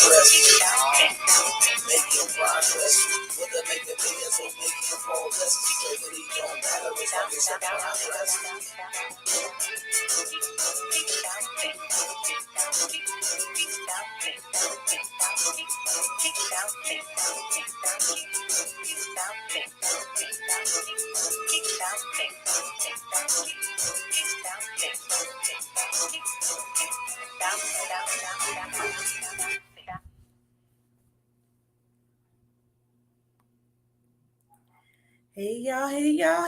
impress. Make your progress. Whether make the millions or make you fall less. It really don't matter as long as your progress.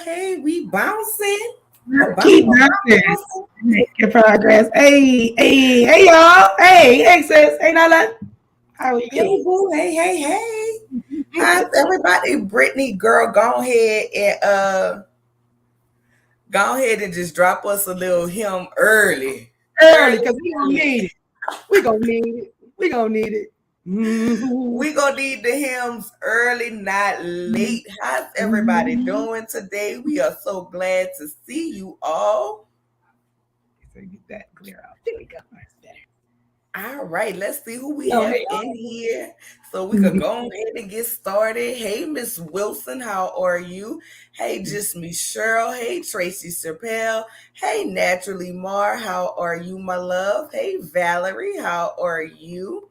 Hey, we bouncing. Keep bouncing. Make your progress. Hey, y'all. Hey, sis. Hey, Nala. How are you? Hey, boo. Hey. How's everybody? Brittany, girl, go ahead and just drop us a little hymn early. Early, because we gonna need it. We gonna need it. We gonna need the hymns early, not late. How's everybody doing today? We are so glad to see you all. So get that clear out. There we go. That's better. All right, let's see who we have in here so we could go ahead and get started. Hey, Miss Wilson, how are you? Hey, Just Me Cheryl. Hey, Tracy Serpell. Hey, Naturally Mar, how are you, my love? Hey, Valerie, how are you?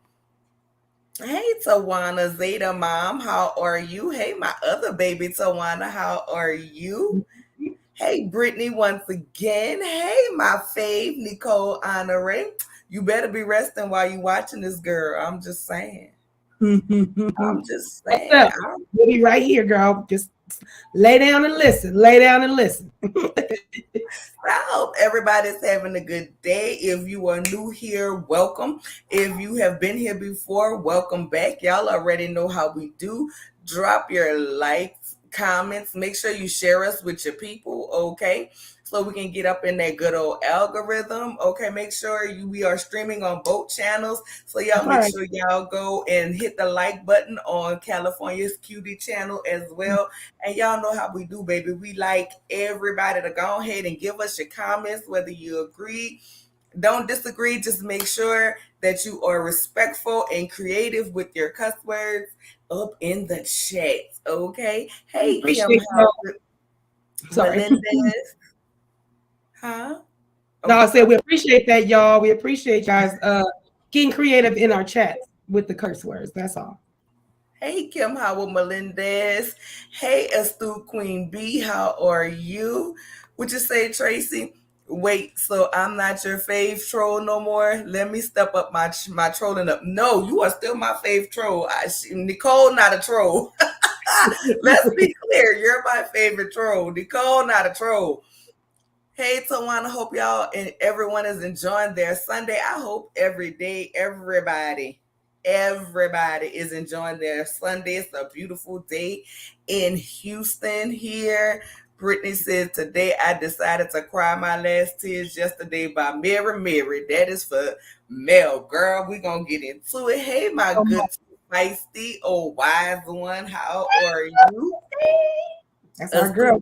Hey, Tawana Zeta Mom, how are you? Hey, my other baby, Tawana, how are you? Hey, Brittany, once again. Hey, my fave, Nicole Honore. You better be resting while you watching this, girl. I'm just saying. I'm just saying. We'll be right here, girl. Just lay down and listen. I hope everybody's having a good day. If you are new here, welcome. If you have been here before, welcome back. Y'all already know how we do. Drop your likes, comments. Make sure you share us with your people, okay? So we can get up in that good old algorithm. Okay, make sure we are streaming on both channels. So y'all make sure y'all go and hit the like button on California's Cutie channel as well. And y'all know how we do, baby. We like everybody to go ahead and give us your comments, whether you agree, don't disagree. Just make sure that you are respectful and creative with your cuss words up in the chat. Okay. Hey, Kim, Melendez. Huh? Okay. No, I said we appreciate that, y'all. We appreciate guys getting creative in our chats with the curse words. That's all. Hey, Kim Howard Melendez. Hey, Astute Queen B. How are you? Would you say, Tracy? Wait, so I'm not your fave troll no more? Let me step up my trolling up. No, you are still my fave troll. Nicole, not a troll. Let's be clear. You're my favorite troll. Nicole, not a troll. Hey, Tawana, hope y'all and everyone is enjoying their Sunday. I hope every day, everybody is enjoying their Sunday. It's a beautiful day in Houston here. Brittany says, today I decided to cry my last tears yesterday by Mary. That is for Mel. Girl, we going to get into it. Hey, my good feisty old wise one. How are you? That's our girl.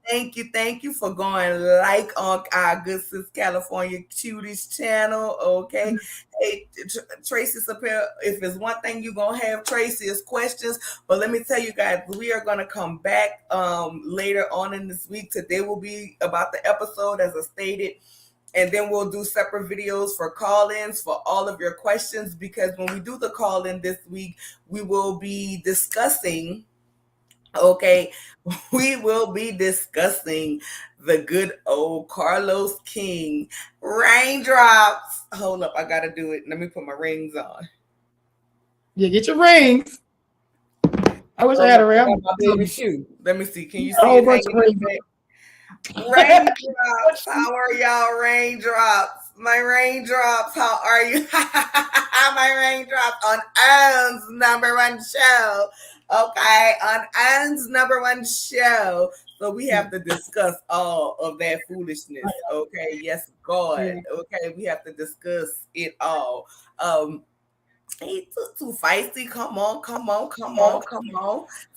Thank you for going like on our Good Sis California Cuties channel. Okay. Hey, Tracy Sapel, if there's one thing you're going to have, Tracy, is questions. But let me tell you guys, we are going to come back later on in this week. Today will be about the episode, as I stated. And then we'll do separate videos for call-ins for all of your questions. Because when we do the call-in this week, we will be discussing... Okay, we will be discussing the good old Carlos King raindrops. Hold up, I gotta do it. Let me put my rings on. Yeah, get your rings. I wish I had a ring. My baby shoe. Let me see. Can you see it? Raindrops. How are y'all, raindrops? My raindrops. How are you? My raindrops on Aaron's #1 show. Okay, on Aaron's #1 show. So we have to discuss all of that foolishness. Okay, yes, God. Okay, we have to discuss it all. Hey, too feisty. Come on.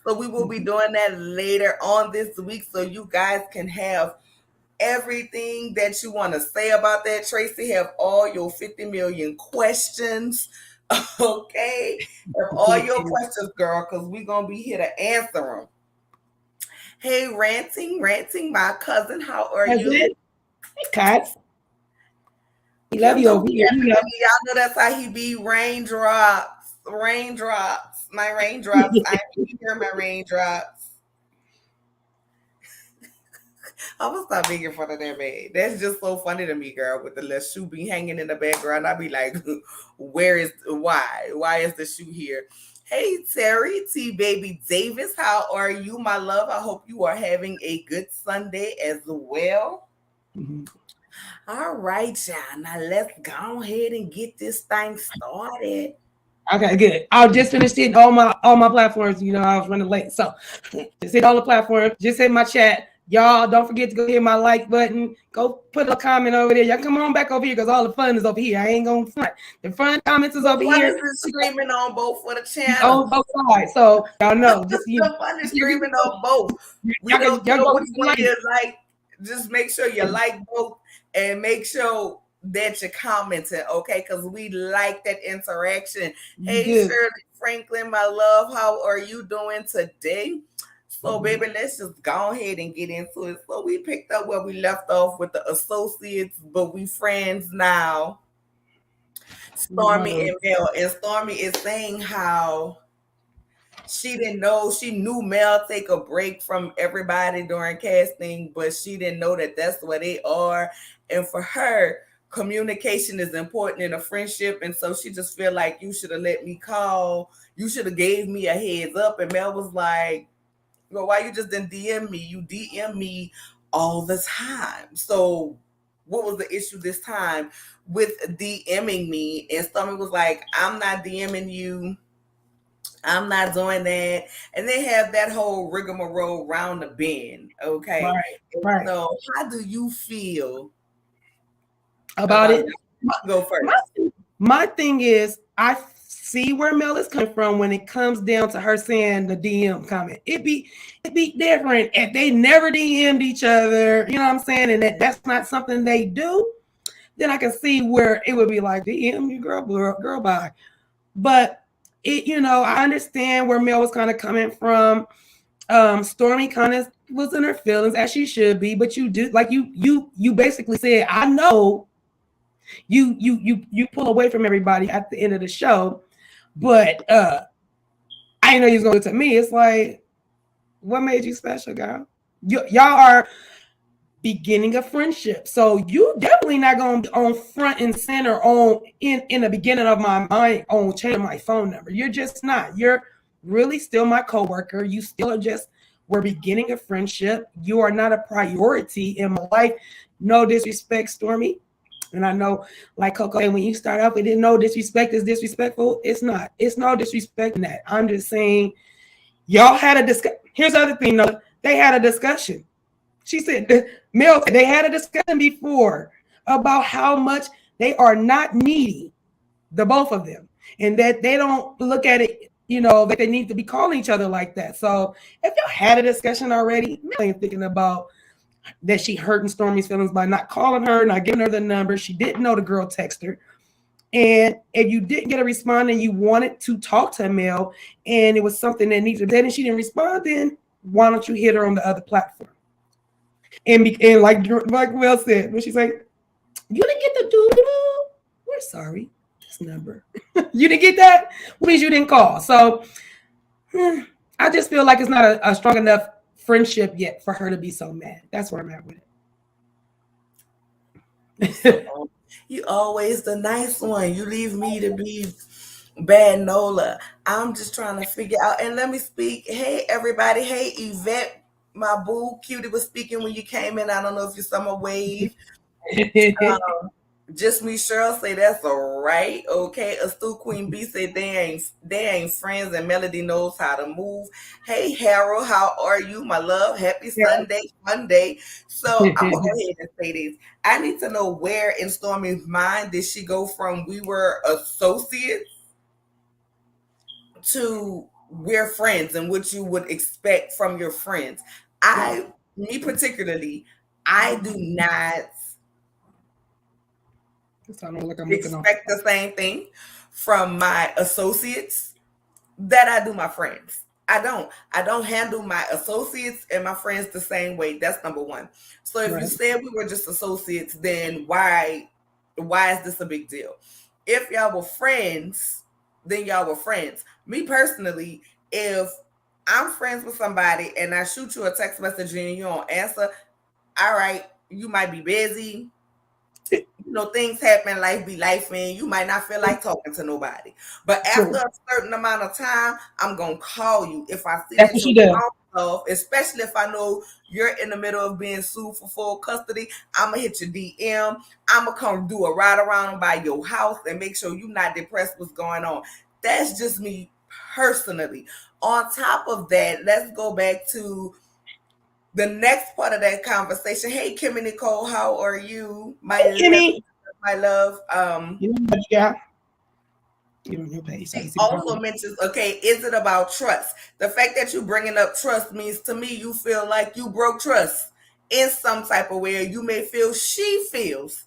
So we will be doing that later on this week, so you guys can have everything that you want to say about that. Tracy, have all your 50 million questions. Okay? Of all your questions, girl, because we're going to be here to answer them. Hey, ranting, my cousin, how are That's you? it. Cats. We love Kim you don't over be here. messing with me. Y'all know that's how he be. Raindrops, my raindrops. I hear my raindrops. I'm gonna stop making fun of that man. That's just so funny to me, girl. With the little shoe be hanging in the background, I be like, "Where is why? Why is the shoe here?" Hey, Terry T. Baby Davis, how are you, my love? I hope you are having a good Sunday as well. Mhm. All right, y'all. Now let's go ahead and get this thing started. Okay, good. I just finished hitting all my platforms. You know, I was running late, so just hit all the platforms. Just hit my chat. Y'all, don't forget to go hit my like button. Go put a comment over there. Y'all come on back over here because all the fun is over here. I ain't gonna front. The fun comments is The over fun here. is streaming on both for the We on channels. both sides, so y'all know. Just The fun is streaming on both. We don't y'all care go which hit the one like. you like. Just make sure you like both and make sure that you're commenting, okay? Because we like that interaction. You Hey, do. Shirley Franklin, my love, how are you doing today? So, baby, let's just go ahead and get into it. So, we picked up where we left off with the associates, but we friends now. Stormy and Mel. And Stormy is saying how she didn't know, she knew Mel take a break from everybody during casting, but she didn't know that that's what they are. And for her, communication is important in a friendship. And so she just feel like you should have let me call. You should have gave me a heads up. And Mel was like, well, why you just didn't DM me? You DM me all the time. So what was the issue this time with DMing me? And Stormy was like, I'm not DMing you. I'm not doing that. And they have that whole rigmarole round the bend. Okay. Right, And right. so how do you feel About about it. that? Go My, first. my thing is, I see where Mel is coming from when it comes down to her saying the DM comment. It'd be different if they never DM'd each other. You know what I'm saying? And that's not something they do. Then I can see where it would be like DM you, girl, bye. But I understand where Mel was kind of coming from. Stormy kind of was in her feelings as she should be, but you do like you basically said, I know you pull away from everybody at the end of the show, but I didn't know you was going to me. It's like, what made you special, girl? Y'all are beginning a friendship, so you definitely not going to be on front and center on in the beginning of my mind on changing my phone number. You're just not. You're really still my coworker. You still are just. We're beginning a friendship. You are not a priority in my life. No disrespect, Stormy. And I know, like Coco, and when you start off, we didn't know disrespect is disrespectful. It's not. It's no disrespect in that. I'm just saying, y'all had a discussion. Here's the other thing, though. They had a discussion. She said, Mel said they had a discussion before about how much they are not needy, the both of them, and that they don't look at it, that they need to be calling each other like that. So if y'all had a discussion already, Mel ain't thinking about that she hurting Stormy's feelings by not calling her, not giving her the number. She didn't know the girl texted her. And if you didn't get a response and you wanted to talk to Mel and it was something that needed to be said and she didn't respond, then why don't you hit her on the other platform? And like Will said, when she's like, you didn't get the doodle, we're sorry, this number. You didn't get that? Which means you didn't call. So I just feel like it's not a strong enough friendship yet for her to be so mad. That's where I'm at with it. You always the nice one. You leave me to be bad Nola. I'm just trying to figure out. And let me speak. Hey, everybody. Hey, Yvette, my boo. Cutie was speaking when you came in. I don't know if you saw my wave. Just me, Cheryl say that's all right. Okay. Astute Queen B said they ain't friends and Melody knows how to move. Hey Harold, how are you, my love? Happy Sunday, fun day. So I'm gonna go ahead and say this. I need to know where in Stormy's mind did she go from we were associates to we're friends and what you would expect from your friends. Me particularly, I do not It sounds like I'm looking off. expect the same thing from my associates that I do my friends. I don't handle my associates and my friends the same way. That's number one. So if you said we were just associates, then why is this a big deal? If y'all were friends, then y'all were friends. Me personally, if I'm friends with somebody and I shoot you a text message and you don't answer, all right, you might be busy. You know, things happen, life be life, and you might not feel like talking to nobody. But after a certain amount of time, I'm gonna call you if I see that you're off, especially if I know you're in the middle of being sued for full custody. I'm gonna hit your DM. I'm gonna come do a ride around by your house and make sure you're not depressed what's going on. That's just me personally. On top of that, let's go back to the next part of that conversation. Hey, Kimmy Nicole, how are you? Kimmy. My love. You know what you got? She also mentions, okay, is it about trust? The fact that you bringing up trust means to me you feel like you broke trust in some type of way. You may feel she feels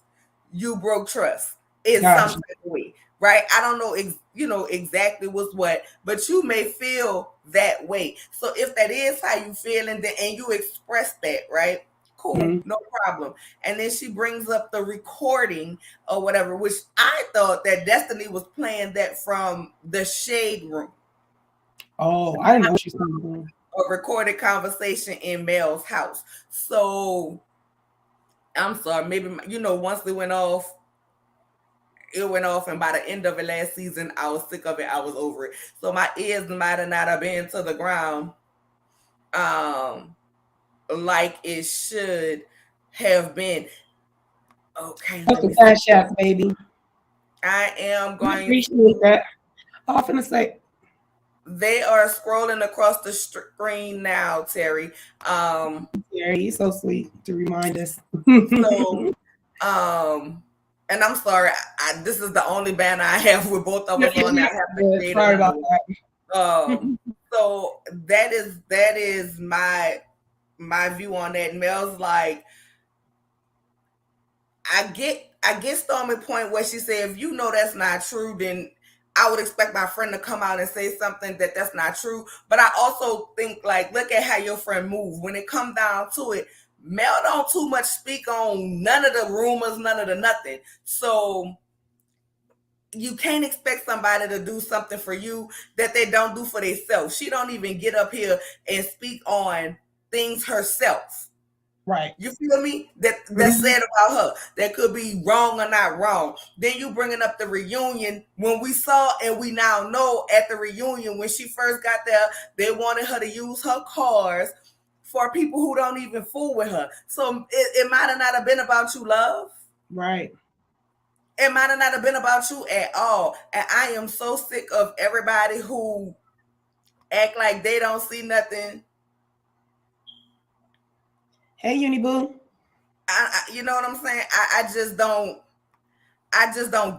you broke trust in some type of way, right? I don't know, exactly what's what, but you may feel that way. So if that is how you feel, and you express that, right? Cool, no problem. And then she brings up the recording or whatever, which I thought that Destiny was playing that from the Shade Room. Oh, I didn't know what she's talking about. A recorded conversation in Mel's house. So I'm sorry, maybe once it went off, and by the end of it last season, I was sick of it. I was over it. So my ears might have not have been to the ground. Like it should have been. Okay. That's the cashapp, baby. I am going to appreciate that. I was gonna say they are scrolling across the screen now, Terry. Terry, you're so sweet to remind us. So, and I'm sorry, this is the only banner I have with both of us on. I have to create sorry about that. So that is my view on that. Mel's like, I get Stormy's point where she said, if you know that's not true, then I would expect my friend to come out and say something that's not true. But I also think, like, look at how your friend moves. When it comes down to it, Mel don't too much speak on none of the rumors, none of the nothing. So you can't expect somebody to do something for you that they don't do for themselves. She don't even get up here and speak on things herself. Right. You feel me? That's said about her. That could be wrong or not wrong. Then you bringing up the reunion when we saw, and we now know at the reunion when she first got there, they wanted her to use her cars for people who don't even fool with her. So it might have not have been about you, love. Right. It might have not have been about you at all. And I am so sick of everybody who act like they don't see nothing. Hey, Uniboo. You know what I'm saying? I just don't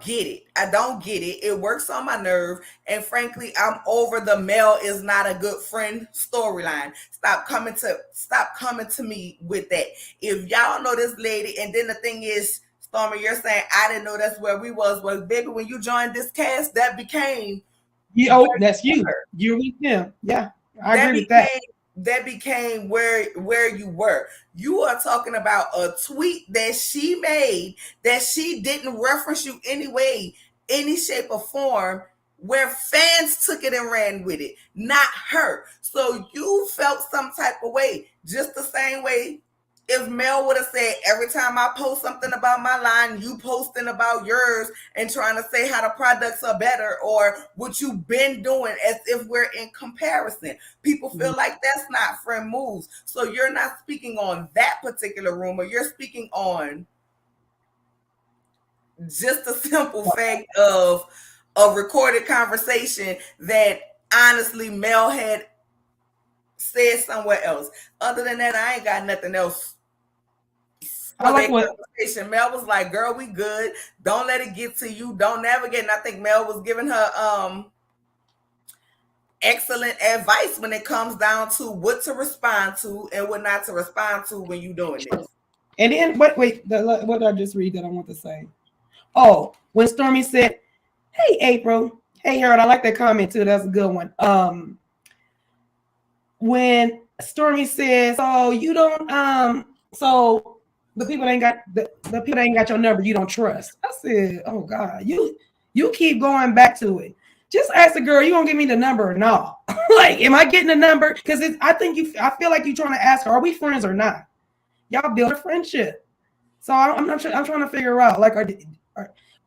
get it. I don't get it. It works on my nerve. And frankly, I'm over the Mel is not a good friend storyline. Stop coming to me with that. If y'all know this lady, and then the thing is, Stormy, you're saying I didn't know that's where we was. Well, baby, when you joined this cast, that became that's you. You're with him. Yeah, I agree with that. That became where you were. You are talking about a tweet that she made that she didn't reference you anyway, any shape or form, where fans took it and ran with it, not her. So you felt some type of way, just the same way if Mel would have said, every time I post something about my line, you posting about yours and trying to say how the products are better or what you've been doing, as if we're in comparison. People feel like that's not friend moves. So you're not speaking on that particular rumor. You're speaking on just the simple fact of a recorded conversation that honestly Mel had said somewhere else. Other than that, I ain't got nothing else. I like what conversation. Mel was like, girl, we good. Don't let it get to you. Don't navigate. And I think Mel was giving her excellent advice when it comes down to what to respond to and what not to respond to when you're doing this. And then what did I just read that I want to say? Oh, when Stormy said, Hey, April. Hey, Harold. I like that comment too. That's a good one. When Stormy says, "Oh, you don't," so the people that ain't got the people that ain't got your number, you don't trust. I said, "Oh God, you keep going back to it. Just ask the girl, you gonna give me the number or no? Like, am I getting the number? Because I feel like you trying to ask her, are we friends or not? Y'all build a friendship. So I'm trying to figure out, like,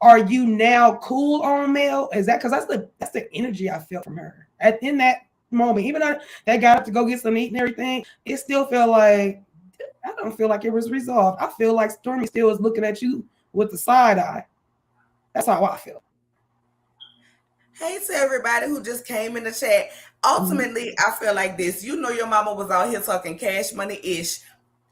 are you now cool on mail? Is that because that's the energy I felt from her in that moment. Even though they got up to go get some meat and everything, it still felt like I don't feel like it was resolved. I feel like Stormy still is looking at you with the side eye. That's how I feel. Hey to everybody who just came in the chat. Ultimately, I feel like this. You know your mama was out here talking cash money-ish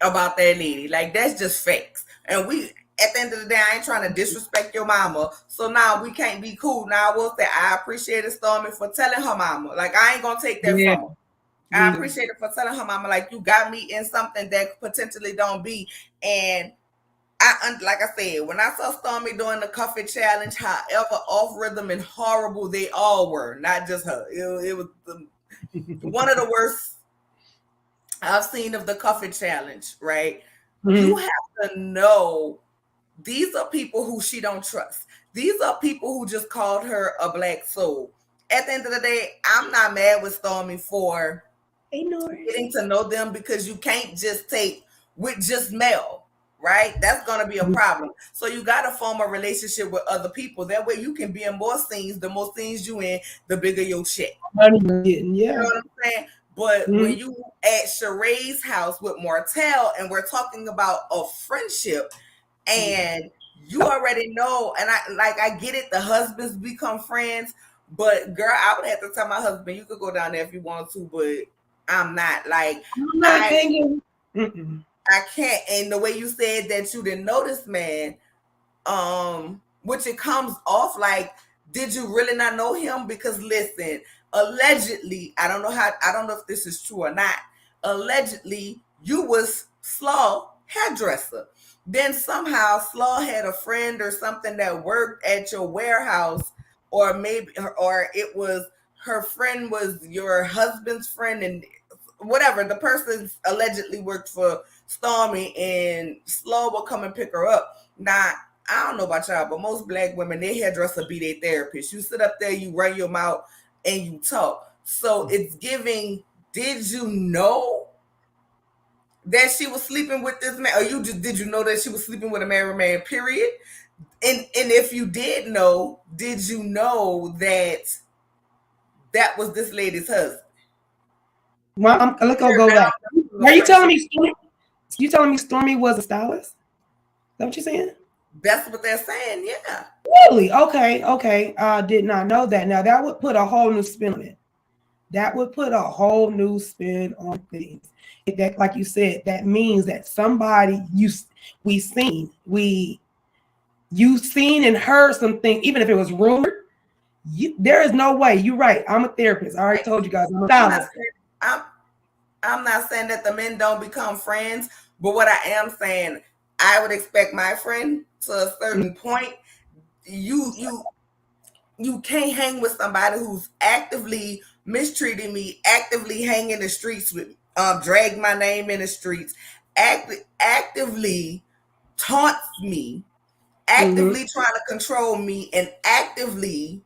about that lady. Like, that's just facts. And we, at the end of the day, I ain't trying to disrespect your mama. So now we can't be cool. Now I will say I appreciated Stormy for telling her mama. Like, I ain't gonna take that Yeah. from her. I appreciate it for telling her mama, like, you got me in something that potentially don't be. And like I said, when I saw Stormy doing the Cuffit challenge, however off rhythm and horrible they all were, not just her. It was one of the worst I've seen of the Cuffit challenge, right? You have to know these are people who she don't trust. These are people who just called her a black soul. At the end of the day, I'm not mad with Stormy for getting to know them, because you can't just take with just male, right? That's going to be a problem. So you got to form a relationship with other people. That way you can be in more scenes. The more scenes you in, the bigger your check. Yeah. You know what I'm saying? But when you at Sheree's house with Martel and we're talking about a friendship, and you already know, and I get it, the husbands become friends, but girl, I would have to tell my husband, you could go down there if you want to, but I'm not. Like, I can't. And the way you said that you didn't know this man, which it comes off like, did you really not know him? Because listen, allegedly, I don't know if this is true or not. Allegedly, you was Slaw hairdresser. Then somehow Slaw had a friend or something that worked at your warehouse, or it was her friend was your husband's friend, and whatever, the person allegedly worked for Stormy, and Slaw will come and pick her up. Now, I don't know about y'all, but most black women, their hairdresser be their therapist. You sit up there, you run your mouth, and you talk. So it's giving, did you know that she was sleeping with this man? Or did you know that she was sleeping with a married man, period? And if you did know, did you know that was this lady's husband? Well, let's go back. Are you telling me Stormy was a stylist? Is that what you're saying? That's what they're saying, yeah. Really? Okay. I did not know that. Now that would put a whole new spin on it. That would put a whole new spin on things. That, like you said, that means that somebody you seen and heard something, even if it was rumored. There is no way. You're right. I'm a therapist. I already told you guys. I'm a stylist. I'm not saying that the men don't become friends, but what I am saying, I would expect my friend to a certain point. You can't hang with somebody who's actively mistreating me, actively hang in the streets with me, drag my name in the streets, actively taunts me, actively trying to control me, and actively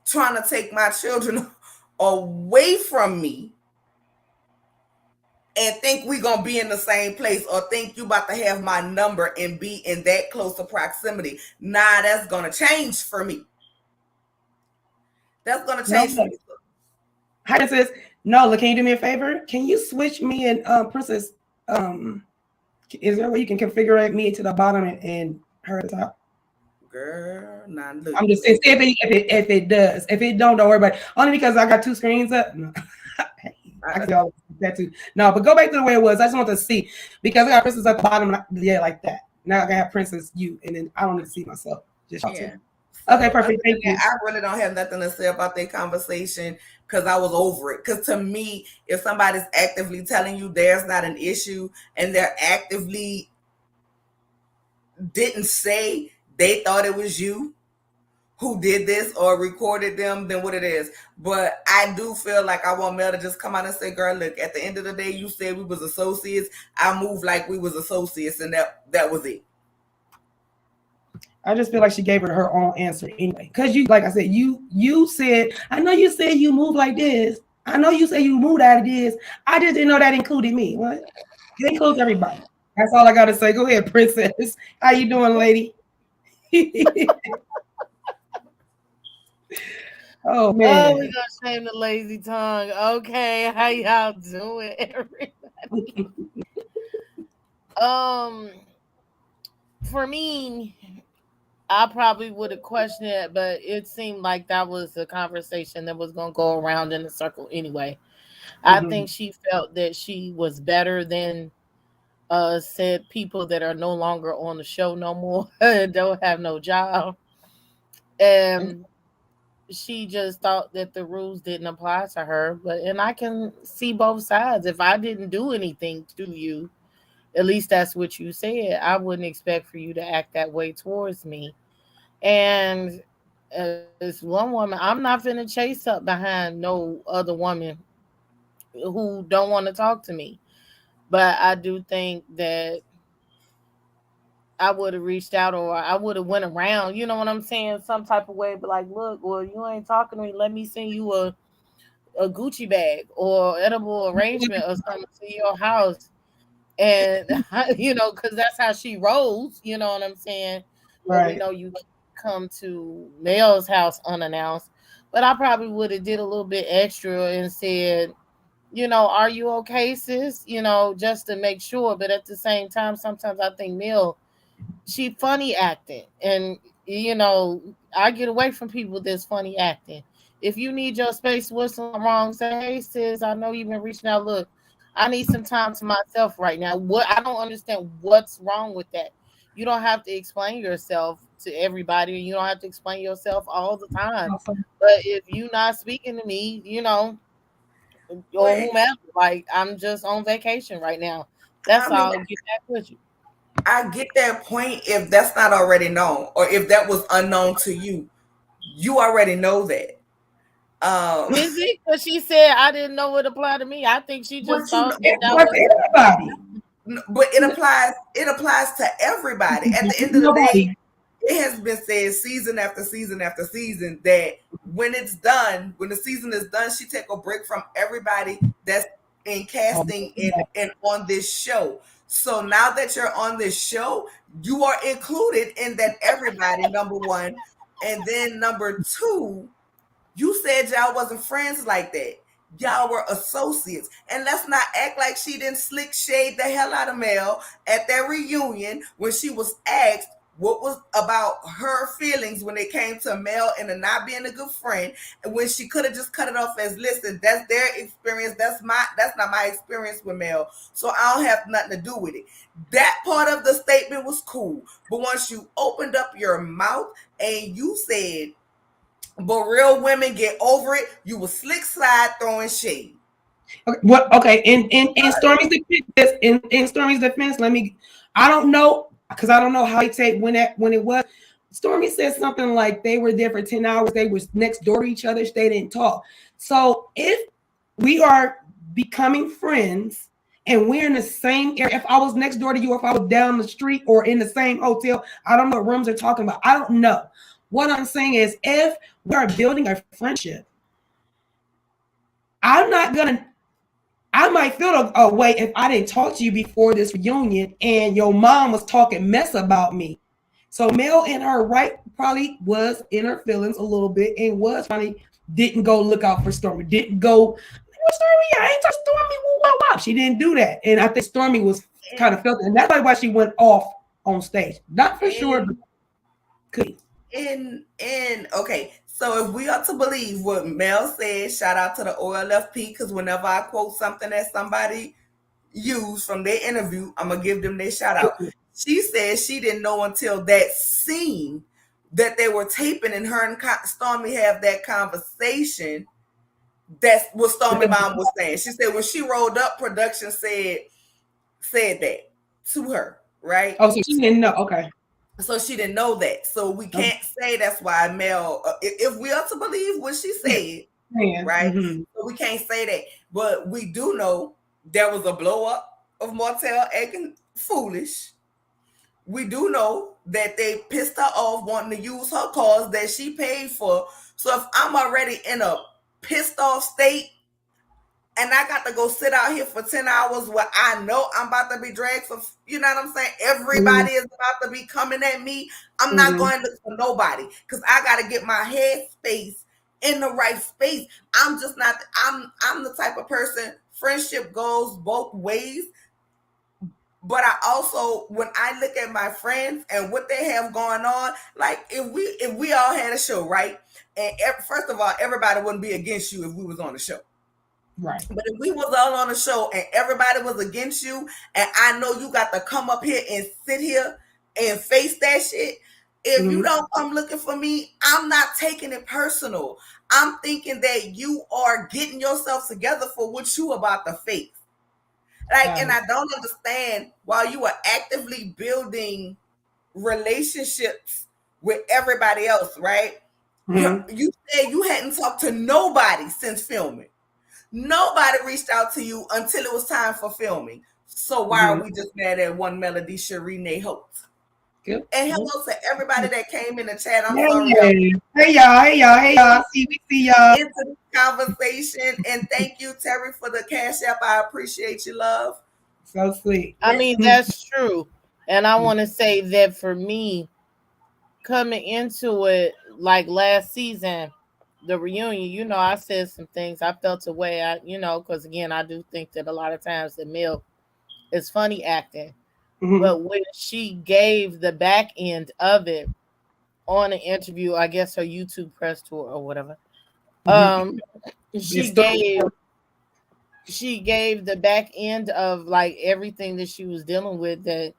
trying to take my children away from me, and think we gonna be in the same place, or think you about to have my number and be in that close of proximity. Nah, that's gonna change for me. That's gonna change for me. Hi, says, Nola, can you do me a favor? Can you switch me and Princess? Is there a way you can configure me to the bottom and her at the top? Girl, nah, look. I'm just saying, if it does. If it don't worry about it. Only because I got two screens up. No. I can do that too. No, but go back to the way it was. I just want to see, because I got Princess at the bottom. Yeah, like that. Now I can have Princess you, and then I don't need to see myself. Just yeah. Okay, perfect. Thank you. I really don't have nothing to say about their conversation, because I was over it. Because to me, if somebody's actively telling you there's not an issue, and they're actively didn't say they thought it was you, who did this or recorded them than what it is. But I do feel like I want Mel to just come out and say, girl, look, at the end of the day, you said we was associates. I moved like we was associates, and that was it. I just feel like she gave her own answer anyway. Because you, like I said, you said, I know you said you move like this. I know you said you moved out of this. I just didn't know that included me. What? It includes everybody. That's all I got to say. Go ahead, princess. How you doing, lady? Oh man. Oh, we gonna shame the lazy tongue. Okay, how y'all doing, everybody? For me, I probably would have questioned it, but it seemed like that was a conversation that was gonna go around in a circle anyway. I think she felt that she was better than said people that are no longer on the show no more and don't have no job. And she just thought that the rules didn't apply to her. And I can see both sides. If I didn't do anything to you, at least that's what you said, I wouldn't expect for you to act that way towards me. And as one woman, I'm not finna chase up behind no other woman who don't want to talk to me. But I do think that I would have reached out, or I would have went around, you know what I'm saying, some type of way, but like, look, well, you ain't talking to me. Let me send you a Gucci bag or edible arrangement or something to your house. And because that's how she rolls, you know what I'm saying? But we Right. know you come to Mel's house unannounced. But I probably would have did a little bit extra and said, are you okay, sis? Just to make sure. But at the same time, sometimes I think Mel, she funny acting, and I get away from people that's funny acting. If you need your space, what's wrong? Say, hey sis, I know you've been reaching out. Look, I need some time to myself right now. What I don't understand what's wrong with that. You don't have to explain yourself to everybody. You don't have to explain yourself all the time. But if you not speaking to me, or whomever, like, I'm just on vacation right now. That's I mean, all. Get back with you. I get that point if that's not already known, or if that was unknown to you. You already know that. Is it? Because she said I didn't know it applied to me. I think she just But you know, thought that It that was was everybody. but it applies. It applies to everybody. At the end of the day, Nobody. it has been said season after season after season that when it's done, when the season is done, she take a break from everybody that's in casting and on this show. So now that you're on this show, you are included in that everybody, number one. And then number two, you said y'all wasn't friends like that. Y'all were associates. And let's not act like she didn't slick shade the hell out of Mel at that reunion when she was asked what was about her feelings when it came to Mel and not being a good friend. And when she could have just cut it off as, listen, that's their experience. That's not my experience with Mel. So I don't have nothing to do with it. That part of the statement was cool. But once you opened up your mouth and you said, but real women get over it, you will slick slide throwing shade. Okay, what? Okay, in Stormy's defense, in Stormy's defense, I don't know because I don't know how he take when it was. Stormy said something like they were there for 10 hours. They were next door to each other. They didn't talk. So if we are becoming friends and we're in the same area, if I was next door to you, if I was down the street or in the same hotel, I don't know what rooms they're talking about. I don't know. What I'm saying is, if we are building a friendship, I'm not gonna. I might feel a way if I didn't talk to you before this reunion and your mom was talking mess about me. So Mel in her right probably was in her feelings a little bit and was probably didn't go look out for Stormy. Didn't go, Stormy, I ain't touch Stormy. Woo. She didn't do that. And I think Stormy was kind of felt it. And that's why she went off on stage. Not for sure, but could be. Okay, so if we are to believe what Mel said, shout out to the OLFP, because whenever I quote something that somebody used from their interview, I'm gonna give them their shout out. She said she didn't know until that scene that they were taping and her and Stormy have that conversation. That's what Stormy mom was saying. She said when she rolled up, production said that to her, right? Oh, so she didn't know. Okay. So she didn't know that. So we can't say that's why Mel, if we are to believe what she said, right? Mm-hmm. So we can't say that. But we do know there was a blow up of Martel acting foolish. We do know that they pissed her off wanting to use her cause that she paid for. So if I'm already in a pissed off state and I got to go sit out here for 10 hours where I know I'm about to be dragged for, you know what I'm saying? Everybody is about to be coming at me. I'm not going to look for nobody because I got to get my head space in the right space. I'm just not, I'm the type of person, friendship goes both ways. But I also, when I look at my friends and what they have going on, like if we all had a show, right? And first of all, everybody wouldn't be against you if we was on the show. Right. But if we was all on a show and everybody was against you, and I know you got to come up here and sit here and face that shit, if you don't come looking for me, I'm not taking it personal. I'm thinking that you are getting yourself together for what you about to face. Like, and I don't understand why you are actively building relationships with everybody else, right? You said you hadn't talked to nobody since filming. Nobody reached out to you until it was time for filming. So why are we just mad at one Melody, Sheree, Nate Holtz? And hello to everybody that came in the chat. I'm sorry, y'all. Hey y'all. We see y'all. Into this conversation. And thank you, Terry, for the cash app. I appreciate you, love. So sweet. I mean, that's true. And I want to say that for me, coming into it, like last season, the reunion, I said some things. I felt a way, because again, I do think that a lot of times the Milk is funny acting. But when she gave the back end of it on an interview, I guess her YouTube press tour or whatever, she gave the back end of like everything that she was dealing with, that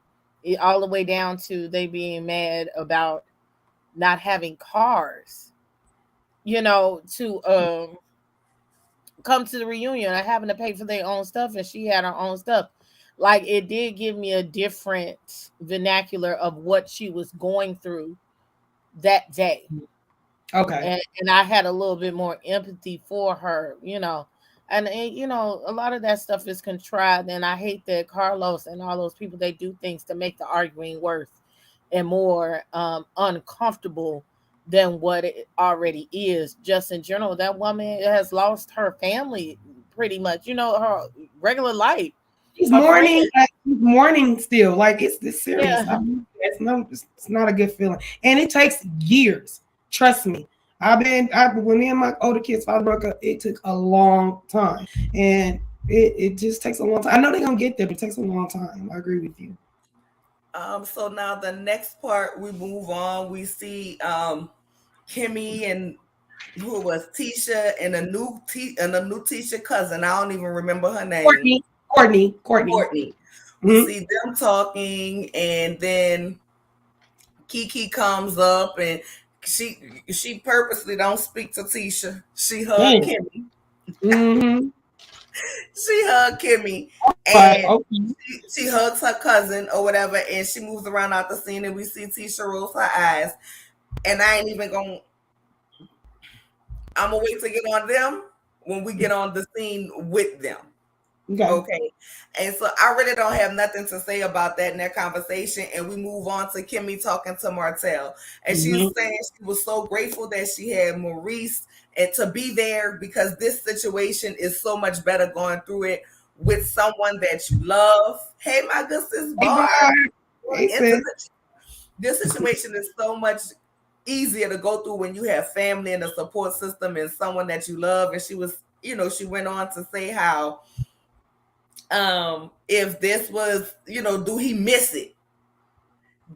all the way down to they being mad about not having cars, to come to the reunion and having to pay for their own stuff, and she had her own stuff. Like, it did give me a different vernacular of what she was going through that day. Okay. And I had a little bit more empathy for her, and a lot of that stuff is contrived, and I hate that Carlos and all those people, they do things to make the arguing worse and more uncomfortable than what it already is. Just in general, that woman has lost her family pretty much, her regular life. She's mourning still. Like, it's this serious. Yeah. It's not a good feeling. And it takes years. Trust me. When me and my older kids father broke up, it took a long time. And it just takes a long time. I know they're gonna get there, but it takes a long time. I agree with you. So now the next part, we move on. We see Kimmy and who was Tisha and a new Tisha cousin. I don't even remember her name. Courtney. We see them talking, and then Kiki comes up, and she purposely don't speak to Tisha. She hugged Kimmy. She hugged Kimmy, and she hugs her cousin or whatever, and she moves around out the scene, and we see Tisha rolls her eyes. And I ain't even gonna. I'm gonna wait to get on them when we get on the scene with them. Okay. And so I really don't have nothing to say about that in that conversation. And we move on to Kimmy talking to Martel. And she's saying she was so grateful that she had Maurice and to be there, because this situation is so much better going through it with someone that you love. Hey, my good sis Bar. This situation is so much easier to go through when you have family and a support system and someone that you love. And she was, she went on to say how if this was, do he miss it?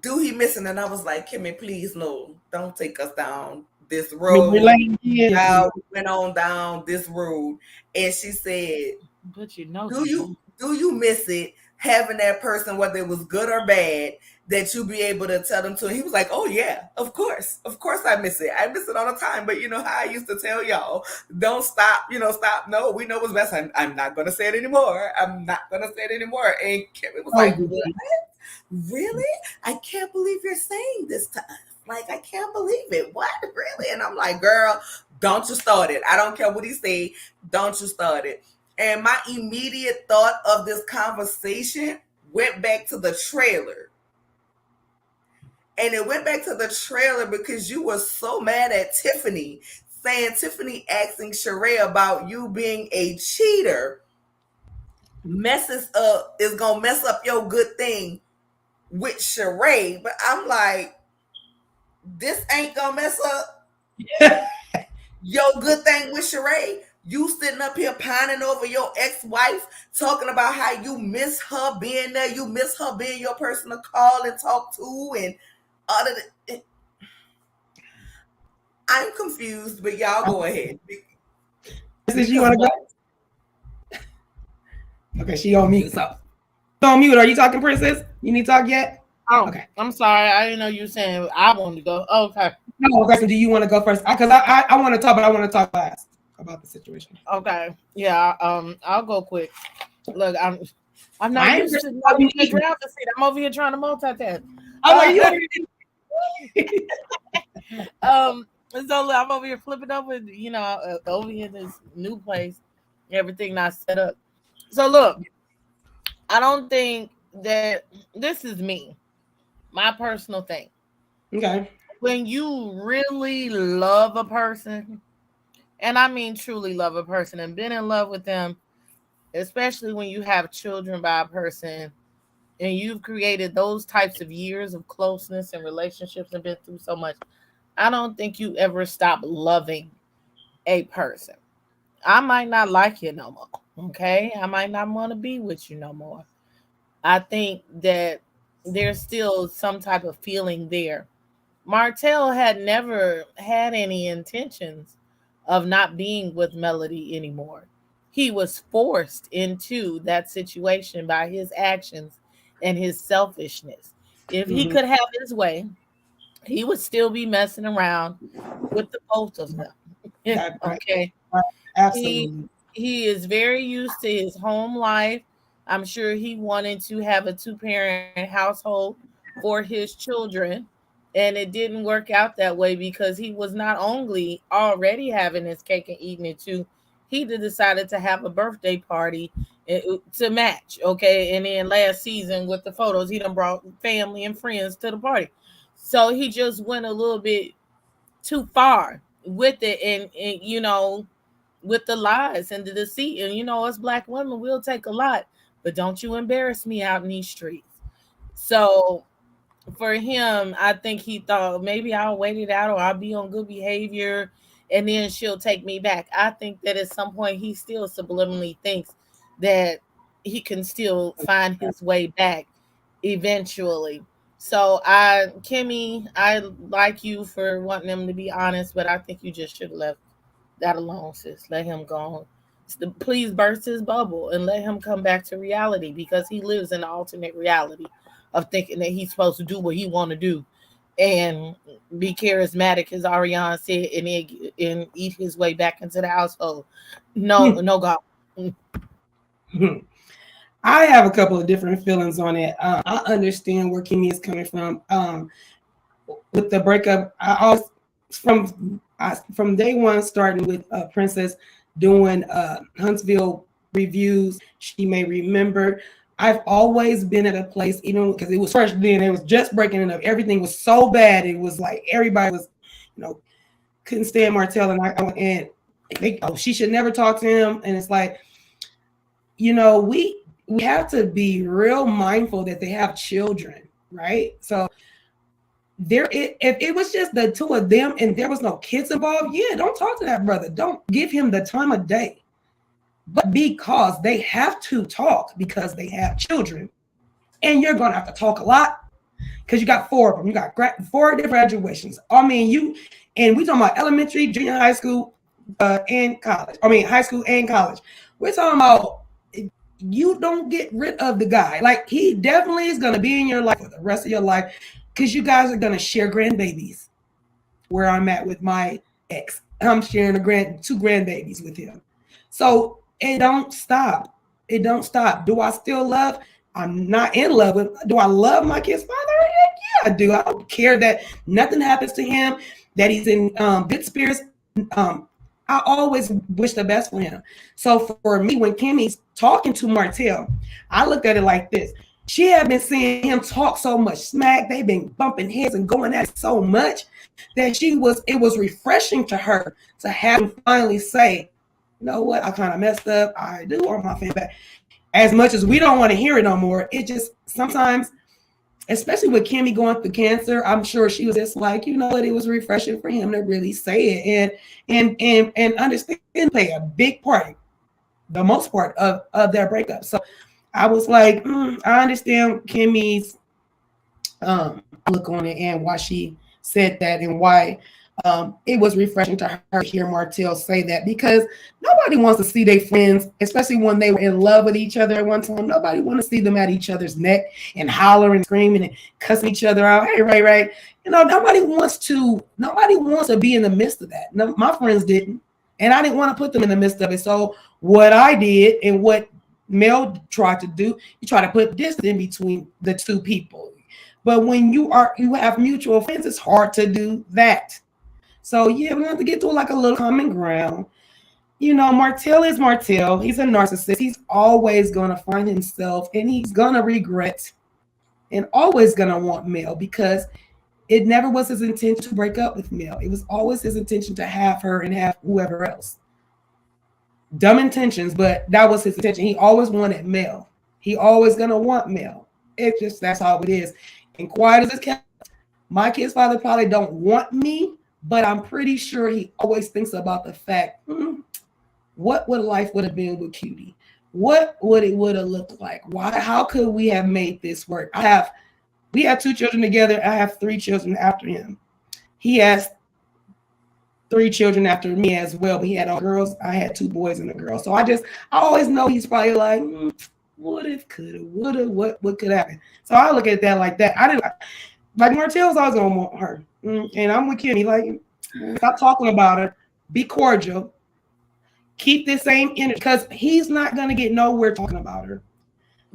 And I was like, Kimmy, please, no, don't take us down this road. Now we went on down this road. And she said, but do you miss it, having that person, whether it was good or bad, that you be able to tell them to? And he was like, oh yeah, of course I miss it. I miss it all the time. But you know how I used to tell y'all, don't stop, stop. No, we know what's best. I'm not gonna say it anymore. And Kimmy was like, what? Really? I can't believe you're saying this to us. Like, I can't believe it. What? Really? And I'm like, girl, don't you start it. I don't care what he say. Don't you start it. And my immediate thought of this conversation went back to the trailer. And it went back to the trailer because you were so mad at Tiffany, saying Tiffany asking Sheree about you being a cheater is gonna mess up your good thing with Sheree. But I'm like, this ain't gonna mess up your good thing with Sheree. You sitting up here pining over your ex-wife, talking about how you miss her being there, you miss her being your person to call and talk to, and all of the. I'm confused, but y'all go ahead. You want to go? Okay, she on mute. So, on mute. Are you talking, Princess? You need to talk yet? Oh, okay. I'm sorry. I didn't know you were saying I wanted to go. Oh, okay. No, okay. So, do you want to go first? Because I want to talk, but I want to talk last about the situation. Okay. Yeah. I'll go quick. Look, I'm not used to not being in the driver's seat. I'm over here trying to multitask. So look, I'm over here flipping over, over here in this new place, everything not set up. So look, I don't think that this is me, my personal thing. Okay. When you really love a person, and I mean truly love a person and been in love with them, especially when you have children by a person and you've created those types of years of closeness and relationships and been through so much, I don't think you ever stop loving a person. I might not like you no more. Okay. I might not want to be with you no more. I think that there's still some type of feeling there. Martel had never had any intentions of not being with Melody anymore. He was forced into that situation by his actions and his selfishness. If he could have his way, he would still be messing around with the both of them. Okay. Absolutely. He is very used to his home life. I'm sure he wanted to have a 2-parent household for his children. And it didn't work out that way because he was not only already having his cake and eating it too, he decided to have a birthday party to match. Okay. And then last season with the photos, he done brought family and friends to the party. So he just went a little bit too far with it and with the lies and the deceit. And us black women will take a lot, but don't you embarrass me out in these streets. So for him, I think he thought maybe I'll wait it out or I'll be on good behavior and then she'll take me back. I think that at some point he still subliminally thinks that he can still find his way back eventually. So Kimmy, I like you for wanting them to be honest, but I think you just should have left that alone, sis. Let him go on. Please burst his bubble and let him come back to reality because he lives in an alternate reality of thinking that he's supposed to do what he want to do and be charismatic, as Ariane said, and eat his way back into the household. No, God. I have a couple of different feelings on it. I understand where Kimmy is coming from. With the breakup, from day one, starting with Princess doing Huntsville reviews, she may remember. I've always been at a place, even because it was fresh then, it was just breaking it up. Everything was so bad. It was like everybody was, couldn't stand Martel, and she should never talk to him. And it's like, we have to be real mindful that they have children, right? So if it was just the two of them and there was no kids involved, don't talk to that brother. Don't give him the time of day. But because they have to talk because they have children, and you're going to have to talk a lot because you got 4 of them. You got 4 different graduations. I mean, we talking about elementary, junior high school, and college. I mean, high school and college. We're talking about you don't get rid of the guy. Like, he definitely is going to be in your life for the rest of your life because you guys are going to share grandbabies. Where I'm at with my ex, I'm sharing 2 grandbabies with him. So it don't stop. Do I still love I'm not in love with. Do I love my kid's father? Yeah, I do. I don't care that nothing happens to him, that he's in good spirits. I always wish the best for him. So for me, when Kimmy's talking to Martel, I looked at it like this. She had been seeing him talk so much smack. They've been bumping heads and going at it so much that it was refreshing to her to have him finally say, you know what, I kind of messed up. I do want my family back. As much as we don't want to hear it no more, it just sometimes, especially with Kimmy going through cancer, I'm sure she was just like, you know what, it was refreshing for him to really say it and understand, play a big part, the most part of their breakup. So I was like, I understand Kimmy's look on it and why she said that and why it was refreshing to her to hear Martel say that, because nobody wants to see their friends, especially when they were in love with each other at one time. Nobody wants to see them at each other's neck and hollering and screaming and cussing each other out. Hey, right. You know, nobody wants to be in the midst of that. No, my friends didn't. And I didn't want to put them in the midst of it. So what I did and what Mel tried to do, you try to put distance in between the two people. But when you have mutual friends, it's hard to do that. So yeah, we have to get to like a little common ground. You know, Martel is Martel. He's a narcissist. He's always gonna find himself and he's gonna regret and always gonna want Mel, because it never was his intention to break up with Mel. It was always his intention to have her and have whoever else. Dumb intentions, but that was his intention. He always wanted Mel. He always gonna want Mel. That's how it is. And quiet as it's kept, my kid's father probably don't want me, but I'm pretty sure he always thinks about the fact, what would life would have been with Cutie? What would it would have looked like? Why? How could we have made this work? We have 2 children together. I have 3 children after him. He has 3 children after me as well. But he had all girls. I had 2 boys and a girl. So I always know he's probably like, what if, could have, would have, what could happen? So I look at that like that. I didn't like Martel's always gonna want her. And I'm with Kimmy. Like, stop talking about her. Be cordial. Keep the same energy, because he's not gonna get nowhere talking about her.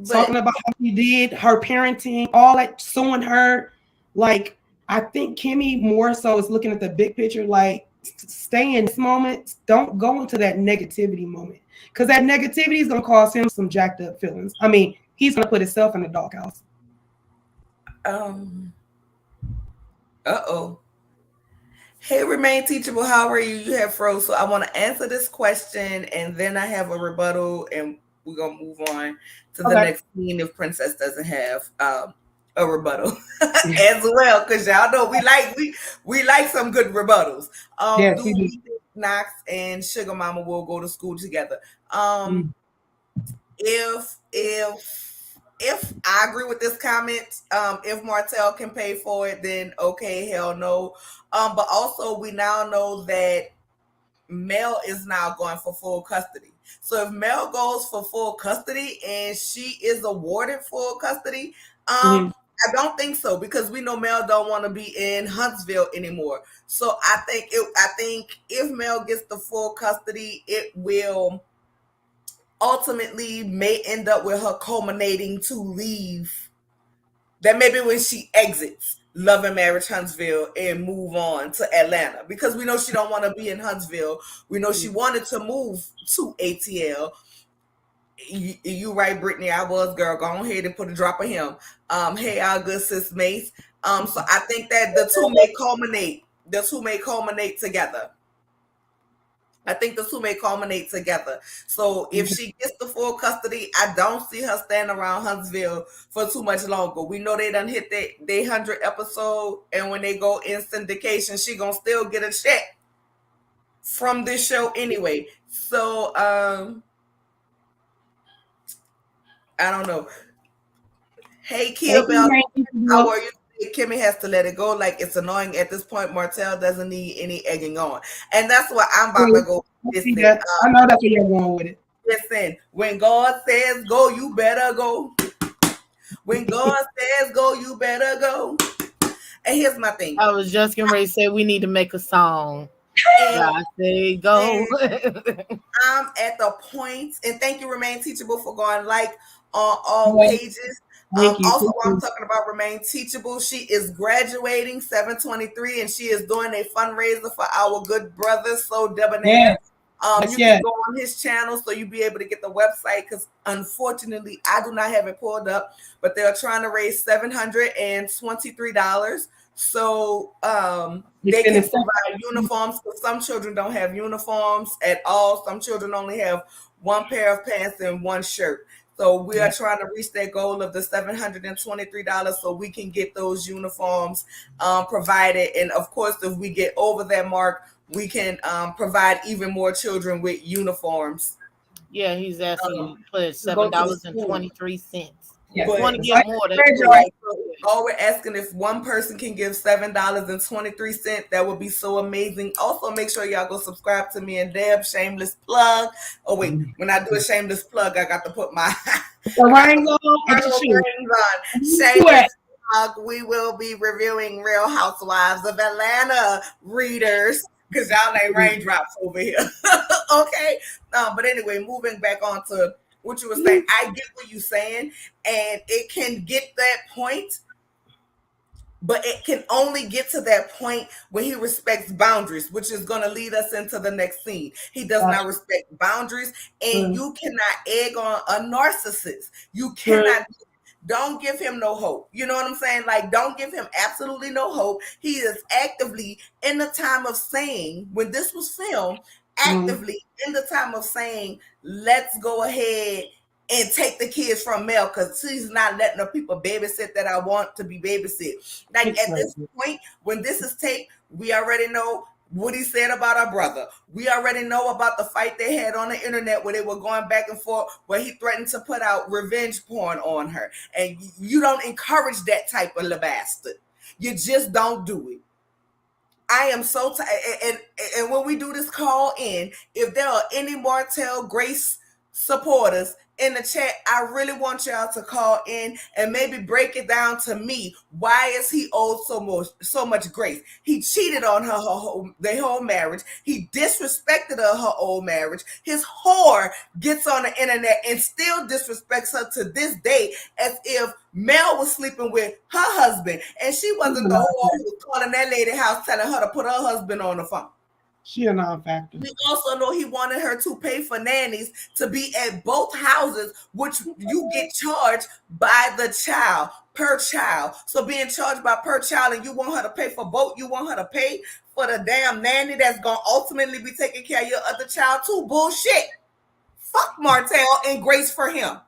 Talking about how he did her parenting, all that, suing her. Like, I think Kimmy more so is looking at the big picture, like, stay in this moment. Don't go into that negativity moment, because that negativity is gonna cause him some jacked up feelings. I mean, he's gonna put himself in the doghouse. Hey, Remain Teachable, how are you? You have froze. So I want to answer this question and then I have a rebuttal and we're going to move on to the next scene if Princess doesn't have a rebuttal as well. Because y'all know we like some good rebuttals. Yes, do we think Knox and Sugar Mama will go to school together? If I agree with this comment, if Martel can pay for it, then okay, hell no. But also we now know that Mel is now going for full custody. So if Mel goes for full custody and she is awarded full custody, I don't think so, because we know Mel don't want to be in Huntsville anymore. So I think if Mel gets the full custody, it will ultimately may end up with her culminating to leave. That maybe when she exits Love and Marriage Huntsville and move on to Atlanta, because we know she don't want to be in Huntsville. We know she wanted to move to ATL. You right, Brittany. I was, girl. Go ahead and put a drop of him. Hey, our good sis Mace. So I think that the two may culminate. The two may culminate together. I think the two may culminate together. So if she gets the full custody, I don't see her standing around Huntsville for too much longer. We know they done hit their 100 episode, and when they go in syndication, she gonna still get a check from this show anyway. So I don't know. Hey, Kia Bell, how are you? Kimmy has to let it go. Like, it's annoying at this point. Martel doesn't need any egging on, and that's what I'm about to go. I know that's where you're going with it. Listen, when God says go, you better go. When God says go, you better go. And here's my thing. I was just getting ready to say we need to make a song. I say go. I'm at the point, and thank you, Remain Teachable, for going like on all pages. Thank you. Also, while I'm talking about Remain Teachable, she is graduating 723, and she is doing a fundraiser for our good brother, So Debonair. You can go on his channel so you'll be able to get the website, because unfortunately I do not have it pulled up, but they're trying to raise $723 so they can provide uniforms, because some children don't have uniforms at all. Some children only have one pair of pants and one shirt. So we are trying to reach that goal of the $723 so we can get those uniforms provided. And of course, if we get over that mark, we can provide even more children with uniforms. Yeah, he's asking you to put $7.23. Yes. But want to get more? That's right. So all we're asking, if one person can give $7.23, that would be so amazing. Also, make sure y'all go subscribe to me and Deb. Shameless plug. Oh wait, when I do a shameless plug, I got to put my rings on. Shameless plug. We will be reviewing Real Housewives of Atlanta readers, because y'all ain't raindrops over here. Okay. But anyway, moving back on to what you were saying, I get what you're saying, and it can get that point, but it can only get to that point when he respects boundaries, which is going to lead us into the next scene. He does not respect boundaries, and you cannot egg on a narcissist. You cannot. Don't give him no hope. You know what I'm saying? Like, don't give him absolutely no hope. He is actively, in the time of saying, when this was filmed, actively in the time of saying, let's go ahead and take the kids from Mel, because she's not letting the people babysit that I want to be babysit. Like, at this point, when this is taped, we already know what he said about our brother. We already know about the fight they had on the internet where they were going back and forth, where he threatened to put out revenge porn on her. And you don't encourage that type of bastard. You just don't do it. I am so tired. And when we do this call in, if there are any Martel Grace supporters in the chat, I really want y'all to call in and maybe break it down to me. Why is he owed so much grace? He cheated on their whole marriage. He disrespected her whole marriage. His whore gets on the internet and still disrespects her to this day, as if Mel was sleeping with her husband, and she wasn't the whore who was calling that lady house telling her to put her husband on the phone. She a non-factor. We also know he wanted her to pay for nannies to be at both houses, which you get charged by the child, per child. So being charged by per child, and you want her to pay for both, you want her to pay for the damn nanny that's going to ultimately be taking care of your other child too. Bullshit. Fuck Martel and Grace for him.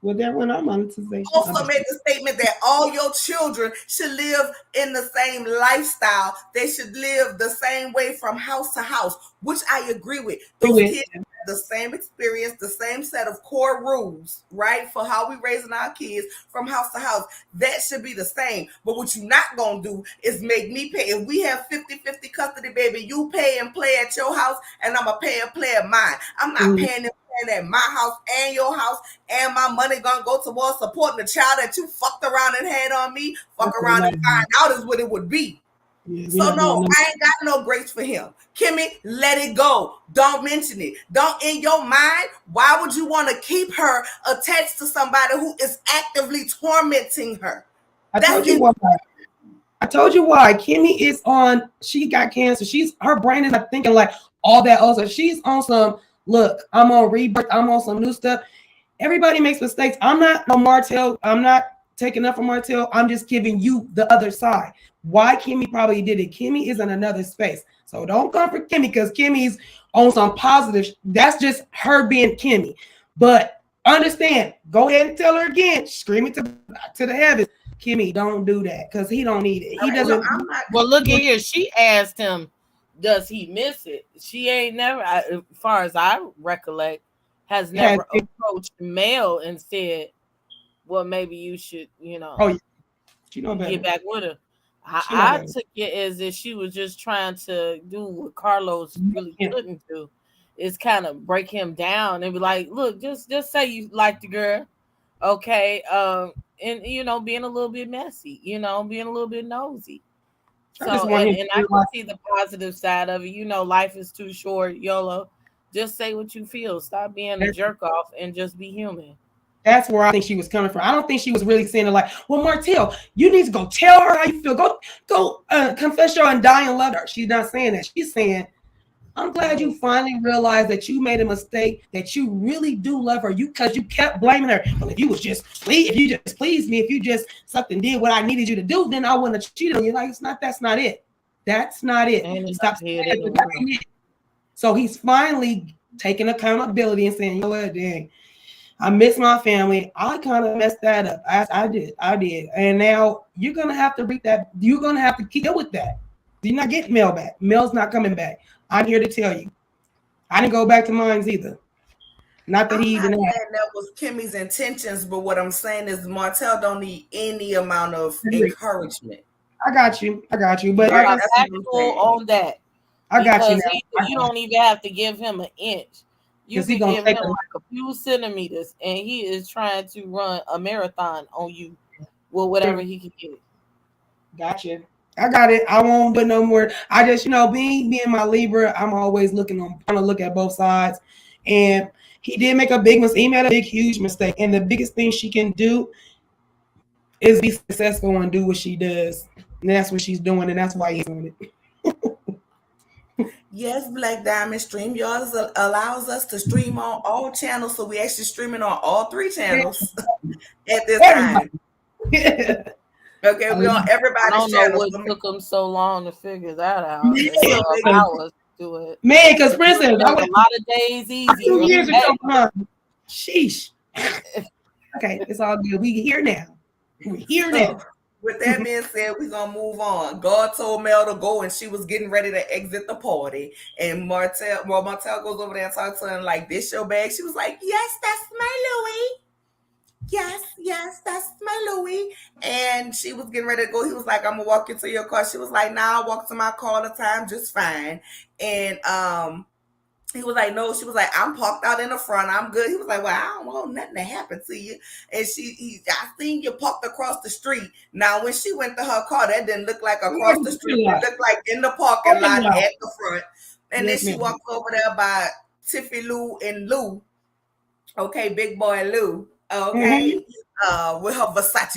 Well, that went on monetization. Also made the statement that all your children should live in the same lifestyle. They should live the same way from house to house, which I agree with. Those kids have the same experience, the same set of core rules, right? For how we raising our kids from house to house. That should be the same. But what you're not going to do is make me pay. If we have 50-50 custody, baby, you pay and play at your house, and I'm going to pay and play at mine. I'm not paying them at my house and your house, and my money gonna go towards supporting the child that you fucked around and had on me. Fuck around and find out is what it would be. So no, I ain't got no grace for him. Kimmy, let it go. Don't mention it. Don't, in your mind, why would you want to keep her attached to somebody who is actively tormenting her? I told you why. Kimmy is on, she got cancer. Her brain is not thinking like all that. Also, she's on some, look, I'm on rebirth. I'm on some new stuff. Everybody makes mistakes. I'm not no Martel. I'm not taking up from Martel. I'm just giving you the other side. Why Kimmy probably did it. Kimmy is in another space. So don't come for Kimmy, because Kimmy's on some positive. That's just her being Kimmy. But understand, go ahead and tell her again. Scream it to the heavens. Kimmy, don't do that, because he don't need it. He doesn't. Well, look at here. She asked him, does he miss it? She ain't never, as far as I recollect, has never approached Mel and said, well, maybe you should, get back with her. I took it as if she was just trying to do what Carlos really couldn't do, is kind of break him down and be like, look, just say you like the girl, okay, and being a little bit messy, being a little bit nosy. So, and I can see the positive side of it. Life is too short, YOLO. Just say what you feel. Stop being a jerk off and just be human. That's where I think she was coming from. I don't think she was really saying it like, well, Martel, you need to go tell her how you feel. Go confess your undying love her. She's not saying that. She's saying, I'm glad you finally realized that you made a mistake, that you really do love her. Because you kept blaming her. Well, if you just pleased me, if you just something did what I needed you to do, then I wouldn't have cheated on you. Like, that's not it. That's not it. Stop saying that ain't it. So he's finally taking accountability and saying, you know what, dang, I miss my family. I kind of messed that up. I did. And now you're going to have to read that. You're going to have to deal with that. You're not getting Mel back. Mel's not coming back. I'm here to tell you. I didn't go back to mine either. Not that he even had. That was Kimmy's intentions, but what I'm saying is Martel don't need any amount of encouragement. I got you. But I'm factual on that. I got you. You don't even have to give him an inch. You can give him like a few centimeters, and he is trying to run a marathon on you with whatever he can get. Gotcha. I got it. I won't put no more. I just, being my Libra, I'm always trying to look at both sides. And he did make a big mistake. He made a huge mistake. And the biggest thing she can do is be successful and do what she does. And that's what she's doing, and that's why he's doing it. Yes, Black Diamond StreamYard allows us to stream on all channels, so we actually streaming on all 3 channels at this time. Okay, we're on everybody's channel. I don't know what took them so long to figure that out. They allow us to do it. Man, because Princess, a lot of days easy. 2 years ago. Sheesh. Okay, it's all good. We here now. We're here now. With that being said, we're going to move on. God told Mel to go, and she was getting ready to exit the party. And Martel goes over there and talks to her like, this your bag? She was like, yes, that's my Louis. Yes, that's my Louis. And she was getting ready to go. He was like, I'm going to walk you to your car. She was like, nah, I walk to my car all the time just fine. And he was like, no. She was like, I'm parked out in the front. I'm good. He was like, well, I don't want nothing to happen to you. And I seen you parked across the street. Now, when she went to her car, that didn't look like across the street. It looked like in the parking lot at the front. And then she walked over there by Tiffy Lou and Lou. Okay, big boy Lou. Okay. With her Versace.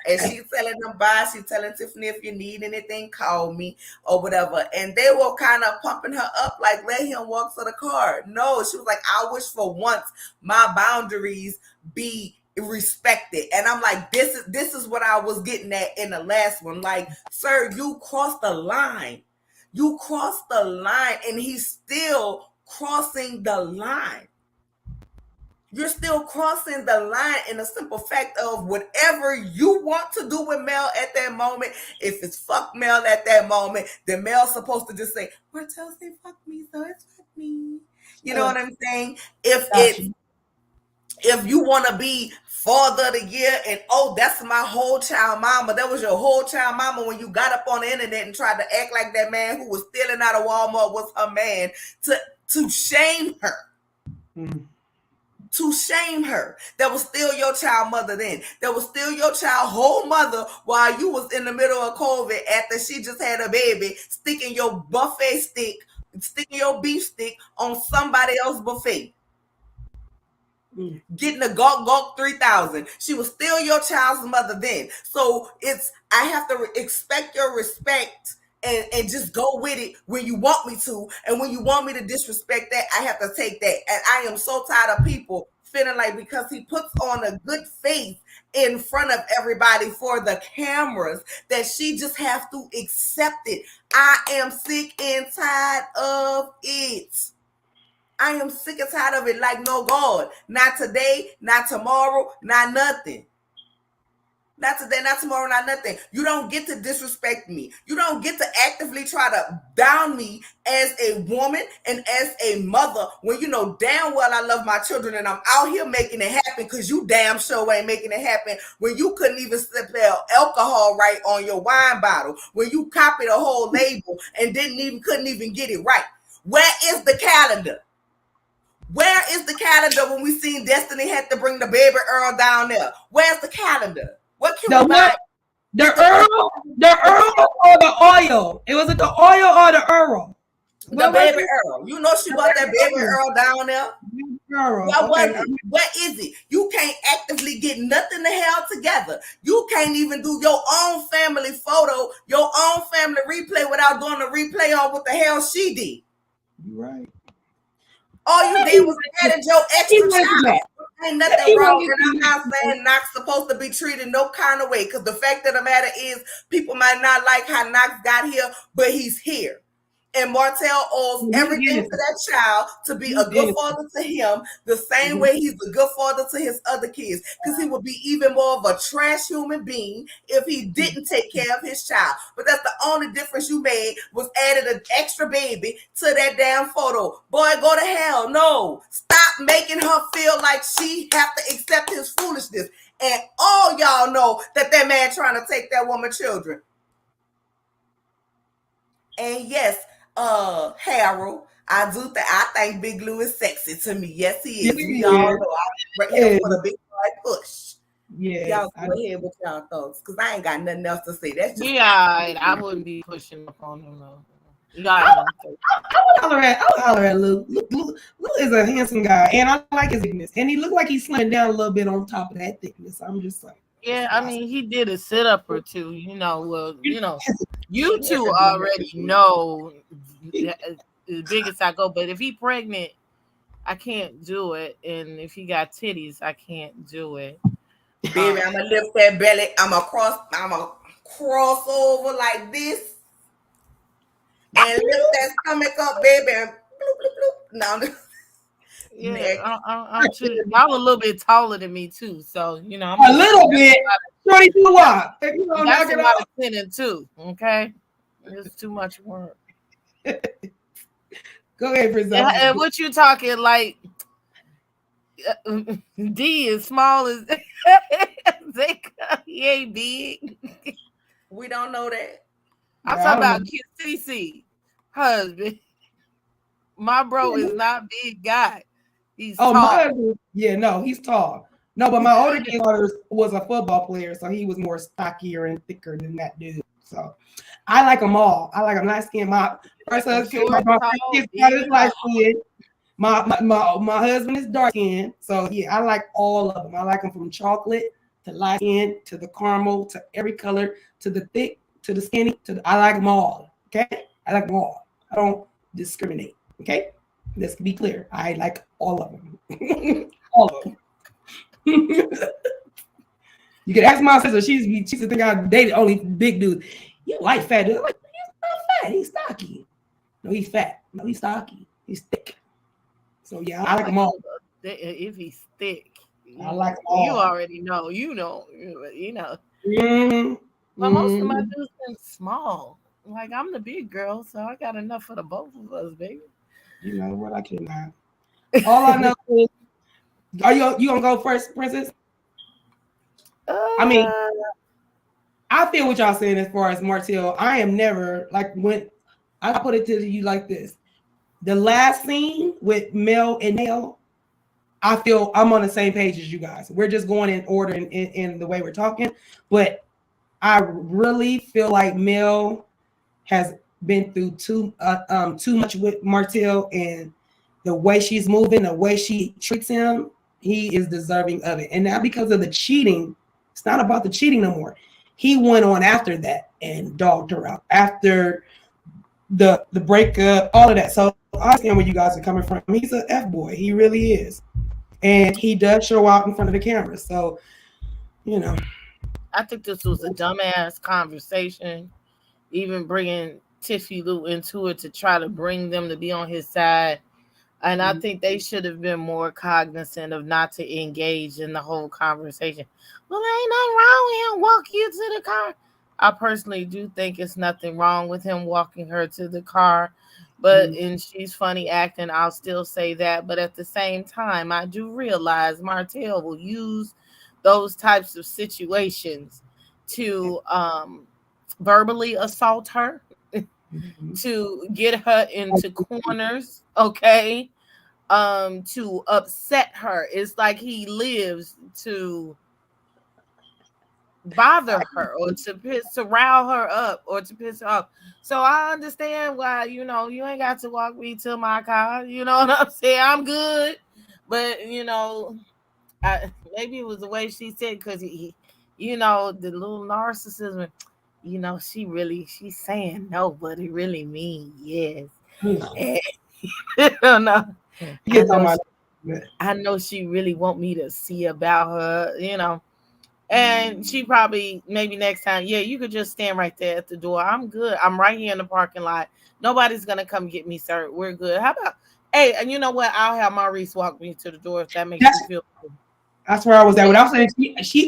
And she's telling them bye. She's telling Tiffany, if you need anything, call me or whatever. And they were kind of pumping her up, like, let him walk to the car. No, she was like, I wish for once my boundaries be respected. And I'm like, this is what I was getting at in the last one. Like, sir, you crossed the line. You crossed the line, and he's still crossing the line. You're still crossing the line in the simple fact of whatever you want to do with Mel at that moment. If it's fuck Mel at that moment, then Mel's supposed to just say, Martel say fuck me, so it's fuck me. You know what I'm saying? If you want to be father of the year and, oh, that's my whole child mama, that was your whole child mama when you got up on the internet and tried to act like that man who was stealing out of Walmart was her man, to shame her. Mm-hmm. To shame her. That was still your child mother then. That was still your child whole mother while you was in the middle of COVID after she just had a baby, sticking your beef stick on somebody else's buffet. Getting a Gawk 3000. She was still your child's mother then. So I have to expect your respect and just go with it when you want me to. And when you want me to disrespect that, I have to take that. And I am so tired of people feeling like because he puts on a good face in front of everybody for the cameras, that she just have to accept it. I am sick and tired of it. I am sick and tired of it like no God. Not today, not tomorrow, not nothing. Not today, not tomorrow, not nothing. You don't get to disrespect me. You don't get to actively try to down me as a woman and as a mother when you know damn well I love my children and I'm out here making it happen because you damn sure ain't making it happen when you couldn't even spell alcohol right on your wine bottle, when you copied a whole label and couldn't even get it right. Where is the calendar? Where is the calendar when we seen Destiny had to bring the baby Earl down there? Where's the calendar? What can we buy? The Earl or the oil? It was the oil or the Earl? The baby Earl. You know she bought that baby Earl down there. Girl, What was okay. it? What is it? You can't actively get nothing the hell together. You can't even do your own family photo, your own family replay without doing the replay on what the hell she did. You're right. All you did was added your He extra went to that. child. Ain't nothing He wrong. went And I'm not saying Knox supposed to be treated no kind of way. Because the fact of the matter is, people might not like how Knox got here, but he's here. And Martel owes everything to that child to be a good father to him, the same way he's a good father to his other kids. Because he would be even more of a trash human being if he didn't take care of his child. But that's the only difference you made, was added an extra baby to that damn photo. Boy, go to hell. No. Stop making her feel like she have to accept his foolishness. And all y'all know that man trying to take that woman's children. And yes, Harold, I think Big Lou is sexy to me. Yes, he is. We all know I'm here for the big boy push. Yeah. Y'all go ahead with y'all thoughts, because I ain't got nothing else to say. That's just I wouldn't be pushing up on him though. I'll holler at Lou. Lou is a handsome guy, and I like his thickness. And he looked like he's slimming down a little bit on top of that thickness. I'm just like, yeah, I mean, he did a sit up or two. You two already know as big as I go. But if he pregnant, I can't do it. And if he got titties, I can't do it. Baby, I'm gonna lift that belly. I'm gonna cross over like this and lift that stomach up, baby. And bloop, bloop, bloop. No. Yeah, y'all a little bit taller than me too, so I'm a little bit. 22 what? That's a lot of 10 and 2. Okay, it's too much work. Go ahead, Brazil. And what you talking like? D is small as he ain't big. We don't know that. I'm talking about CC husband. My bro is not big guy. He's tall. My husband, he's tall. No, but my older kid was a football player, so he was more stockier and thicker than that dude. So I like them all. I like them light skinned. My first husband, my kid's got his light skin. My husband is dark skinned. So yeah, I like all of them. I like them from chocolate to light skin to the caramel to every color to the thick to the skinny I like them all. Okay, I like them all. I don't discriminate. Okay, let's be clear. I like all of them. All of them. You can ask my sister. She's the thing I dated only big dudes. You like fat dudes? I'm like, he's not fat. He's stocky. No, he's fat. No, he's stocky. He's thick. So yeah, I like them all. If he's thick, I like them all. You already know. You know. Mm-hmm. But most of my dudes are small. Like I'm the big girl, so I got enough for the both of us, baby. You know what? I cannot. All I know is, are you gonna go first, Princess? I mean, I feel what y'all saying as far as Martel. I am never like when I put it to you like this. The last scene with Mel and Nell, I feel I'm on the same page as you guys. We're just going in order in the way we're talking, but I really feel like Mel has been through too much with Martel, and the way she's moving, the way she treats him, he is deserving of it. And now because of the cheating, it's not about the cheating no more. He went on after that and dogged her out after the breakup, all of that. So I understand where you guys are coming from. He's an F-boy. He really is. And he does show out in front of the camera. So, I think this was a dumbass conversation. Even bringing Tiffy Lou into it to try to bring them to be on his side. And I think they should have been more cognizant of not to engage in the whole conversation. Well, there ain't nothing wrong with him walk you to the car. I personally do think it's nothing wrong with him walking her to the car. But and she's funny acting, I'll still say that. But at the same time, I do realize Martel will use those types of situations to verbally assault her, to get her into corners, okay, to upset her. It's like he lives to bother her or to rile her up or to piss her off. So I understand why, you ain't got to walk me to my car. You know what I'm saying? I'm good. But maybe it was the way she said because the little narcissism. She's saying no, but it really means yes. And, no, You I get know. talking I know she really want me to see about her. And she probably maybe next time, yeah, you could just stand right there at the door. I'm good. I'm right here in the parking lot. Nobody's gonna come get me, sir. We're good. How about hey, and you know what? I'll have Maurice walk me to the door if that makes you that's feel good. that's where I was at. When I was saying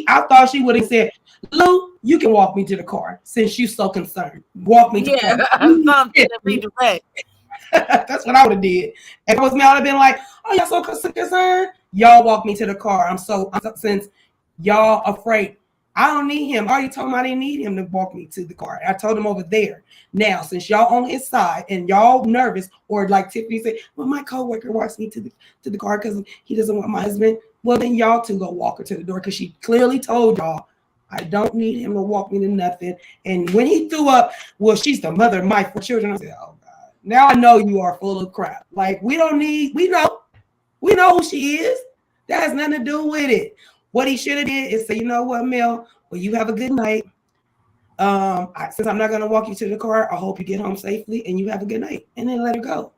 I thought she would have said, Lou, you can walk me to the car since you're so concerned. Walk me to the car. Yeah, something to redirect. That's what I would have did. If it was me, I would have been like, "Oh, y'all so concerned. Y'all walk me to the car. Since y'all afraid. I don't need him. I already told him I didn't need him to walk me to the car. I told him over there. Now, since y'all on his side and y'all nervous, or like Tiffany said, well, my coworker walks me to the car because he doesn't want my husband. Well, then y'all two go walk her to the door because she clearly told y'all I don't need him to walk me to nothing. And when he threw up, well, she's the mother of my 4 children. I said, oh God, now I know you are full of crap. Like we know who she is. That has nothing to do with it. What he should have did is say, you know what, Mel, well, you have a good night. Since I'm not gonna walk you to the car, I hope you get home safely and you have a good night, and then let her go.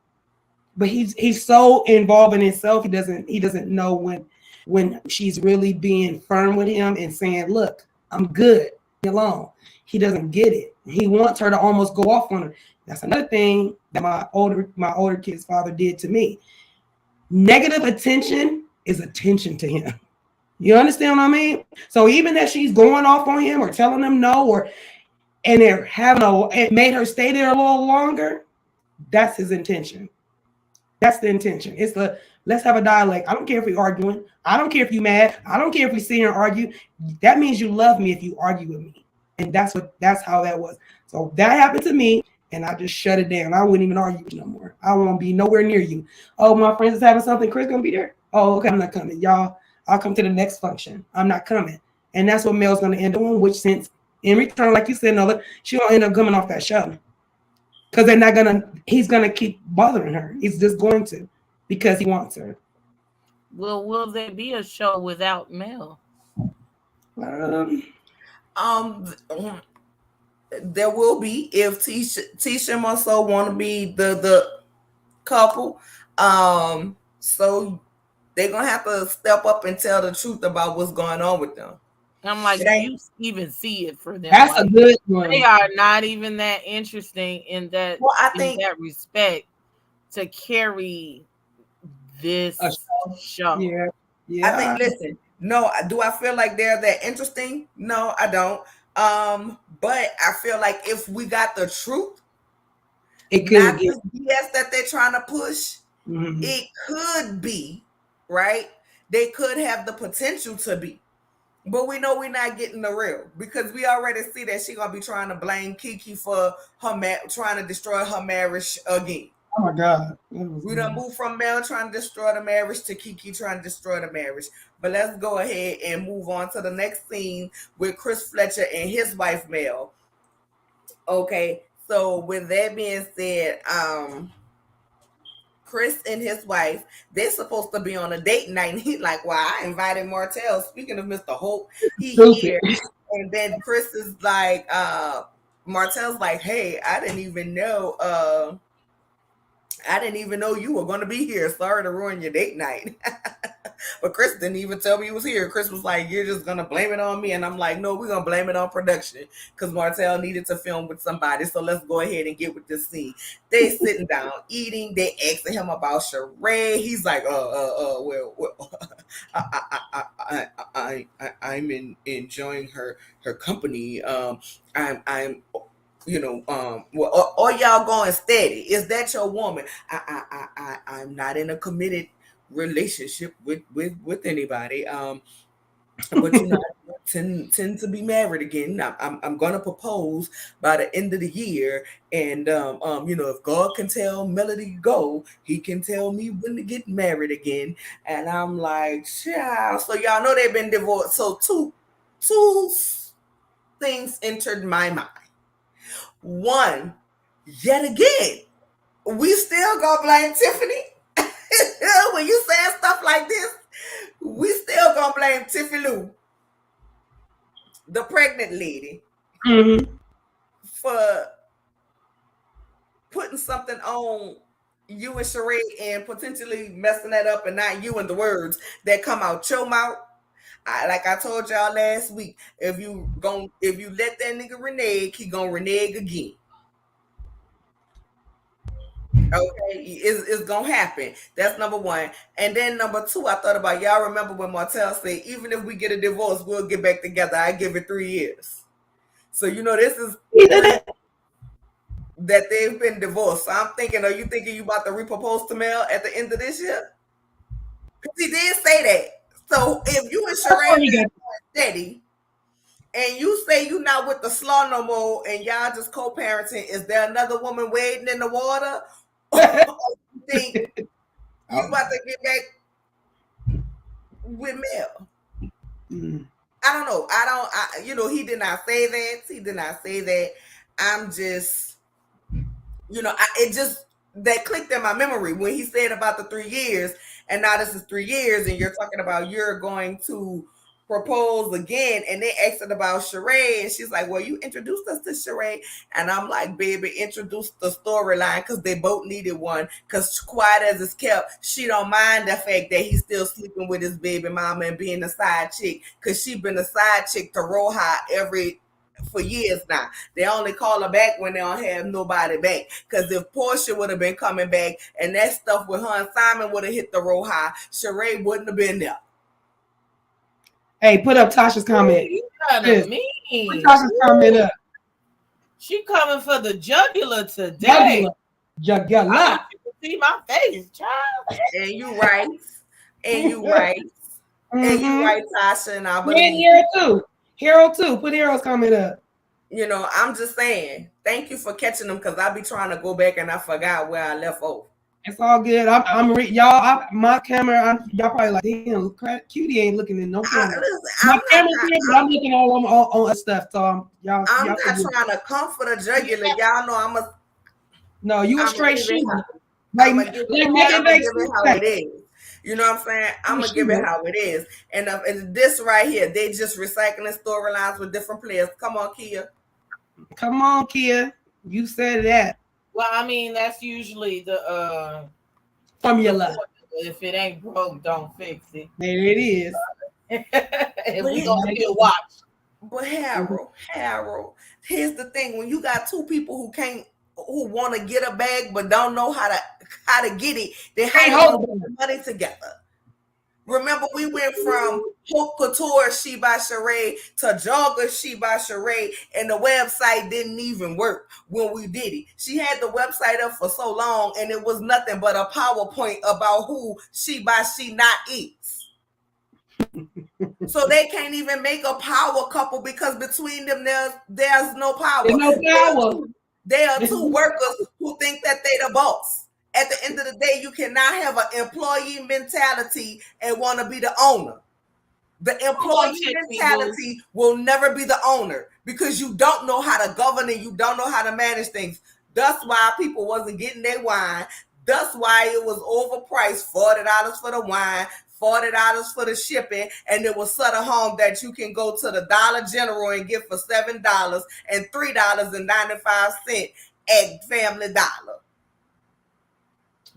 But he's so involved in himself, he doesn't know when she's really being firm with him and saying, look, I'm good, leave me alone. He doesn't get it. He wants her to almost go off on her. That's another thing that my older kid's father did to me. Negative attention is attention to him. You understand what I mean? So even if she's going off on him or telling him no, and they're it made her stay there a little longer, that's his intention. That's the intention. It's let's have a dialogue. I don't care if we're arguing. I don't care if you're mad. I don't care if we sit here and argue. That means you love me if you argue with me. And that's how that was. So that happened to me, and I just shut it down. I wouldn't even argue with you no more. I won't be nowhere near you. Oh, my friends is having something. Chris gonna be there. Oh, okay, I'm not coming. Y'all, I'll come to the next function. I'm not coming. And that's what Mel's gonna end up doing, which since in return, like you said, Nola, she'll end up coming off that show. Because he's gonna keep bothering her. He's just going to, because he wants her. Well, will there be a show without Mel? Um, there will be if Tisha and so want to be the couple. So they're gonna have to step up and tell the truth about what's going on with them. I'm like, do you even see it for them? That's like, a good one. They are not even that interesting in that in that respect to carry this show. Yeah. I think listen, no, do I feel like they're that interesting? No, I don't. But I feel like if we got the truth, it could not the BS that they're trying to push, it could be, right? They could have the potential to be. But we know we're not getting the real, because we already see that she's gonna be trying to blame Kiki for her trying to destroy her marriage again. Oh my God. We done moved from Mel trying to destroy the marriage to Kiki trying to destroy the marriage. But let's go ahead and move on to the next scene with Chris Fletcher and his wife Mel. Okay, so with that being said, Chris and his wife, they're supposed to be on a date night, and he's like, well, I invited Martel. Speaking of Mr. Hope, he's here. And then Chris is like, Martel's like, hey, I didn't even know you were going to be here. Sorry to ruin your date night. But Chris didn't even tell me he was here. Chris was like, you're just going to blame it on me. And I'm like, no, we're going to blame it on production, because Martel needed to film with somebody. So let's go ahead and get with this scene. They sitting down eating. They asking him about Sheree. He's like, well, I'm enjoying her company. I'm well, or y'all going steady. Is that your woman? I'm not in a committed relationship with anybody. But I tend to be married again. I'm gonna propose by the end of the year, and if God can tell Melody go, he can tell me when to get married again. And I'm like, child. So y'all know they've been divorced. So two things entered my mind. One, yet again, we still gonna blame Tiffany. when you saying stuff like this, we still gonna blame Tiffy Lou, the pregnant lady, for putting something on you and Sheree and potentially messing that up and not you and the words that come out your mouth. Like I told y'all last week, if you let that nigga renege, he gonna renege again. Okay, it's gonna happen. That's number one. And then number two, I thought about y'all remember when Martel said, even if we get a divorce, we'll get back together. I give it 3 years. So this is that they've been divorced. So I'm thinking, are you thinking you about to repropose to Mel at the end of this year? Because he did say that. So if you and Sheree are steady, and you say you not with the slaw no more, and y'all just co-parenting, is there another woman wading in the water? Or you think you about to get back with Mel? I don't know. He did not say that. He did not say that. I'm just, it just, that clicked in my memory when he said about the 3 years, and now this is 3 years, and you're talking about you're going to propose again, and they asked it about Sheree, and she's like, well, you introduced us to Sheree, and I'm like, baby, introduce the storyline, because they both needed one, because quiet as it's kept, she don't mind the fact that he's still sleeping with his baby mama and being a side chick, because she been a side chick to Roja for years now. They only call her back when they don't have nobody back. Because if Portia would have been coming back and that stuff with her and Simon would have hit the road high, Sheree wouldn't have been there. Hey, put up Tasha's comment. You kind of mean. Put Tasha's comment up. She coming for the jugular today. Jugular. You can see my face, child. And you right. And you right. And you right, Tasha. And I believe. And Hero too. Hero too. Put Hero's comment up. I'm just saying, thank you for catching them, because I be trying to go back and I forgot where I left off. It's all good. Y'all. My camera. Y'all probably like, damn, Cutie ain't looking in no camera. I'm looking all on stuff. So I'm not trying to come for the jugular. Y'all know No, you a straight shooter. Like make it how it is. You know what I'm saying? I'm gonna give it how it is. And this right here, they just recycling storylines with different players. Come on, Kia. Come on, Kia. You said that. Well, I mean, that's usually the formula. If it ain't broke, don't fix it. There it is. And we gonna still watch. But Harold, here's the thing: when you got two people who want to get a bag but don't know how to get it, they have to put money together. Remember, we went from Haute Couture She by Sheree to Jogger She by Sheree, and the website didn't even work when we did it. She had the website up for so long, and it was nothing but a PowerPoint about who She by She Not is. So they can't even make a power couple, because between them there's no power. There's no power. They are two workers who think that they the boss. At the end of the day, you cannot have an employee mentality and want to be the owner. The employee mentality will never be the owner, because you don't know how to govern and you don't know how to manage things. That's why people wasn't getting their wine. That's why it was overpriced, $40 for the wine, $40 for the shipping, and it was such a home that you can go to the Dollar General and get for $7 and $3.95 at Family Dollar.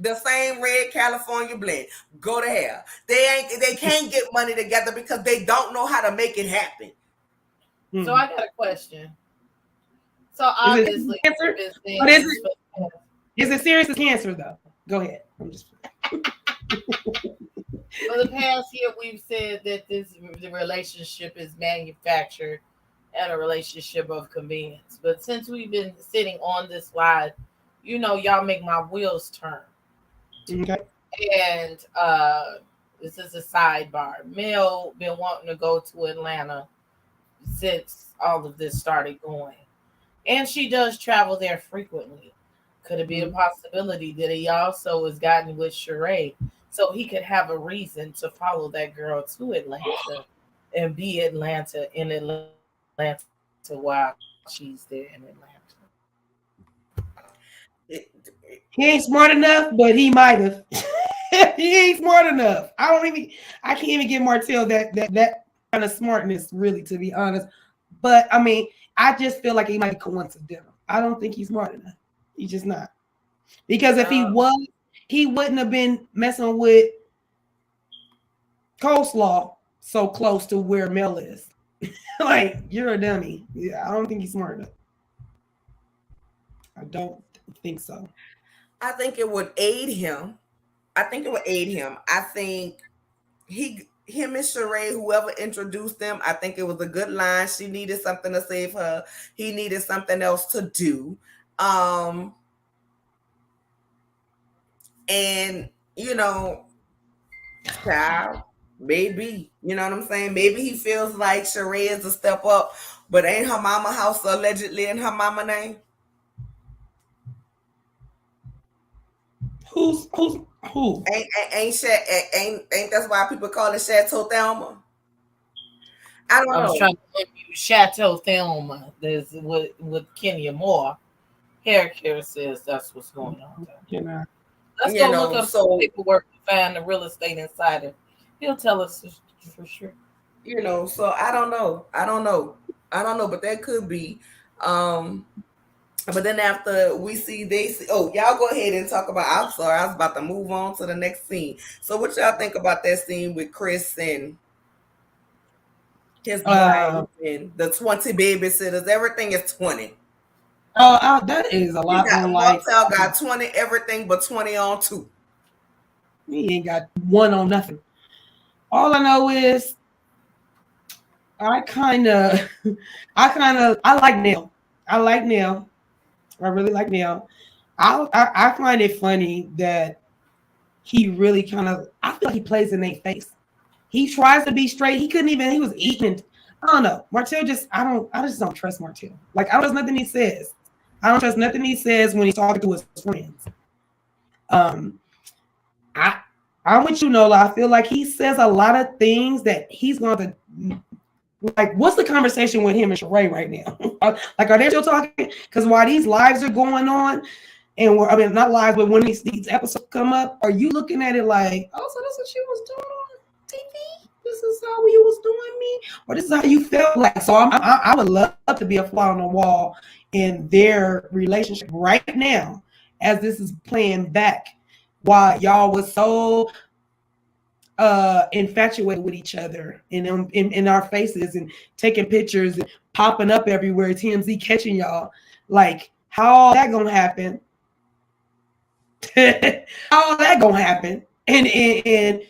The same red California blend. Go to hell. They can't get money together because they don't know how to make it happen. So I got a question. So obviously, is it serious as cancer though? Go ahead. I'm just for the past year, we've said that the relationship is manufactured and a relationship of convenience. But since we've been sitting on this ride, y'all make my wheels turn. Okay. And this is a sidebar. Mel been wanting to go to Atlanta since all of this started going. And she does travel there frequently. Could it be a possibility that he also has gotten with Sheree so he could have a reason to follow that girl to Atlanta and be in Atlanta while she's there in Atlanta? He ain't smart enough, but he might have. He ain't smart enough. I can't even give Martel that kind of smartness, really, to be honest. But I mean, I just feel like he might be coincidental. I don't think he's smart enough. He's just not. Because if he was, he wouldn't have been messing with coleslaw so close to where Mel is. Like, you're a dummy. Yeah, I don't think he's smart enough. I don't think so. I think it would aid him. I think him and Sheree, whoever introduced them, I think it was a good line. She needed something to save her. He needed something else to do. And child, maybe, you know what I'm saying? Maybe he feels like Sheree is a step up, but ain't her mama house allegedly in her mama name? Who? Ain't that's why people call it Chateau Thelma? I don't know. I was trying to give you Chateau Thelma. There's with Kenya Moore. Hair Care says that's what's going on there. Let's go look up some paperwork to find the real estate insider. He'll tell us for sure. So I don't know, but that could be. But then after we see, y'all go ahead and talk about. I'm sorry, I was about to move on to the next scene. So what y'all think about that scene with Chris and his wife and the 20 babysitters? Everything is 20. That is a lot. Martel got 20 everything but 20 on 2. He ain't got 1 on nothing. All I know is I like Neil. I like Neil. I really like Neil. I find it funny that he really I feel like he plays in their face. He tries to be straight. He was eating. I don't know. Martel I just don't trust Martel. Like, I don't trust nothing he says. I don't trust nothing he says when he's talking to his friends. I'm with you, Nola. I feel like he says a lot of things that he's going to. Like, what's the conversation with him and Sheree right now? Like, are they still talking? Because while these lives are going on, and not lives, but when these episodes come up, are you looking at it like, oh, so this is what she was doing on TV? This is how you was doing me? Or this is how you felt like? So I would love to be a fly on the wall in their relationship right now, as this is playing back, while y'all was so infatuated with each other in our faces and taking pictures and popping up everywhere, TMZ catching y'all. Like, how all that gonna happen? How all that gonna happen? And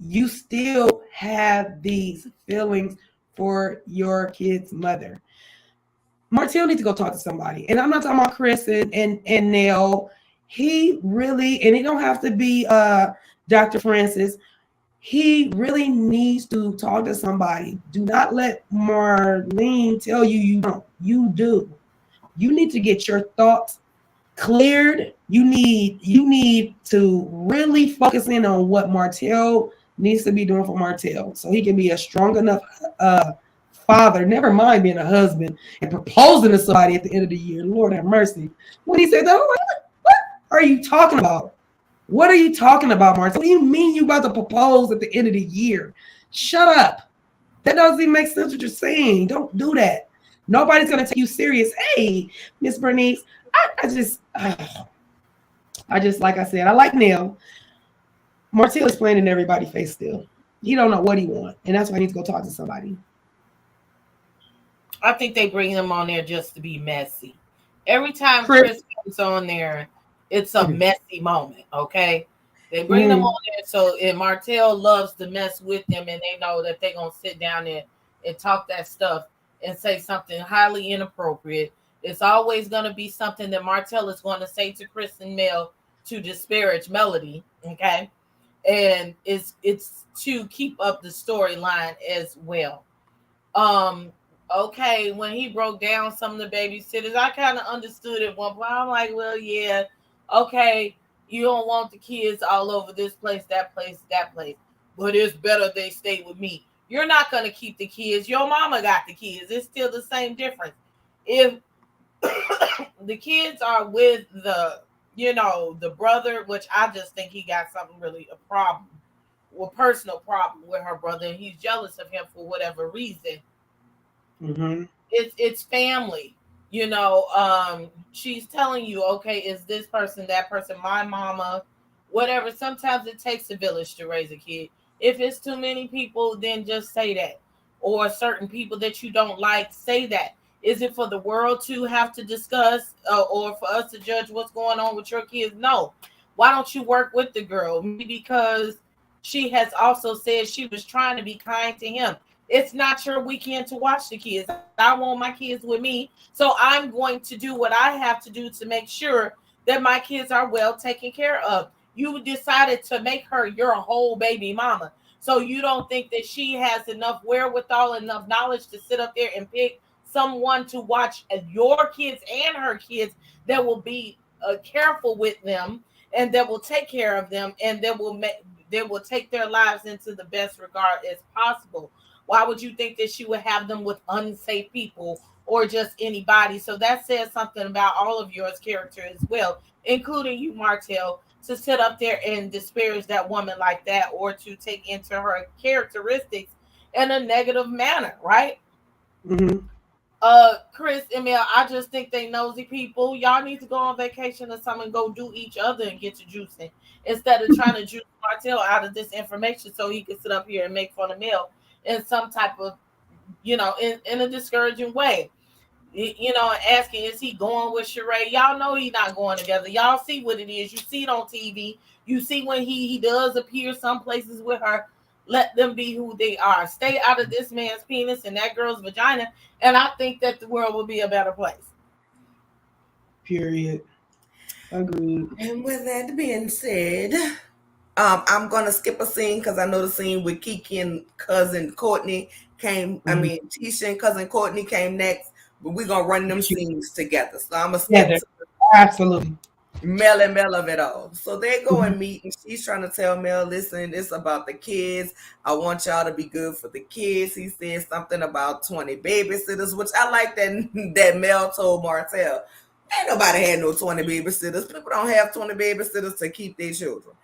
you still have these feelings for your kid's mother. Martel needs to go talk to somebody. And I'm not talking about Chris and Nell. He really, and it don't have to be Dr. Francis. He really needs to talk to somebody. Do not let Marlene tell you you don't. You do. You need to get your thoughts cleared. You need to really focus in on what Martel needs to be doing for Martel, so he can be a strong enough father. Never mind being a husband and proposing to somebody at the end of the year. Lord have mercy. When he said that, I'm like, what are you talking about? What are you talking about, Martel? What do you mean you about to propose at the end of the year? Shut up. That doesn't even make sense what you're saying. Don't do that. Nobody's going to take you serious. Hey, Miss Bernice, I just, like I said, I like Neil. Martel is playing in everybody's face still. He don't know what he wants, and that's why he needs to go talk to somebody. I think they bring him on there just to be messy. Every time Chris comes on there, it's a messy moment, okay? They bring them on there, and Martel loves to mess with them, and they know that they're going to sit down there and talk that stuff and say something highly inappropriate. It's always going to be something that Martel is going to say to Chris and Mel to disparage Melody, okay? And it's to keep up the storyline as well. Okay, when he broke down some of the babysitters, I kind of understood at one point. I'm like, well, yeah, okay, you don't want the kids all over this place, that place, but it's better they stay with me. You're not going to keep the kids. Your mama got the kids. It's still the same difference. If the kids are with the the brother, which I just think he got something really a problem, well, personal problem with her brother, and he's jealous of him for whatever reason. Mm-hmm. It's family. She's telling you, okay, is this person, that person, my mama, whatever. Sometimes it takes a village to raise a kid. If it's too many people, then just say that. Or certain people that you don't like, say that. Is it for the world to have to discuss, or for us to judge what's going on with your kids? No. Why don't you work with the girl? Maybe because she has also said she was trying to be kind to him. It's not your weekend to watch the kids. I want my kids with me. So I'm going to do what I have to do to make sure that my kids are well taken care of. You decided to make her your whole baby mama. So you don't think that she has enough wherewithal, enough knowledge to sit up there and pick someone to watch your kids and her kids that will be careful with them, and that will take care of them, and that will take their lives into the best regard as possible. Why would you think that she would have them with unsafe people or just anybody? So that says something about all of yours character as well, including you, Martel, to sit up there and disparage that woman like that, or to take into her characteristics in a negative manner, right? Mm-hmm. Chris and Mel, I just think they nosy people. Y'all need to go on vacation or something, go do each other and get your juicing, instead of trying to juice Martel out of this information so he can sit up here and make fun of Mel in some type of, in a discouraging way. Asking, is he going with Sheree? Y'all know he's not going together. Y'all see what it is. You see it on TV. You see when he does appear some places with her. Let them be who they are. Stay out of this man's penis and that girl's vagina, and I think that the world will be a better place. Period. Agreed. And with that being said, I'm gonna skip a scene because I know the scene with Kiki and cousin Courtney came. I mean, Tisha and cousin Courtney came next, but we're gonna run them scenes together. So I'm gonna skip to Absolutely. Mel and Mel of it all. So they go and meet, and she's trying to tell Mel, listen, it's about the kids. I want y'all to be good for the kids. He said something about 20 babysitters, which I like that Mel told Martel. Ain't nobody had no 20 babysitters. People don't have 20 babysitters to keep their children.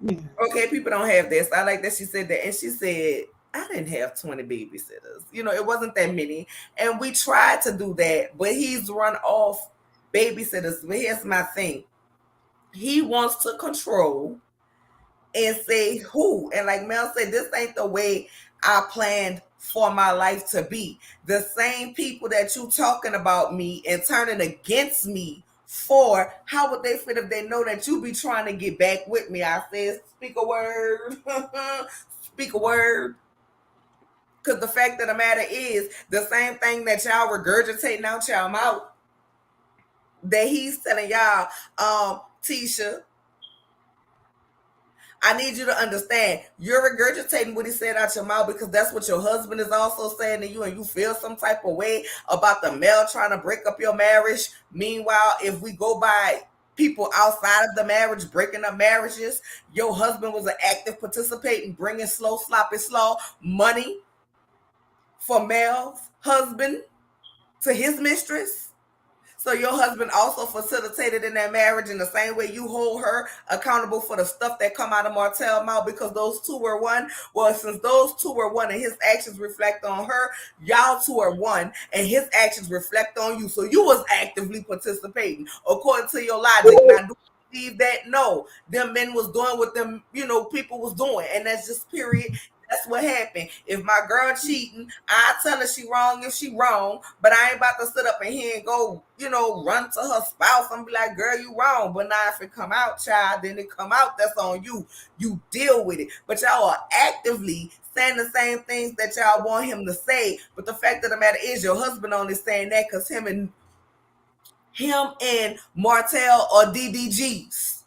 Yeah. Okay, people don't have this. I like that she said that. And she said, I didn't have 20 babysitters. It wasn't that many. And we tried to do that, but he's run off babysitters. But here's my thing. He wants to control and say who. And like Mel said, this ain't the way I planned for my life to be. The same people that you talking about me and turning against me for, how would they feel if they know that you be trying to get back with me? I said, speak a word. Speak a word. Because the fact of the matter is, the same thing that y'all regurgitating out y'all mouth, that he's telling y'all, Tisha, I need you to understand, you're regurgitating what he said out your mouth because that's what your husband is also saying to you, and you feel some type of way about the male trying to break up your marriage. Meanwhile, if we go by people outside of the marriage breaking up marriages, your husband was an active participant in bringing sloppy money for Mel's husband to his mistress. So your husband also facilitated in that marriage in the same way you hold her accountable for the stuff that come out of Martel's mouth, because those two were one. Well, since those two were one and his actions reflect on her, y'all two are one and his actions reflect on you. So you was actively participating according to your logic. Now, do you believe that? No. Them men was doing what them, people was doing. And that's just period. That's what happened. If my girl cheating, I tell her she wrong if she wrong, but I ain't about to sit up in here and go, run to her spouse and be like, girl, you wrong. But now if it come out, child, then it come out, that's on you. You deal with it. But y'all are actively saying the same things that y'all want him to say. But the fact of the matter is your husband only saying that because him and Martel are DDGs.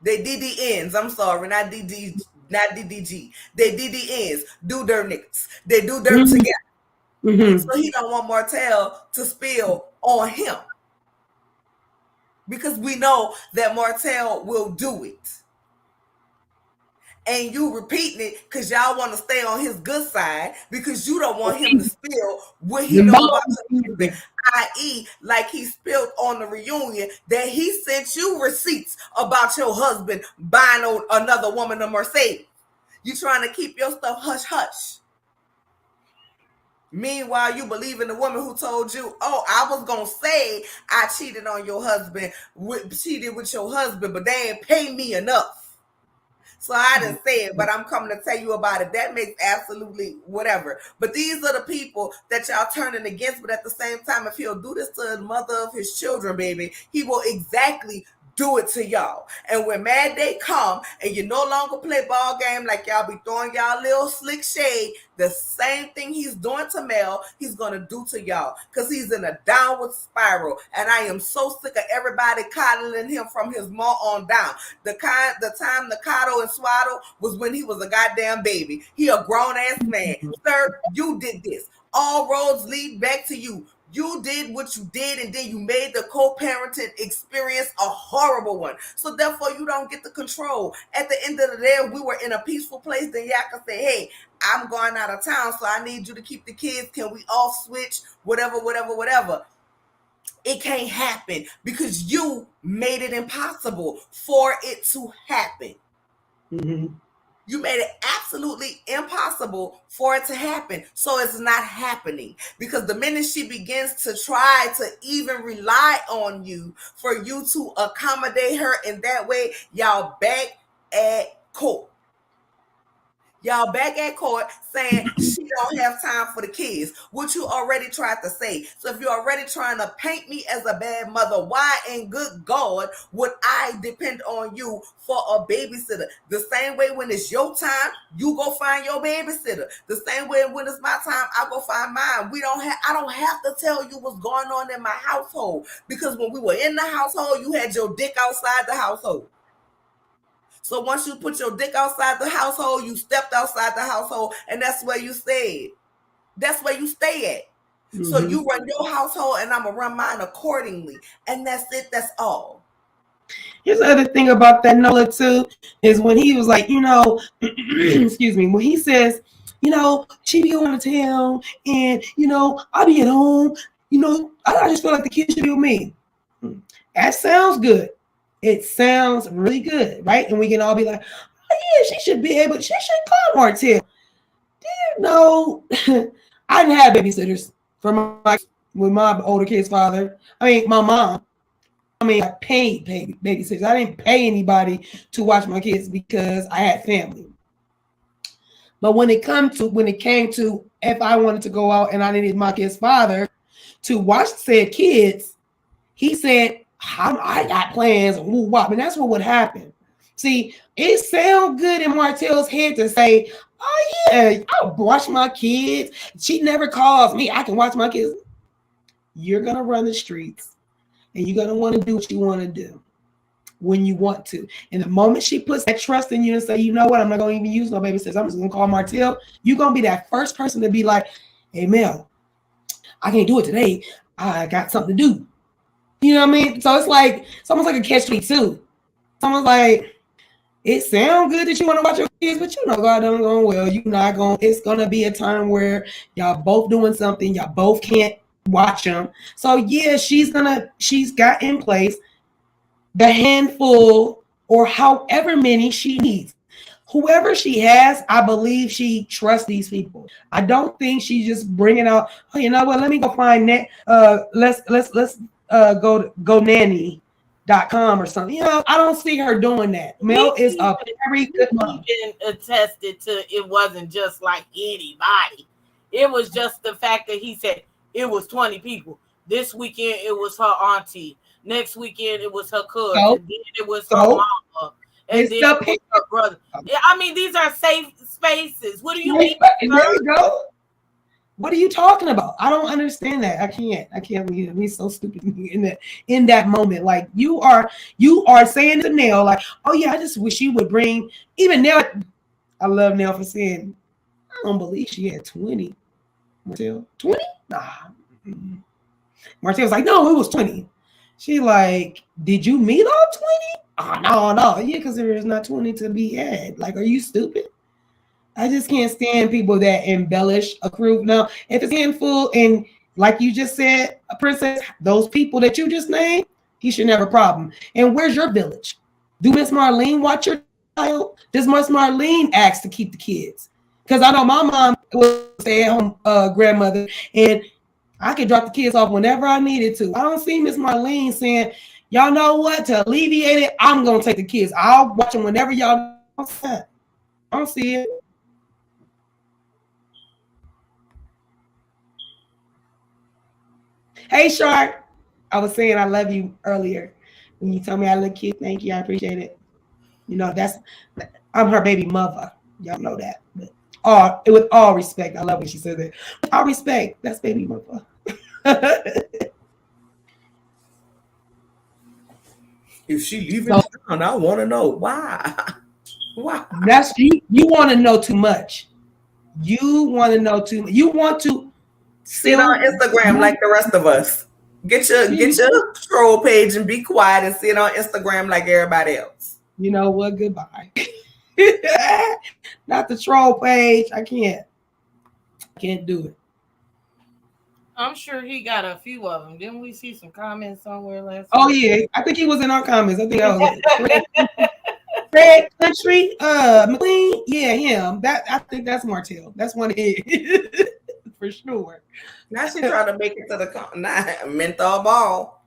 They DDNs. I'm sorry, not DDG. They DDNs. Do dirt niggas. They do dirt together. So he don't want Martel to spill on him, because we know that Martel will do it. and you repeating it because y'all want to stay on his good side because you don't want him to spill what he know about your husband, i.e., like he spilled on the reunion that he sent you receipts about your husband buying another woman a Mercedes. You trying to keep your stuff hush hush. Meanwhile, you believe in the woman who told you, oh, I was going to say I cheated on your husband, cheated with your husband, but they ain't pay me enough. So I didn't say it, but I'm coming to tell you about it. That makes absolutely whatever. But these are the people that y'all turning against. But at the same time, if he'll do this to the mother of his children, baby, he will exactly do it to y'all. And when Mad Day come and you no longer play ball game like y'all be throwing y'all little slick shade, the same thing he's doing to Mel, he's going to do to y'all because he's in a downward spiral. And I am so sick of everybody coddling him from his mom on down. The time the coddle and swaddle was when he was a goddamn baby. He a grown-ass man. Sir, you did this. All roads lead back to you. You did what you did, and then you made the co-parenting experience a horrible one. So therefore, you don't get the control. At the end of the day, we were in a peaceful place, then y'all can say, hey, I'm going out of town, so I need you to keep the kids. Can we off switch? Whatever. It can't happen because you made it impossible for it to happen. Mm-hmm. You made it absolutely impossible for it to happen. So it's not happening. Because the minute she begins to try to even rely on you for you to accommodate her in that way, y'all back at court. Y'all back at court saying she don't have time for the kids, which you already tried to say. So if you're already trying to paint me as a bad mother, why in good God would I depend on you for a babysitter? The same way when it's your time, you go find your babysitter. The same way when it's my time, I go find mine. I don't have to tell you what's going on in my household because when we were in the household, you had your dick outside the household. So once you put your dick outside the household, you stepped outside the household, and that's where you stayed. That's where you stay at. Mm-hmm. So you run your household, and I'm going to run mine accordingly. And that's it. That's all. Here's the other thing about that Nola, too, is when he was like, excuse me, when he says, she be going to town, and, I'll be at home, I just feel like the kids should be with me. That sounds good. It sounds really good, right? And we can all be like, oh, yeah, she should call Martel. I didn't have babysitters with my older kid's father. My mom. I paid babysitters. I didn't pay anybody to watch my kids because I had family. But when it came to if I wanted to go out and I needed my kid's father to watch said kids, he said, I got plans. And that's what would happen. See, it sounds good in Martel's head to say, oh, yeah, I'll watch my kids. She never calls me. I can watch my kids. You're going to run the streets, and you're going to want to do what you want to do when you want to. And the moment she puts that trust in you and say, you know what, I'm not going to even use no babysitters. I'm just going to call Martel. You're going to be that first person to be like, hey, Mel, I can't do it today. I got something to do. You know what I mean? So it's almost like a catch-22. Someone's like, it sounds good that you want to watch your kids, but God done going well. You're not going. It's gonna be a time where y'all both doing something. Y'all both can't watch them. So yeah, she's got in place the handful or however many she needs. Whoever she has, I believe she trusts these people. I don't think she's just bringing out. Oh, you know what? Let me go find that. Let's go nanny.com or something. I don't see her doing that. Mel is a very good mom. Even attested to it wasn't just like anybody. It was just the fact that he said it was 20 people. This weekend it was her auntie. Next weekend it was her cousin. Then it was her mama. And then it was her brother. These are safe spaces. What do you mean? There you go. What are you talking about? I don't understand that. I can't be so stupid in that moment. Like you are saying to Nell, like, oh yeah, I just wish you would bring even Nell. I love Nell for saying, I don't believe she had 20. Martel, 20? Nah. Martel was like, no, it was 20. She like, did you meet all 20? Oh, no. Yeah, because there is not 20 to be had. Like, are you stupid? I just can't stand people that embellish a group. Now, if it's handful and like you just said, a princess, those people that you just named, he should have a problem. And where's your village? Do Miss Marlene watch your child? Does Miss Marlene ask to keep the kids? Because I know my mom was a stay-at-home grandmother, and I could drop the kids off whenever I needed to. I don't see Miss Marlene saying, y'all know what, to alleviate it, I'm going to take the kids. I'll watch them whenever y'all I don't see it. Hey, Shark. I was saying I love you earlier when you told me I look cute. Thank you. I appreciate it. You know, I'm her baby mother. Y'all know that. But with all respect, I love when she said that. With all respect, that's baby mother. If she leaving town, I want to know why. Why? That's you want to know too much. You want to know too much. You want to sit on Instagram like the rest of us. Get your troll page and be quiet and sit on Instagram like everybody else. You know what? Goodbye. Not the troll page. I can't do it. I'm sure he got a few of them. Didn't we see some comments somewhere last Oh, week? yeah. I think he was in our comments. I think that was Fred Country, McLean. Yeah, him. I think that's Martel. That's one of his. For sure. Now she trying to make it to the menthol ball.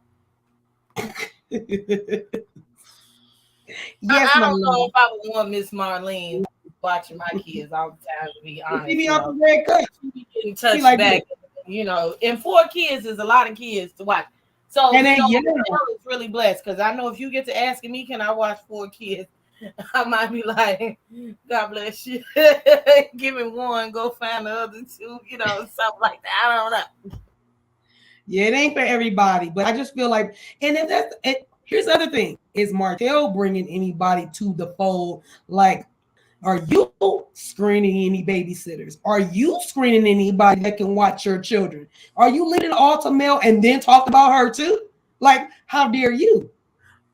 Yes, I don't know if I would want Miss Marlene watching my kids all the time, to be honest. She be off the red cup. She getting touched back, you know. And 4 kids is a lot of kids to watch. So and then, Martel is really blessed, because I know if you get to asking me, can I watch 4 kids? I might be like, God bless you. Give me 1, go find the other 2, you know, something like that. I don't know. Yeah, it ain't for everybody, but I just feel like, and if that's it, here's the other thing: is Martel bringing anybody to the fold? Like, are you screening any babysitters? Are you screening anybody that can watch your children? Are you leaving it all to Mel and then talk about her too? Like, how dare you?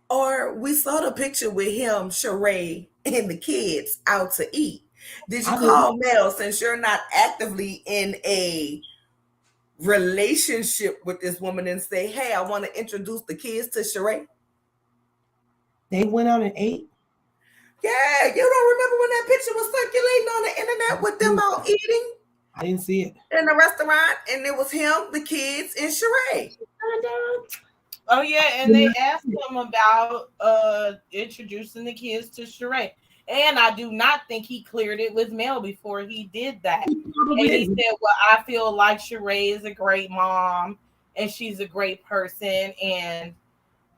Or we saw the picture with him, Sheree, and the kids out to eat. Did you call Mel, since you're not actively in a relationship with this woman, and say, hey, I want to introduce the kids to Sheree? They went out and ate? Yeah, you don't remember when that picture was circulating on the internet with them out eating? I didn't see it. In the restaurant, and it was him, the kids, and Sheree. Oh yeah, and they asked him about introducing the kids to Sheree. And I do not think he cleared it with Mel before he did that. And he said, well, I feel like Sheree is a great mom and she's a great person. And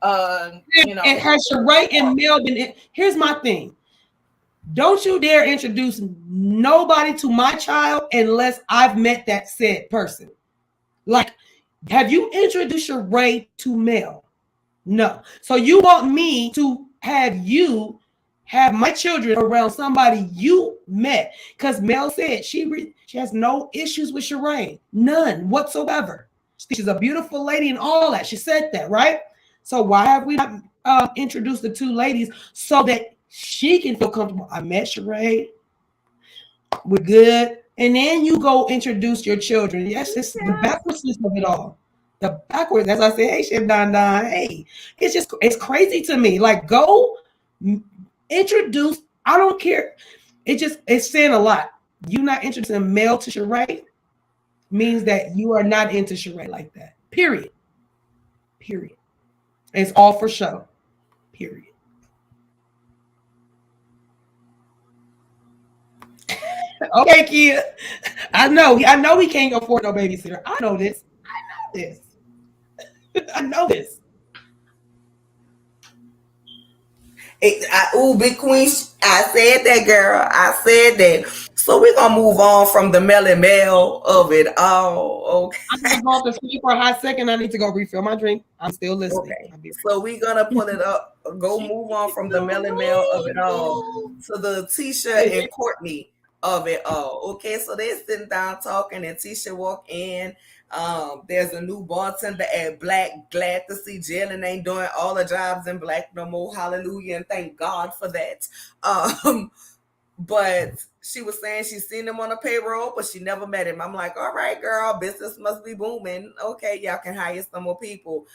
you know, and has Sheree and Mel been here's my thing. Don't you dare introduce nobody to my child unless I've met that said person. Like, have you introduced Sheree to Mel? No. So you want me to have you have my children around somebody you met? Because Mel said she has no issues with Sheree. None whatsoever. She's a beautiful lady and all that. She said that, right? So why have we not introduced the 2 ladies so that she can feel comfortable? I met Sheree. We're good. And then you go introduce your children. Yes, it's the backwardsness of it all. The backwards, as I said, hey, shit, Don, hey. It's crazy to me. Like, go introduce, I don't care. It's saying a lot. You not introducing Mel to Sheree means that you are not into Sheree like that. Period. It's all for show. Period. Okay, kid. I know he can't afford no babysitter. I know this. I know this. Big Queen, I said that, girl. I said that. So we're going to move on from the Melly Mel of it all. Okay. I'm going to go off the screen for a hot second. I need to go refill my drink. I'm still listening. Okay. So we're going to pull it up. Go move on from the Melly Mel of it all to the Tisha and Courtney of it all. Okay, so they're sitting down talking, and Tisha walk in. There's a new bartender at Black. Glad to see Jalen ain't doing all the jobs in Black no more. Hallelujah, and thank God for that. Um, but she was saying she's seen him on a payroll, but she never met him. I'm like, all right, girl, business must be booming. Okay, y'all can hire some more people.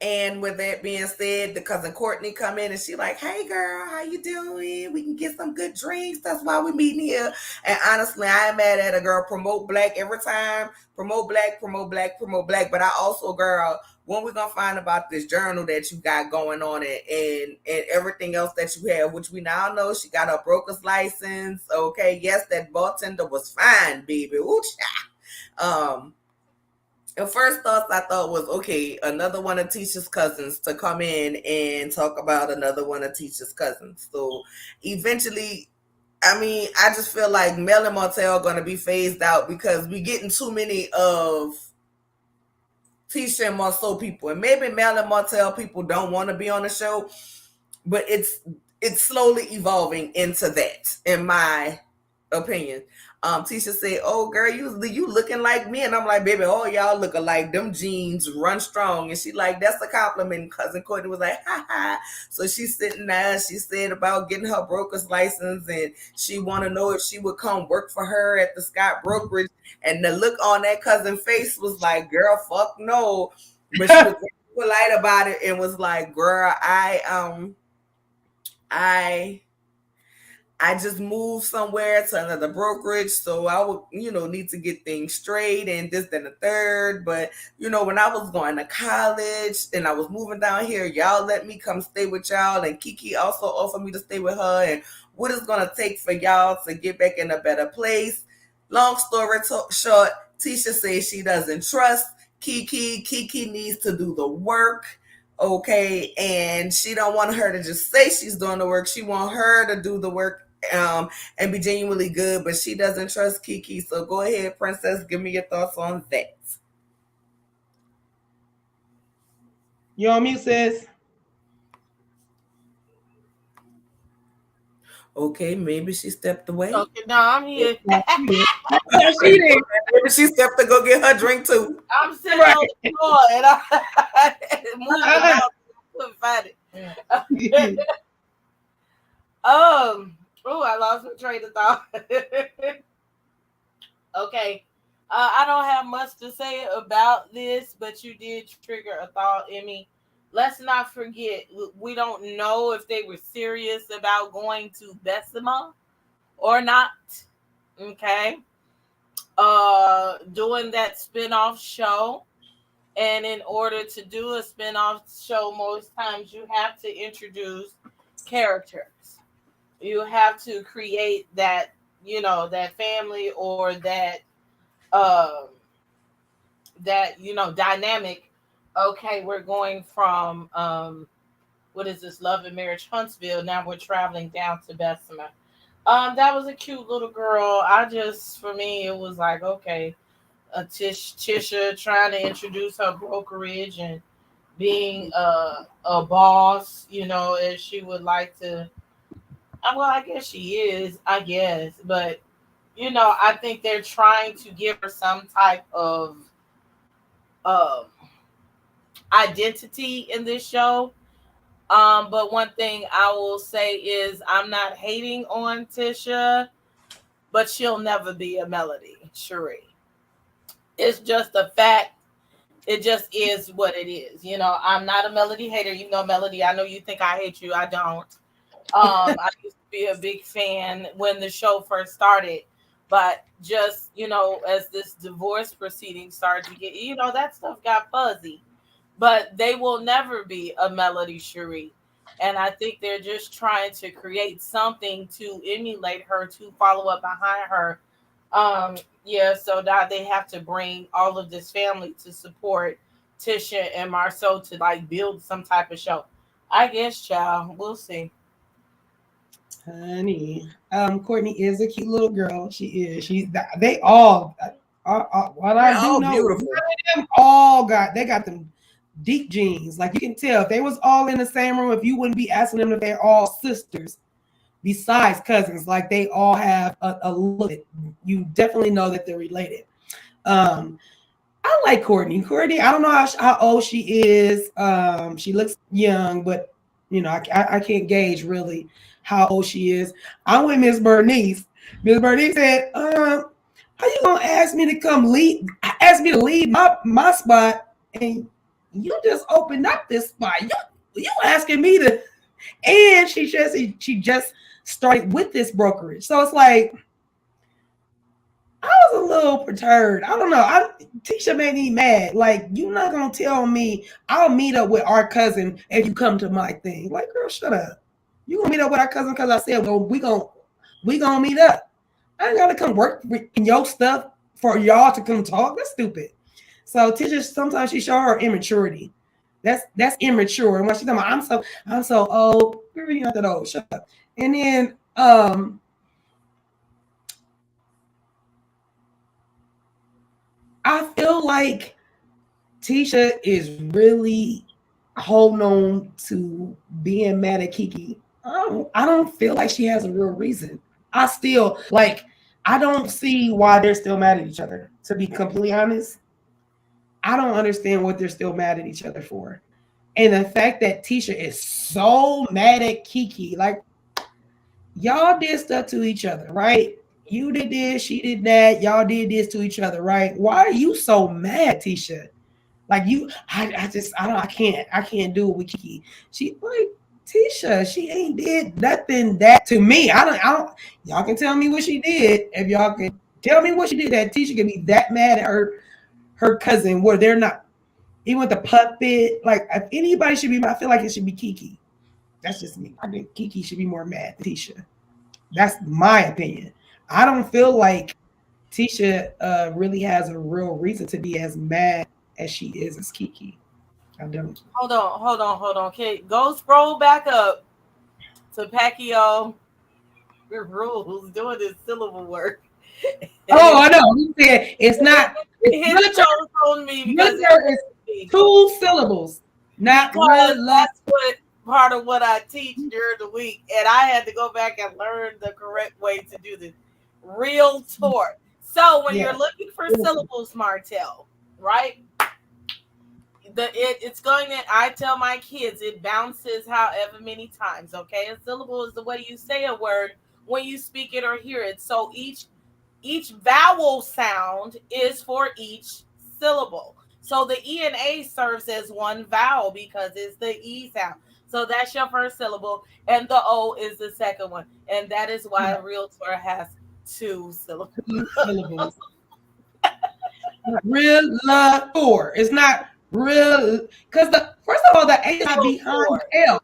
And with that being said, the cousin Courtney come in and she like, hey girl, how you doing? We can get some good drinks. That's why we meeting here. And honestly, I am mad at a girl promote Black every time. Promote Black, promote Black, promote Black. But I also, girl, when we gonna find about this journal that you got going on and everything else that you have, which we now know she got a broker's license. Okay, yes, that bartender was fine, baby. Ooh, the first thoughts I thought was, okay, another one of Tisha's cousins to come in and talk about another one of Tisha's cousins. So eventually, I mean, I just feel like Mel and Martel are going to be phased out because we're getting too many of Tisha and Marceau people. And maybe Mel and Martel people don't want to be on the show, but it's slowly evolving into that, in my opinion. Tisha said, oh girl, you looking like me. And I'm like, baby, all y'all look alike. Them jeans run strong. And she like, that's a compliment. Cousin Courtney was like, ha ha. So she's sitting there. She said about getting her broker's license and she want to know if she would come work for her at the Scott brokerage. And the look on that cousin face was like, girl, fuck no. But she was polite about it and was like, girl, I just moved somewhere to another brokerage, so I would, need to get things straight and this, then the third. But, when I was going to college and I was moving down here, y'all let me come stay with y'all. And Kiki also offered me to stay with her. And what it's going to take for y'all to get back in a better place. Long story short, Tisha says she doesn't trust Kiki. Kiki needs to do the work. Okay, and she don't want her to just say she's doing the work. She want her to do the work and be genuinely good, but she doesn't trust Kiki. So go ahead, Princess, give me your thoughts on that. You on mute, sis? Okay, maybe she stepped away. Okay, no, I'm here. She did. Maybe she stepped to go get her drink too. I'm sitting on the floor and I moved around. Couldn't find it. Oh, I lost my train of thought. Okay. I don't have much to say about this, but you did trigger a thought in me. Let's not forget, we don't know if they were serious about going to Bessemer or not. Okay. Doing that spinoff show. And in order to do a spinoff show, most times you have to introduce characters. You have to create that, that family or that dynamic. Okay, we're going from what is this, Love and Marriage Huntsville. Now we're traveling down to Bessemer. That was a cute little girl. For me, it was like, okay, Tisha trying to introduce her brokerage and being a boss, as she would like to. Well, I guess she is, but I think they're trying to give her some type of um, identity in this show. But one thing I will say is I'm not hating on Tisha, but she'll never be a Melody, Sheree. It's just a fact. It just is what it is. I'm not a Melody hater. Melody, I know you think I hate you. I don't. I used to be a big fan when the show first started, but just, as this divorce proceeding started to get, that stuff got fuzzy, but they will never be a Melody Sheree. And I think they're just trying to create something to emulate her, to follow up behind her. So now they have to bring all of this family to support Tisha and Marceau to like build some type of show. I guess, child, we'll see. Honey, Courtney is a cute little girl. She is. They all. What I do know, beautiful. Them all got them deep genes. Like you can tell, if they was all in the same room, if you wouldn't be asking them if they're all sisters, besides cousins. Like they all have a look. You definitely know that they're related. I like Courtney. Courtney, I don't know how old she is. She looks young, but I can't gauge really how old she is. I'm with Miss Bernice. Miss Bernice said, how you gonna ask me to ask me to leave my spot, and you just opened up this spot. You asking me to, and she just started with this brokerage. So it's like, I was a little perturbed. I don't know. Tisha made me mad. Like, you're not gonna tell me I'll meet up with our cousin if you come to my thing. Like, girl, shut up. You gonna meet up with our cousin because I said, well, we gonna meet up. I ain't gotta come work with your stuff for y'all to come talk. That's stupid. So Tisha, sometimes she show her immaturity. That's immature. And when she's talking about, I'm so old. Girl, you're not that old. Shut up. And then I feel like Tisha is really holding on to being mad at Kiki. I don't feel like she has a real reason. I don't see why they're still mad at each other. To be completely honest, I don't understand what they're still mad at each other for. And the fact that Tisha is so mad at Kiki, like, y'all did stuff to each other, right? You did this, she did that, y'all did this to each other, right? Why are you so mad, Tisha? Like I can't do it with Kiki. She like, Tisha, she ain't did nothing that to me. I don't y'all can tell me what she did. If y'all can tell me what she did that Tisha can be that mad at her cousin where they're not, even with the puppet. Like, if anybody should be, I feel like it should be Kiki. That's just me. I think Kiki should be more mad than Tisha. That's my opinion. I don't feel like Tisha really has a real reason to be as mad as she is as Kiki. I don't. Hold on. Okay, go scroll back up to Pacquiao rules doing this syllable work. Oh, I know. He said it's not. His tone told me because it's 2 syllables, not real. That's what part of what I teach during the week, and I had to go back and learn the correct way to do this. Real tort. So when you're looking for syllables, Martel, right? It's going to, I tell my kids, it bounces however many times. Okay, a syllable is the way you say a word when you speak it or hear it. So each vowel sound is for each syllable. So the E and A serves as one vowel because it's the E sound. So that's your first syllable, and the O is the second one, and that is why a realtor has 2 syllables. Realtor. It's not real, because first of all, the A is not behind the L.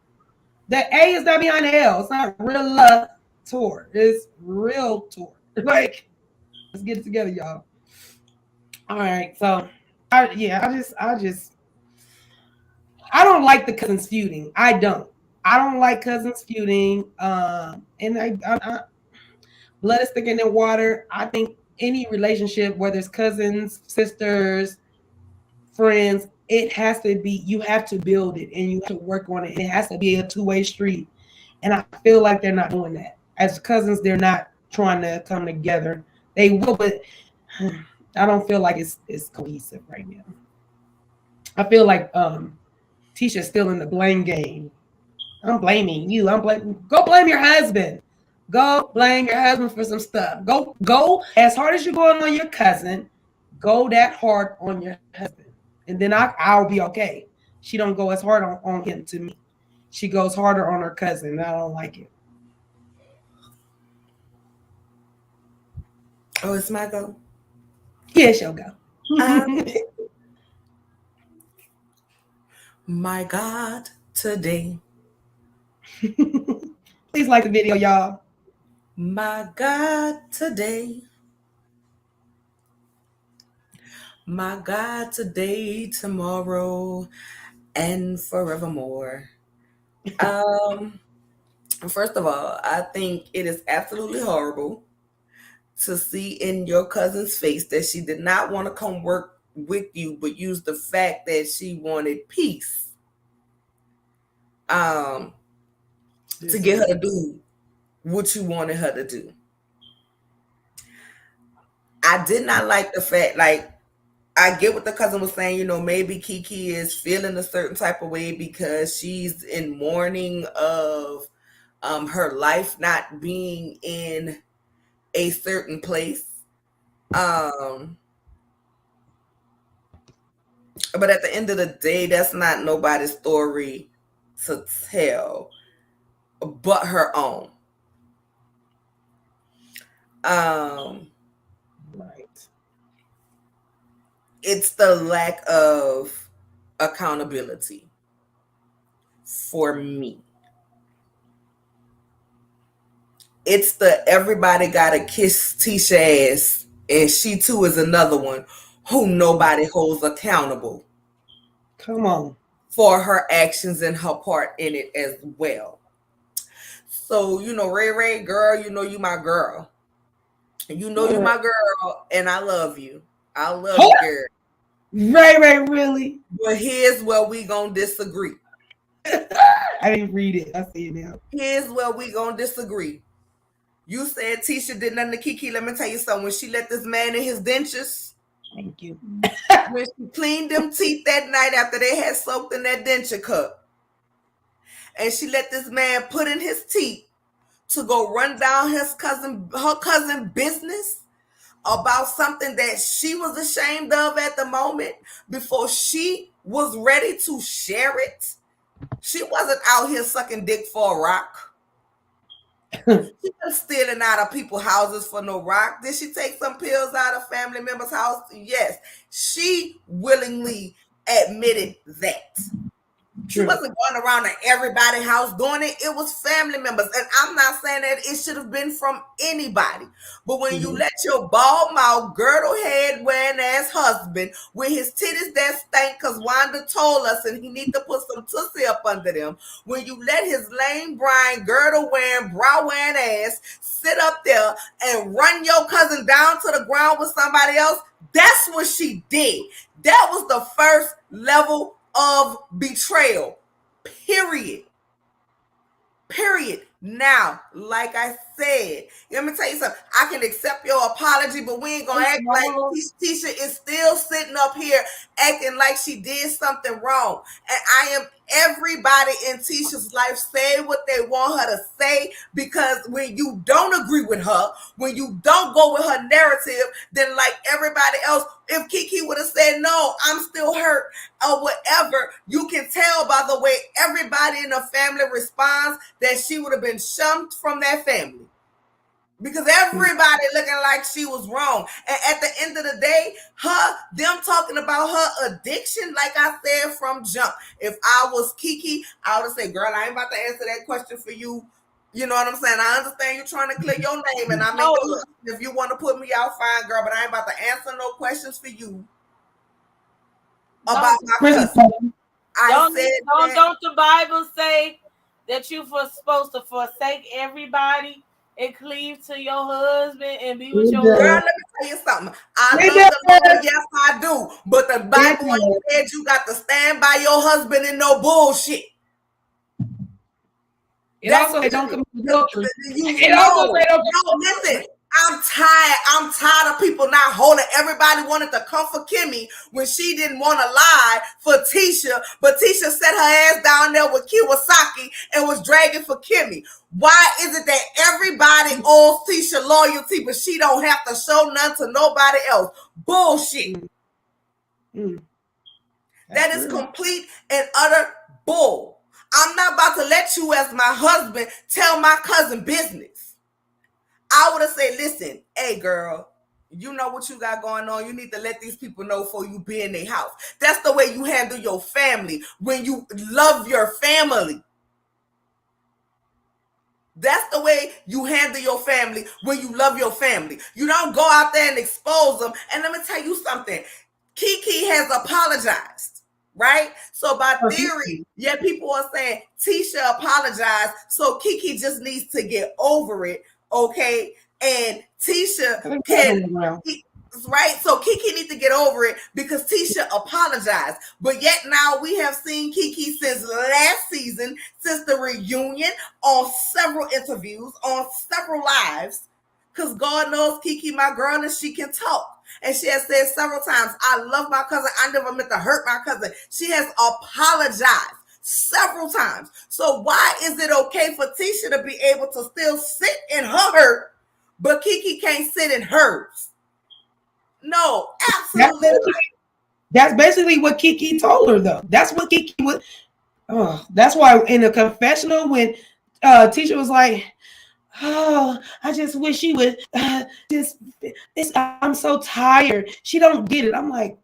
The A is not behind the L. It's not realtor. It's realtor. Like, let's get it together, y'all. All right, so I don't like the cousins feuding. I don't like cousins feuding. And I blood is thicker than water. I think any relationship, whether it's cousins, sisters, friends, it has to be, you have to build it and you have to work on it. It has to be a 2-way street. And I feel like they're not doing that. As cousins, they're not trying to come together. They will, but I don't feel like it's cohesive right now. I feel like Tisha's still in the blame game. I'm blaming you. Go blame your husband. Go blame your husband for some stuff. Go as hard as you're going on your cousin. Go that hard on your husband, and then I'll be okay. She don't go as hard on him to me. She goes harder on her cousin. I don't like it. Oh, it's my go. Yeah, she'll go. My God, today. Please like the video, y'all. My God, today. My God, today, tomorrow, and forevermore. First of all, I think it is absolutely horrible to see in your cousin's face that she did not want to come work with you, but used the fact that she wanted peace to get her to do what you wanted her to do. I did not like the fact, like, I get what the cousin was saying, maybe Kiki is feeling a certain type of way because she's in mourning of her life not being in a certain place. But at the end of the day, that's not nobody's story to tell but her own. Right. It's the lack of accountability for me. It's the everybody gotta kiss Tisha ass, and she too is another one who nobody holds accountable. Come on. For her actions and her part in it as well. So, Ray Ray, girl, you my girl. You my girl, and I love you. I love you, girl. Ray, really? But here's where we gonna disagree. I didn't read it. I see it now. Here's where we gonna disagree. You said Tisha did nothing to Kiki. Let me tell you something. When she let this man in his dentures, thank you. When she cleaned them teeth that night after they had soaked in that denture cup, and she let this man put in his teeth to go run down her cousin business about something that she was ashamed of at the moment before she was ready to share it. She wasn't out here sucking dick for a rock. She was stealing out of people's houses for no rock. Did she take some pills out of family members' house? Yes. She willingly admitted that. She wasn't going around to everybody's house doing it. It was family members. And I'm not saying that it should have been from anybody. But when you let your bald mouth, girdle head wearing ass husband with his titties that stank because Wanda told us and he need to put some tussie up under them. When you let his lame Brian girdle wearing, bra wearing ass sit up there and run your cousin down to the ground with somebody else, that's what she did. That was the first level of betrayal, period. Now, like I said, let me tell you something. I can accept your apology, but we ain't gonna act like Tisha is still sitting up here acting like she did something wrong. And everybody in Tisha's life say what they want her to say, because when you don't agree with her, when you don't go with her narrative, then like everybody else, if Kiki would have said, no, I'm still hurt or whatever, you can tell by the way everybody in the family responds that she would have been shunned from that family. Because everybody looking like she was wrong. And at the end of the day, them talking about her addiction, like I said from jump. If I was Kiki, I would have said, girl, I ain't about to answer that question for you. You know what I'm saying? I understand you're trying to clear your name, and I mean, if you want to put me out, fine, girl, but I ain't about to answer no questions for you about my cousin. Don't the Bible say that you're supposed to forsake everybody and cleave to your husband and be with your girl? Let me tell you something. I love the Lord, yes, I do. But the Bible said you got to stand by your husband and no bullshit. It also say don't commit adultery. Listen. I'm tired of people not holding. Everybody wanted to come for Kimmy when she didn't want to lie for Tisha, but Tisha set her ass down there with Kawasaki and was dragging for Kimmy. Why is it that everybody owes Tisha loyalty, but she don't have to show none to nobody else? Bullshit. That is complete and utter bull. I'm not about to let you as my husband tell my cousin business. I would have said, listen, hey, girl, you know what you got going on. You need to let these people know before you be in their house. That's the way you handle your family when you love your family. That's the way you handle your family when you love your family. You don't go out there and expose them. And let me tell you something. Kiki has apologized, right? So by theory, people are saying Tisha apologized, so Kiki just needs to get over it. Okay, and Tisha can Right? So Kiki needs to get over it because Tisha apologized. But yet now we have seen Kiki since last season, since the reunion, on several interviews, on several lives. Because God knows Kiki, my girl, and she can talk. And she has said several times, I love my cousin. I never meant to hurt my cousin. She has apologized several times. So why is it okay for Tisha to be able to still sit in her hurt, but Kiki can't sit in hers? No, absolutely not. That's basically what Kiki told her, though. That's what Kiki was. Oh, that's why in the confessional, when Tisha was like, "Oh, I just wish she would I'm so tired. She don't get it." I'm like,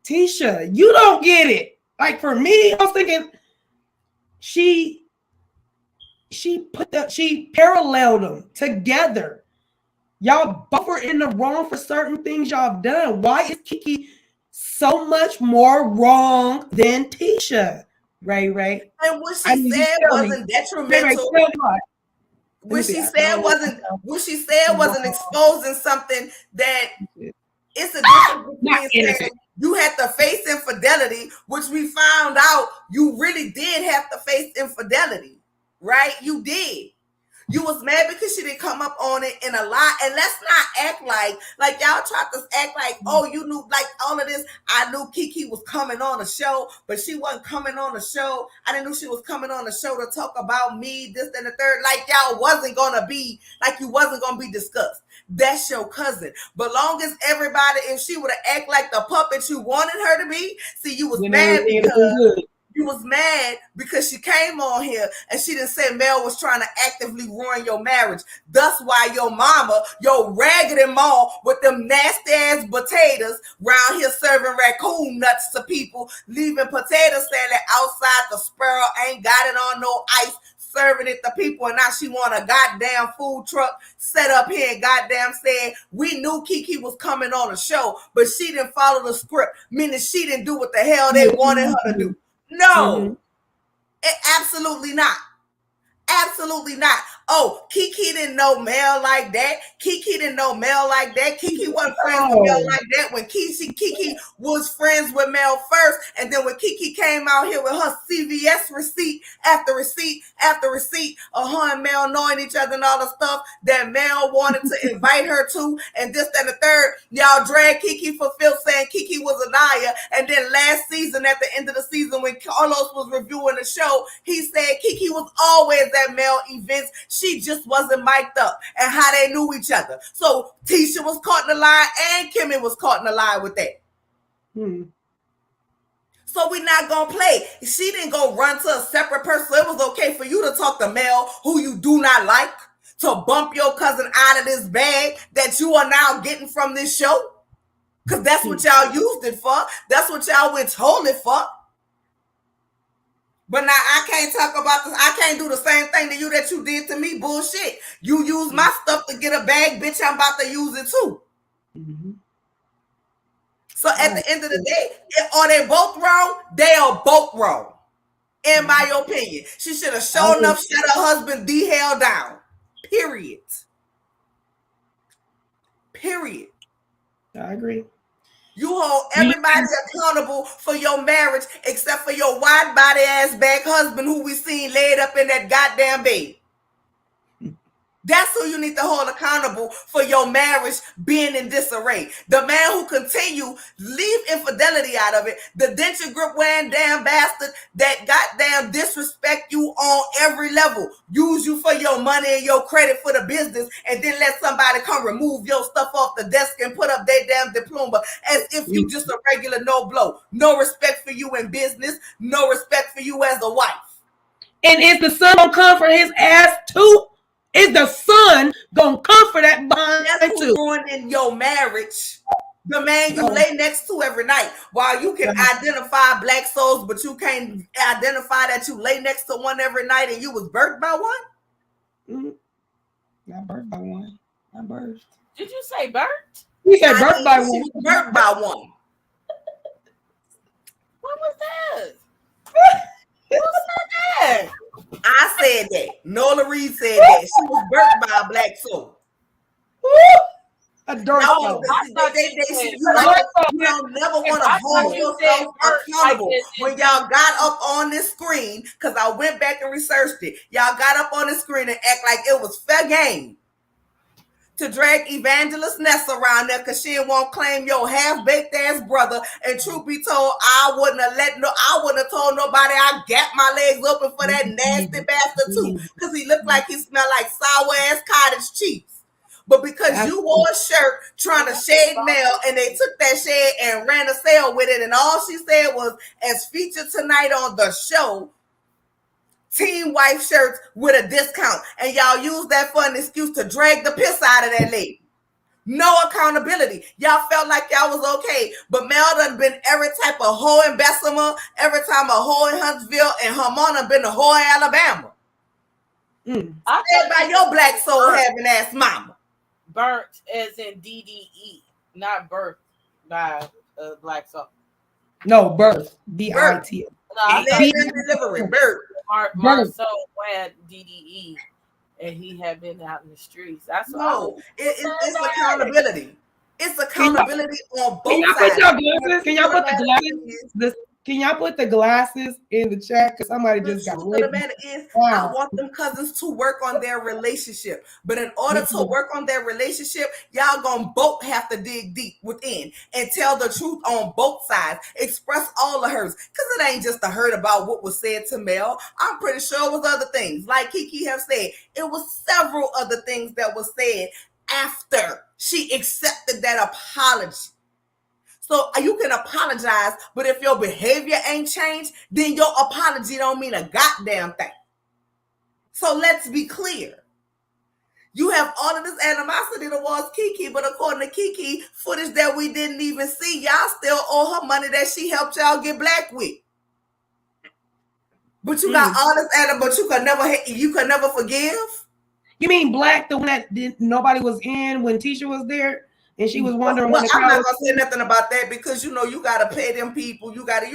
Tisha, you don't get it. Like for me, I was thinking she paralleled them together. Y'all both are in the wrong for certain things y'all have done. Why is Kiki so much more wrong than Tisha? Right. And what she said wasn't detrimental. What she said wasn't exposing something that it's a difference between saying you had to face infidelity, which we found out you really did have to face infidelity, right? You did. You was mad because she didn't come up on it in a lie. And let's not act like y'all tried to act like, oh, you knew like all of this. I knew Kiki was coming on the show, but she wasn't coming on the show. I didn't know she was coming on the show to talk about me, this and the third. Like y'all wasn't going to be, like you wasn't going to be discussed. That's your cousin. But long as everybody, if she would have acted like the puppet you wanted her to be, see, you was mad because... You was mad because she came on here and she didn't say Mel was trying to actively ruin your marriage. That's why your mama, your raggedy mom with them nasty ass potatoes around here serving raccoon nuts to people, leaving potato salad outside the sparrow, ain't got it on no ice, serving it to people, and now she want a goddamn food truck set up here and goddamn said we knew Kiki was coming on the show, but she didn't follow the script, meaning she didn't do what the hell they wanted her to do. No, absolutely not. Absolutely not. Oh, Kiki didn't know Mel like that. Kiki didn't know Mel like that. Kiki wasn't friends with Mel like that. When Kiki was friends with Mel first, and then when Kiki came out here with her CVS receipt after receipt after receipt of her and Mel knowing each other and all the stuff that Mel wanted to invite her to, and this and the third, y'all dragged Kiki for filth saying Kiki was a liar. And then last season, at the end of the season, when Carlos was reviewing the show, he said Kiki was always at Mel events. She just wasn't mic'd up, and how they knew each other. So Tisha was caught in the lie, and Kimmy was caught in the lie with that. So we're not gonna play. She didn't go run to a separate person. So it was okay for you to talk to Mel, who you do not like, to bump your cousin out of this bag that you are now getting from this show. Because that's what y'all used it for. That's what y'all withhold it for. But now I can't talk about this. I can't do the same thing to you that you did to me. Bullshit. You use my stuff to get a bag, bitch. I'm about to use it too. So at the end of the day, are they both wrong? They are both wrong, in my opinion. She should have shown enough shut her husband the hell down. Period. I agree. You hold everybody accountable for your marriage except for your wide body ass back husband who we seen laid up in that goddamn bed. That's who you need to hold accountable for your marriage being in disarray. The man who continue, leave infidelity out of it. The denture grip wearing damn bastard that goddamn disrespect you on every level. Use you for your money and your credit for the business, and then let somebody come remove your stuff off the desk and put up their damn diploma as if you just a regular no blow. No respect for you in business. No respect for you as a wife. And is the son gonna come for his ass too? Is the son gonna come for that bond That's too? ruining your marriage. The man you lay next to every night. While you can identify black souls, but you can't identify that you lay next to one every night and you was birthed by one? Not birthed by one. Not birthed. Did you say birthed? You said birthed by one. She was birthed by one. What was that? Who said that? I said that. Nola Reed said that. She was birthed by a black soul. A Y'all dark want soul. you don't never want to hold yourself accountable. When y'all got up on this screen, because I went back and researched it, y'all got up on the screen and act like it was fair game to drag Evangelist Ness around there because she won't claim your half-baked ass brother. And truth be told, I wouldn't have told nobody I got my legs open for that nasty bastard too. Because he looked like he smelled like sour ass cottage cheese. But because you wore a shirt trying to shade Mel and they took that shade and ran a sale with it, and all she said was, as featured tonight on the show, Team Wife shirts with a discount. And y'all use that for an excuse to drag the piss out of that lady. No accountability. Y'all felt like y'all was okay. But Mel done been every type of hoe in Bessemer, every time a hoe in Huntsville, and her mom done been a hoe in Alabama. Said by your black soul having ass mama. Burnt as in DDE, not birth by black soul. No, birth. B-I-T. Delivery. Birth. Marcel had DDE, and he had been out in the streets. That's it's accountability. It's accountability on both sides. Can y'all put the glasses? Can y'all put the glasses in the chat? Because somebody just got the matter is, I want them cousins to work on their relationship. But in order to work on their relationship, y'all gonna both have to dig deep within and tell the truth on both sides. Express all of hers. Because it ain't just a hurt about what was said to Mel. I'm pretty sure it was other things. Like Kiki have said, it was several other things that was said after she accepted that apology. So you can apologize, but if your behavior ain't changed, then your apology don't mean a goddamn thing. So let's be clear. You have all of this animosity towards Kiki, but according to Kiki, footage that we didn't even see, y'all still owe her money that she helped y'all get black with. But you got all this but you could never forgive? You mean black, the one that nobody was in when Tisha was there? And she was wondering when I'm not gonna say nothing about that because you gotta pay them people. You gotta,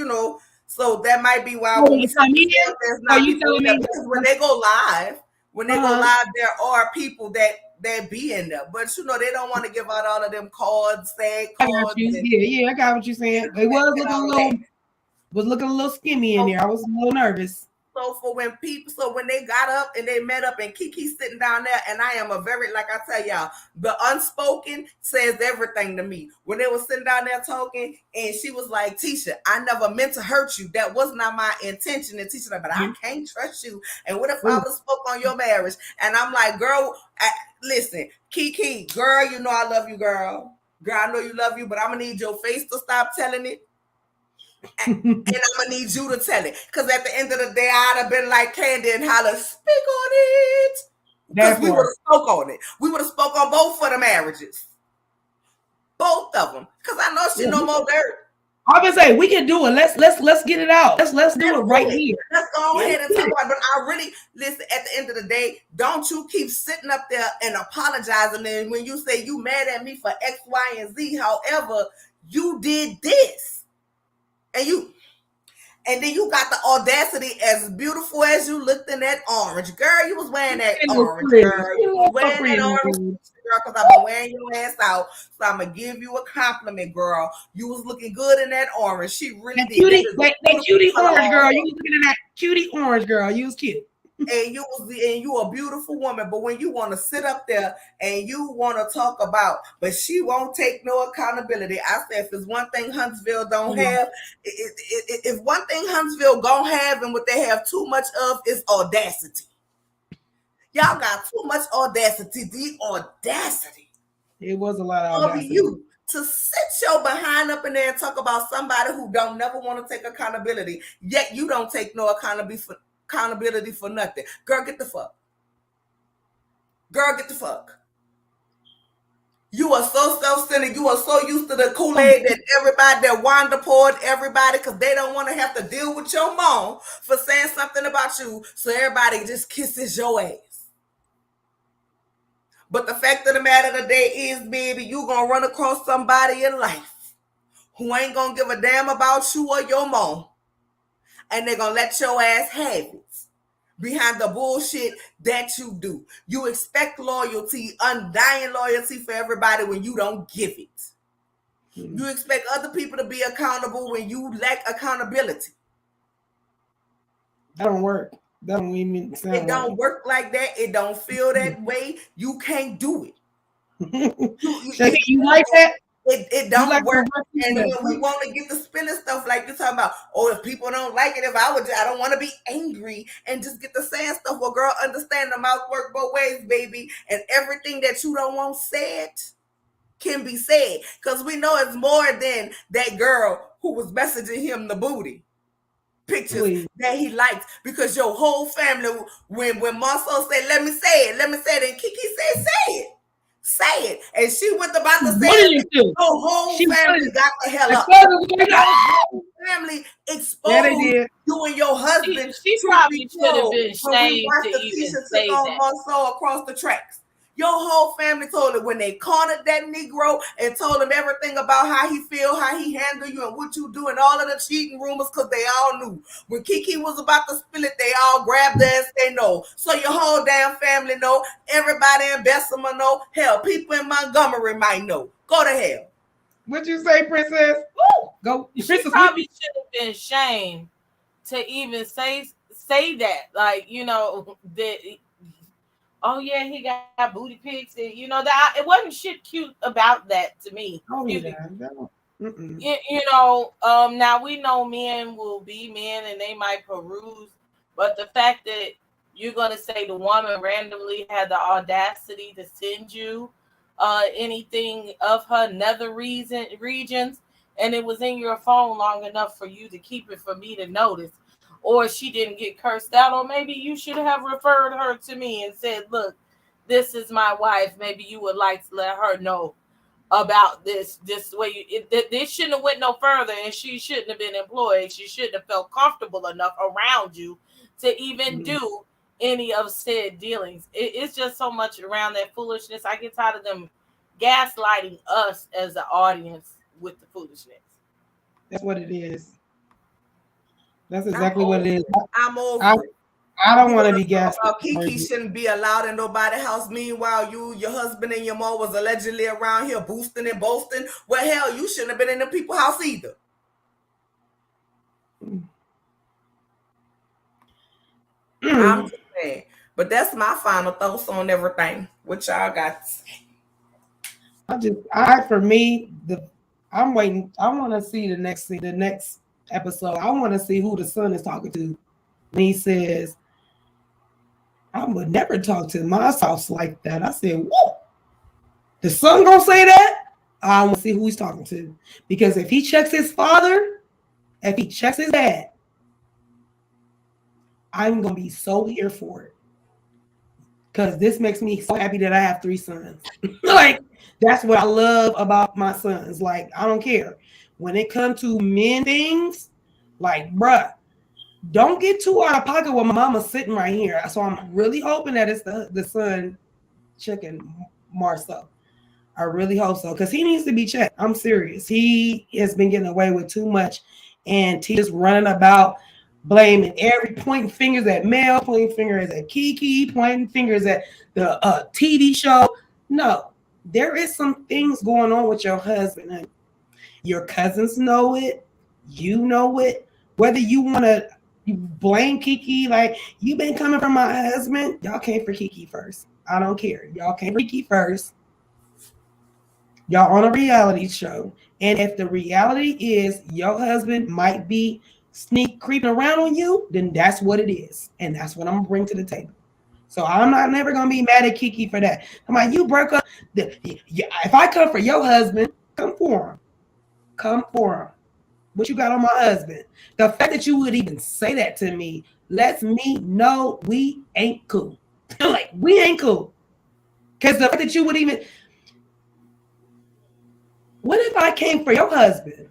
so that might be why when there's not people because when they go live, there are people that be in there. But they don't want to give out all of them cards, sad cards. I got what you're saying. It was looking a little skinny in there. I was a little nervous. So when they got up and they met up and Kiki's sitting down there, and I am like I tell y'all, the unspoken says everything to me. When they were sitting down there talking, and she was like, Tisha, I never meant to hurt you. That was not my intention. And Tisha, but I can't trust you. And what if I would have spoke on your marriage? And I'm like, girl, listen, Kiki, girl, I love you, girl. Girl, I know you love you, but I'm gonna need your face to stop telling it. And I'm gonna need you to tell it, because at the end of the day, I'd have been like Candy and holler, speak on it, because we would have spoke on it. We would have spoke on both of the marriages, both of them, because I know she no more dirt. I was gonna say we can do it. Let's get it out. Let's do it right here. Let's go ahead and talk about it. But I really listen. At the end of the day, don't you keep sitting up there and apologizing. And when you say you mad at me for X, Y, and Z, however, you did this. And then you got the audacity, as beautiful as you looked in that orange. Girl, you was wearing that orange, girl. You was wearing that orange, girl, because I've been wearing your ass out. So I'm going to give you a compliment, girl. You was looking good in that orange. She really did. That cutie orange, girl. You was looking at that cutie orange, girl. You was cute. And you a beautiful woman, but when you want to sit up there and you want to talk about, but she won't take no accountability. I said, if it's one thing Huntsville don't have, if one thing Huntsville gonna have and what they have too much of is audacity. Y'all got too much audacity. The audacity. It was a lot of audacity. You to sit your behind up in there and talk about somebody who don't never want to take accountability, yet you don't take no accountability for nothing. Girl, get the fuck. Girl, get the fuck. You are so self-centered. You are so used to the Kool-Aid that everybody that Wanda poured everybody, because they don't want to have to deal with your mom for saying something about you, so everybody just kisses your ass. But the fact of the matter today is, baby, you gonna run across somebody in life who ain't gonna give a damn about you or your mom, and they're gonna let your ass have it behind the bullshit that you do. You expect loyalty, undying loyalty for everybody when you don't give it. You expect other people to be accountable when you lack accountability. That don't work. That don't even sound It don't right. work like that. It don't feel that way. You can't do it. You like that? It You don't like work. the And when we want to get the spinning stuff, like you're talking about, oh, if people don't like it, I don't want to be angry and just get the saying stuff. Well, girl, understand the mouth work both ways, baby. And everything that you don't want said can be said. Because we know it's more than that girl who was messaging him the booty pictures that he liked, because your whole family, when Marcel said, let me say it, and Kiki said, say it. And she went about to say it. Your whole family got the hell up. Your whole family exposed you and your husband. She probably should have been when we ashamed watched to the even Tisha say took on that. Marcel across the tracks. Your whole family told it when they cornered that Negro and told him everything about how he feel, how he handle you, and what you do, and all of the cheating rumors, because they all knew. When Kiki was about to spill it, they all grabbed their ass, they know. So your whole damn family know. Everybody in Bessemer know. Hell, people in Montgomery might know. Go to hell. What'd you say, Princess? Woo! Go. She Princess, probably should have been ashamed to even say that. Like, that. Oh yeah, he got booty pics, and that it wasn't shit cute about that to me. Oh, yeah. Now we know men will be men and they might peruse, but the fact that you're gonna say the woman randomly had the audacity to send you anything of her nether regions, and it was in your phone long enough for you to keep it for me to notice, or she didn't get cursed out, or maybe you should have referred her to me and said, look, this is my wife, maybe you would like to let her know about this way. This shouldn't have went no further, and she shouldn't have been employed. She shouldn't have felt comfortable enough around you to even do any of said dealings. It's just so much around that foolishness. I get tired of them gaslighting us as an audience with the foolishness. That's what it is. That's exactly what it is. I'm over it. I don't want to be gassed. Kiki shouldn't be allowed in nobody's house. Meanwhile, your husband and your mom was allegedly around here boosting and boasting. Well, hell, you shouldn't have been in the people's house either. I'm just saying. But that's my final thoughts on everything. What y'all got to say? I'm waiting. I want to see the next episode. I want to see who the son is talking to when he says, I would never talk to my spouse like that. I said, whoa, the son gonna say that? I want to see who he's talking to. Because if he checks his father, if he checks his dad, I'm gonna be so here for it. Because this makes me so happy that I have 3 sons. Like, that's what I love about my sons. Like, I don't care. When it comes to men things, like, bruh, don't get too out of pocket when my mama's sitting right here. So I'm really hoping that it's the son checking Marcel. I really hope so, because he needs to be checked. I'm serious. He has been getting away with too much, and Tisha's running about blaming pointing fingers at Mel, pointing fingers at Kiki, pointing fingers at the TV show. No, there is some things going on with your husband. And your cousins know it. You know it. Whether you want to blame Kiki, like, you've been coming from my husband. Y'all came for Kiki first. I don't care. Y'all came for Kiki first. Y'all on a reality show. And if the reality is your husband might be creeping around on you, then that's what it is. And that's what I'm going to bring to the table. So I'm never going to be mad at Kiki for that. I'm like, you broke up. If I come for your husband, come for him. Come for him. What you got on my husband? The fact that you would even say that to me lets me know we ain't cool. Like, we ain't cool. Because the fact that you would even... What if I came for your husband?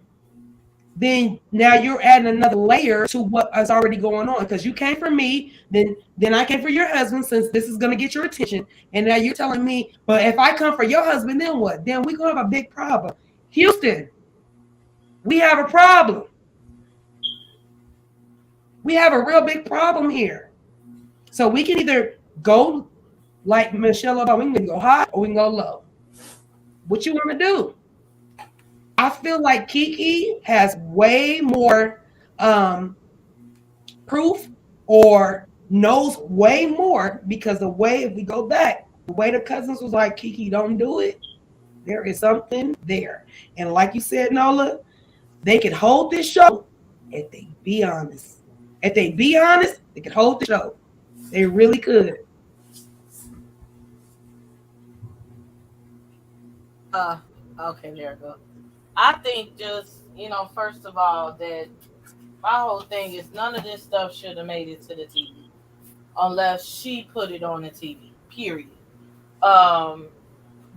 Then now you're adding another layer to what is already going on. Because you came for me, then I came for your husband, since this is going to get your attention. And now you're telling me, but if I come for your husband, then what? Then we're going to have a big problem. Houston, we have a problem. We have a real big problem here. So we can either go like Michelle Obama, we can go high or we can go low. What you want to do? I feel like Kiki has way more um, proof or knows way more because the way, if we go back, the way the cousins was like, Kiki, don't do it. There is something there. And like you said, Nola, they could hold this show if they be honest. If they be honest, they could hold the show. They really could. Uh, okay, there we go. I think just, first of all, that my whole thing is none of this stuff should have made it to the TV unless she put it on the TV. Period. Um,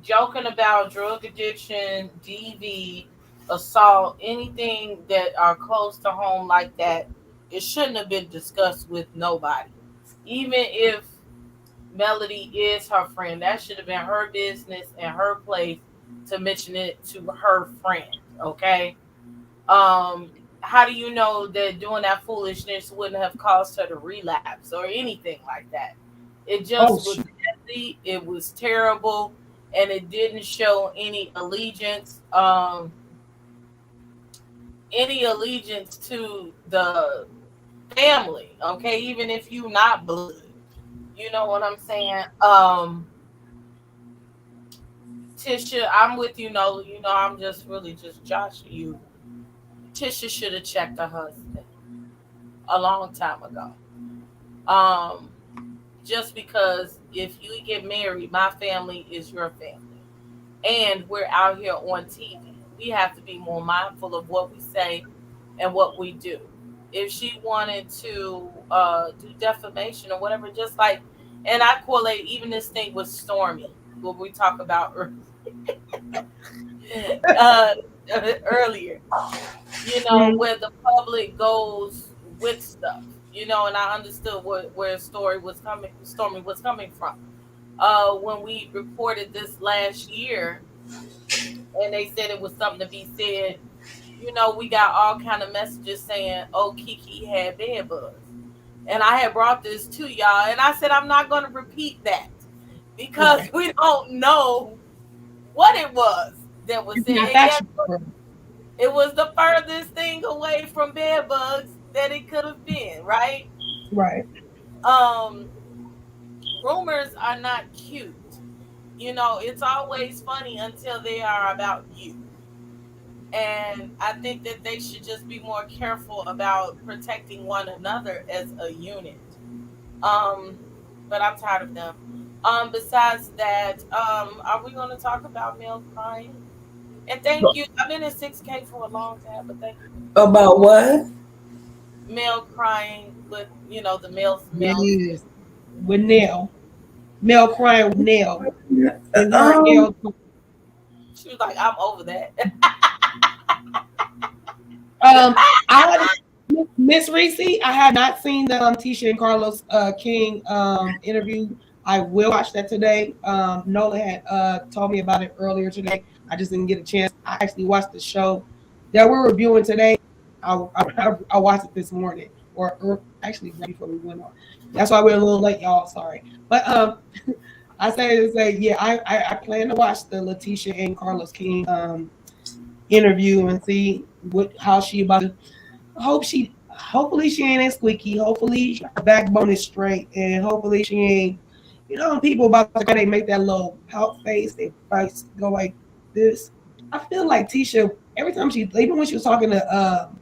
Joking about drug addiction, DV, assault, anything that are close to home like that, it shouldn't have been discussed with nobody. Even if Melody is her friend, that should have been her business and her place to mention it to her friend. Okay. Um, how do you know that doing that foolishness wouldn't have caused her to relapse or anything like that? It Oh, just was messy. It was terrible, and it didn't show any allegiance to the family. Okay, even if you not blood, you know what I'm saying. Tisha, I'm with you. No, I'm just really just joshing you. Tisha should have checked her husband a long time ago. Um, just because if you get married, my family is your family, and we're out here on TV. We have to be more mindful of what we say and what we do. If she wanted to do defamation or whatever, just like, and I correlate even this thing with Stormy, what we talk about uh, earlier, mhm. where the public goes with stuff, and I understood where Stormy was coming from. When we reported this last year, and they said it was something to be said, we got all kind of messages saying, "Oh, Kiki had bed bugs," and I had brought this to y'all, and I said I'm not going to repeat that because Right. we don't know what it was that was It's said. not And yes, factual. it was the furthest thing away from bed bugs that it could have been, right? Right. Um, Rumors are not cute. It's always funny until they are about you. And I think that they should just be more careful about protecting one another as a unit. Um, but I'm tired of them. Besides that, are we going to talk about male crying? And thank you. I've been in 6K for a long time, but thank you for the About what? male crying with, the male. Yes. With Nell. Mel crying with Nell. And her and Um, Nell. She was like, I'm over that. I haven't Miss Reese, I have not seen the Tisha and Carlos King interview. I will watch that today. Nola had told me about it earlier today. I just didn't get a chance. I actually watched the show that we're reviewing today. I watched it this morning, or actually right before we went on. That's why we're a little late, y'all. Sorry, but I say to say, yeah, I plan to watch the Letitia and Carlos King interview and see what how she about to hopefully she ain't as squeaky. Hopefully her backbone is straight, and hopefully she ain't. People about to kind of make that little pout face. They face go like this. I feel like Tisha every time she, even when she was talking to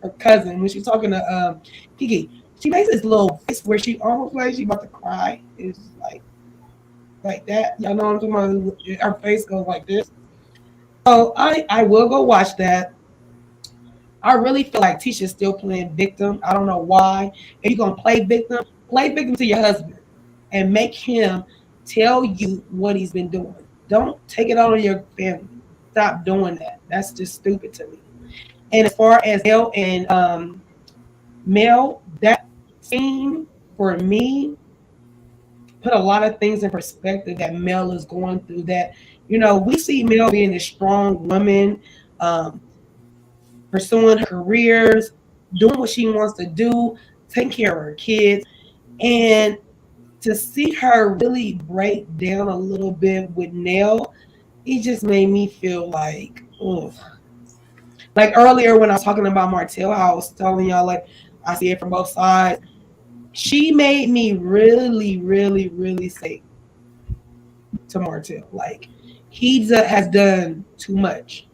her cousin, when she was talking to Kiki, she makes this little face where she almost like she about to cry. It's just like that. Y'all know what I'm talking about? Her face goes like this. So I will go watch that. I really feel like Tisha's still playing victim. I don't know why. If you're gonna play victim to your husband and make him tell you what he's been doing. Don't take it out on your family. Stop doing that. That's just stupid to me. And as far as Mel and Mel, that scene for me put a lot of things in perspective that Mel is going through. That we see Mel being a strong woman, um, pursuing her careers, doing what she wants to do, taking care of her kids. And to see her really break down a little bit with Nell, it just made me feel like, ugh. Like earlier when I was talking about Martel, I was telling y'all like I see it from both sides. She made me really, really, really say to Martel, like has done too much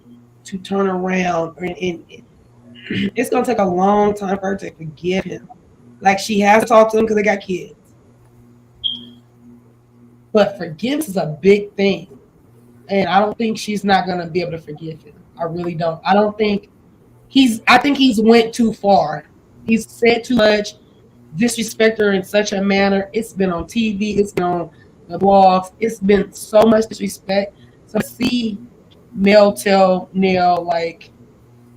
to turn around, and it's gonna take a long time for her to forgive him. Like she has to talk to him because they got kids, but forgiveness is a big thing, and I don't think she's not gonna be able to forgive him. I really don't. I don't think I think he's went too far. He's said too much, disrespect her in such a manner. It's been on TV, it's been on the blogs, it's been so much disrespect. So to see Mel tell Neil, like,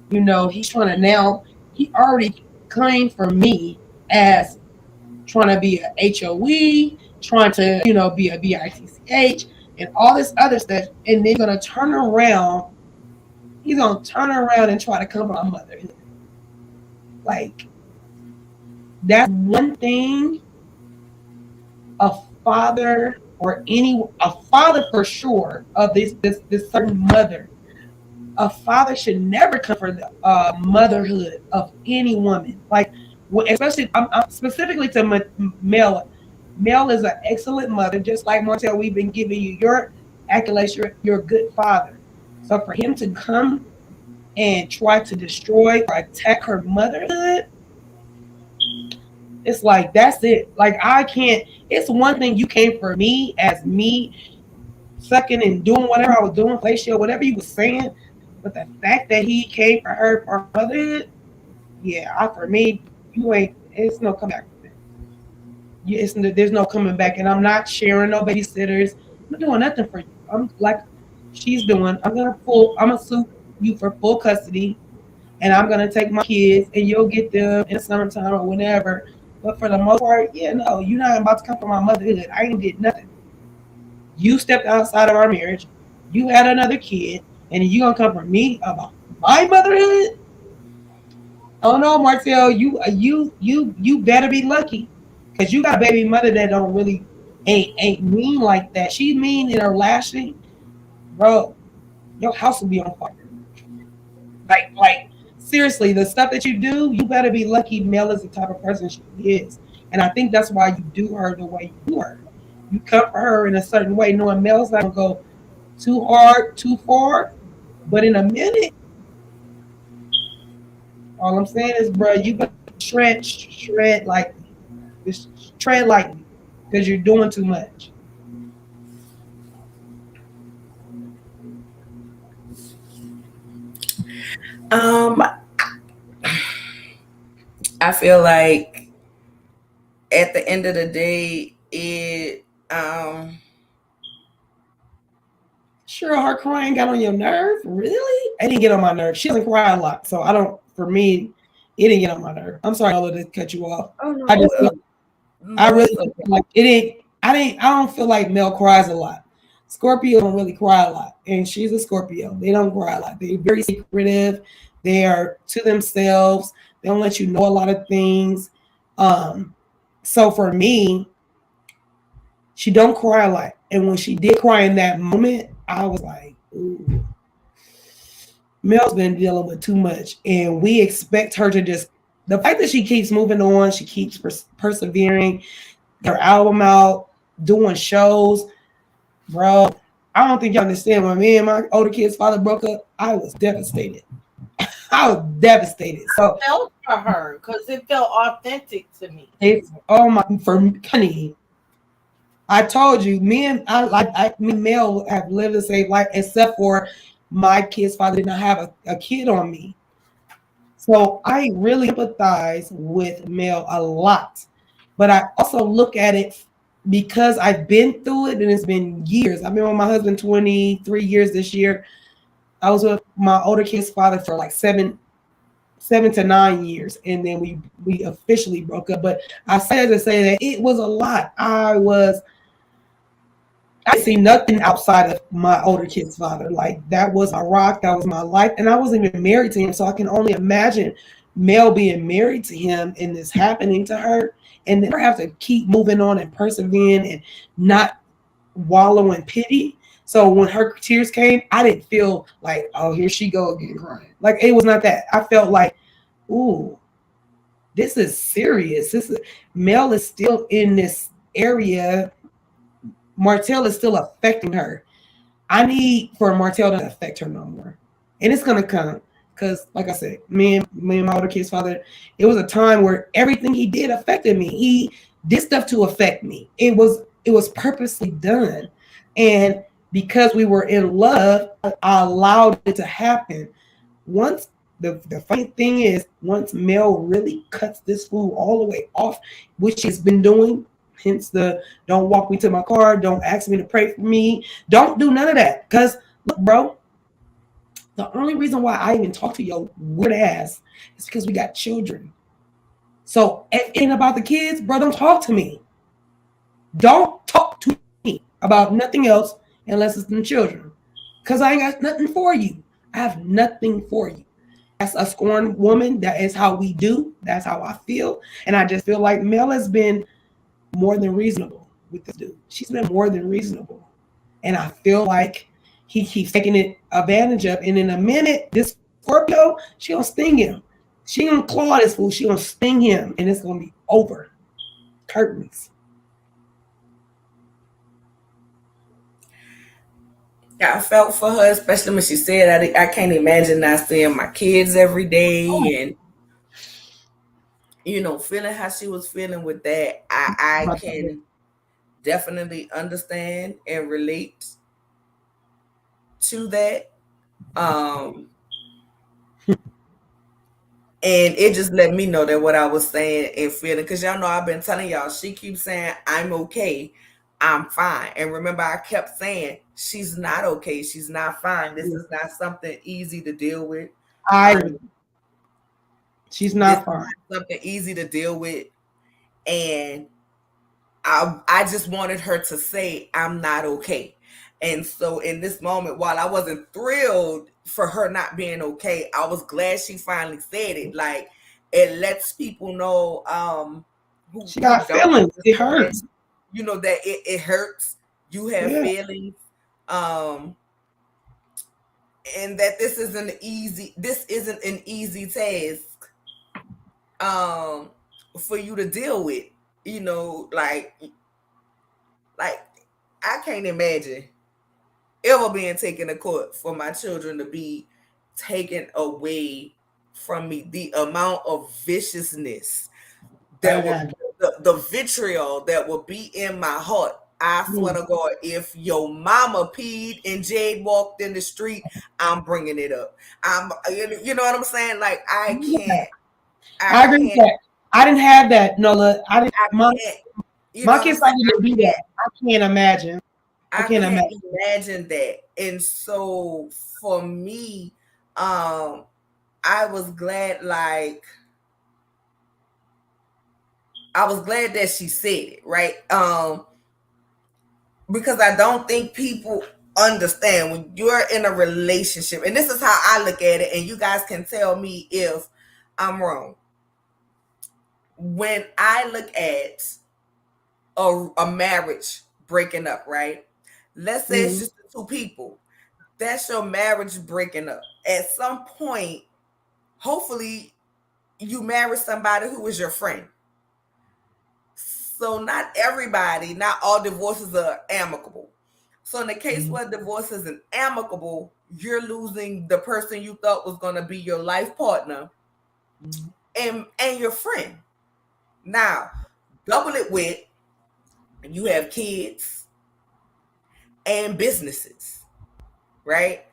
he's trying to now, he already claimed for me as trying to be a HOE, trying to, be a BITCH and all this other stuff. And then gonna turn around, he's gonna turn around and try to come on motherhood. Like, that's one thing a father a father for sure of this certain mother. A father should never come for the motherhood of any woman. Like, especially, I'm specifically to Mel. Mel is an excellent mother, just like Martel. We've been giving you your accolades. You're a good father. So for him to come and try to destroy or attack her motherhood, it's like, that's it. Like, I can't. It's one thing you came for me as me sucking and doing whatever I was doing, facial, whatever you was saying. But the fact that he came for her motherhood, yeah, for me, you ain't. It's no comeback. There's no coming back, and I'm not sharing no babysitters. I'm not doing nothing for you. I'm like she's doing. I'm gonna sue you for full custody, and I'm gonna take my kids, and you'll get them in the summertime or whenever. But for the most part, yeah, no, you're not about to come for my motherhood. I ain't did nothing. You stepped outside of our marriage. You had another kid, and you gonna come for me about my motherhood? Oh no, Martel, you better be lucky, because you got a baby mother that don't really ain't mean like that. She's mean in her lashing, bro. Your house will be on fire. Like seriously, the stuff that you do, you better be lucky Mel is the type of person she is. And I think that's why you do her the way you do her. You come for her in a certain way, knowing Mel's not gonna go too hard, too far. But in a minute, all I'm saying is, bro, you better shred lightly. Just tread lightly, because you're doing too much. I feel like at the end of the day, Sure, her crying got on your nerve? Really? It didn't get on my nerve. She doesn't cry a lot, so I don't. For me, it didn't get on my nerve. I'm sorry, I'll just cut you off. Oh no, I really feel like it ain't. I don't feel like Mel cries a lot. Scorpio don't really cry a lot, and she's a Scorpio. They don't cry a lot. They're very secretive. They are to themselves. They don't let you know a lot of things. So for me, she don't cry a lot. And when she did cry in that moment, I was like, ooh, Mel's been dealing with too much. And we expect her to just, the fact that she keeps moving on, she keeps persevering, her album out, doing shows, bro. I don't think you understand. When me and my older kid's father broke up, I was devastated. I was devastated. So I felt for her because it felt authentic to me. For honey, I told you, me and Mel have lived the same life, except for my kid's father did not have a kid on me. So I really empathize with Mel a lot. But I also look at it because I've been through it, and it's been years. I've been with my husband 23 years this year. I was with my older kid's father for like 7 to 9 years, and then we officially broke up. But I say to say that it was a lot. I see nothing outside of my older kid's father. Like, that was my rock, that was my life, and I wasn't even married to him. So I can only imagine Mel being married to him and this happening to her. and then have to keep moving on and persevering and not wallow in pity. So when her tears came, I didn't feel like, oh, here she go again crying. Like it was not that. I felt like, ooh, this is serious. Mel is still in this area. Martel is still affecting her. I need for Martel to affect her no more. And it's gonna come. Because like I said, me and my older kid's father, it was a time where everything he did affected me. He did stuff to affect me. It was purposely done. And because we were in love, I allowed it to happen. Once the funny thing is, once Mel really cuts this fool all the way off, which he's been doing, hence the don't walk me to my car, don't ask me to pray for me, don't do none of that. Because look, bro, the only reason why I even talk to your weird ass is because we got children. So if it ain't about the kids, bro, don't talk to me. Don't talk to me about nothing else unless it's the children. Because I ain't got nothing for you. I have nothing for you. As a scorned woman, that is how we do. That's how I feel. And I just feel like Mel has been more than reasonable with this dude. She's been more than reasonable. And I feel like he keeps taking it advantage of. And in a minute, this Scorpio, she gonna sting him. She gonna claw this fool. She gonna sting him. And it's gonna be over. Curtains. I felt for her, especially when she said, I can't imagine not seeing my kids every day. And, feeling how she was feeling with that. I can definitely understand and relate to that. And it just let me know that what I was saying and feeling, because y'all know I've been telling y'all, she keeps saying, I'm okay, I'm fine. And remember, I kept saying, she's not okay, she's not fine. This is not something easy to deal with. She's not fine. Something easy to deal with. And I just wanted her to say, I'm not okay. And so in this moment, while I wasn't thrilled for her not being okay, I was glad she finally said it. Like, it lets people know she got feelings. It hurts. That it hurts. You have feelings. And that this isn't an easy task for you to deal with. Like I can't imagine ever being taken to court for my children to be taken away from me. The amount of viciousness that the vitriol that will be in my heart. I swear to God, if your mama peed and Jade walked in the street, I'm bringing it up. You know what I'm saying? Like, I can't. I agree with that. I didn't have that, Nola. My kids didn't do that. I can't imagine. I can't imagine that. And so for me, I was glad, that she said it, right? Because I don't think people understand when you're in a relationship, and this is how I look at it, and you guys can tell me if I'm wrong. When I look at a marriage breaking up, right? Let's say it's just the two people. That's your marriage breaking up. At some point, hopefully, you marry somebody who is your friend. So not all divorces are amicable. So in the case where divorce isn't amicable, you're losing the person you thought was going to be your life partner and your friend. Now, double it with, you have kids and businesses, right?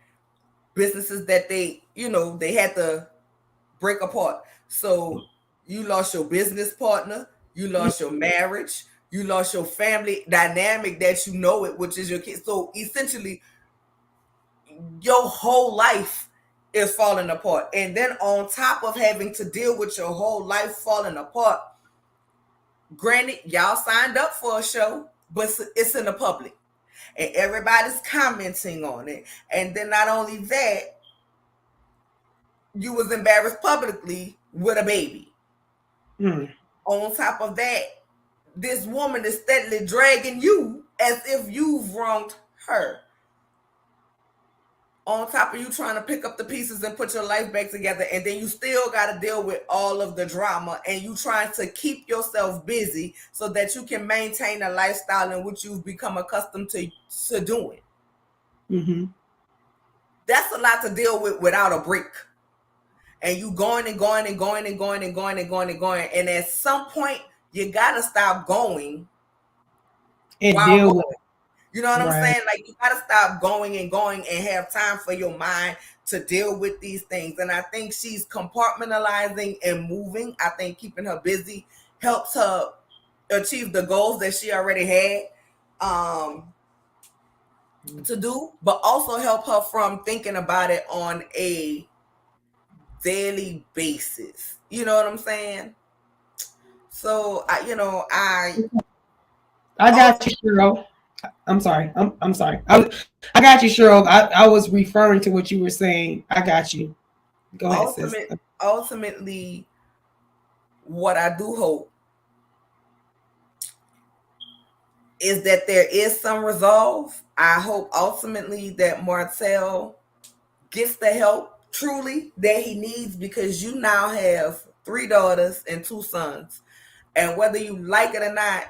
Businesses that they had to break apart. So you lost your business partner, you lost your marriage, you lost your family dynamic that which is your kids. So essentially, your whole life is falling apart. And then on top of having to deal with your whole life falling apart, granted, y'all signed up for a show, but it's in the public. And everybody's commenting on it. And then not only that, you was embarrassed publicly with a baby. On top of that, this woman is steadily dragging you as if you've wronged her. On top of you trying to pick up the pieces and put your life back together, and then you still got to deal with all of the drama, and you trying to keep yourself busy so that you can maintain a lifestyle in which you've become accustomed to doing. Mm-hmm. That's a lot to deal with without a break. And you going and going and going and going and going and going and going, and at some point you gotta stop going And while deal going. with You know what I'm Right. saying? Like, you gotta stop going and going and have time for your mind to deal with these things. And I think she's compartmentalizing and moving. I think keeping her busy helps her achieve the goals that she already had to do, but also help her from thinking about it on a daily basis. You know what I'm saying? So I got you, Cheryl. I'm sorry. I'm sorry. I got you, Cheryl. I was referring to what you were saying. I got you. Go ahead, sis. ultimately, what I do hope is that there is some resolve. I hope ultimately that Martel gets the help truly that he needs, because you now have 3 daughters and 2 sons. And whether you like it or not,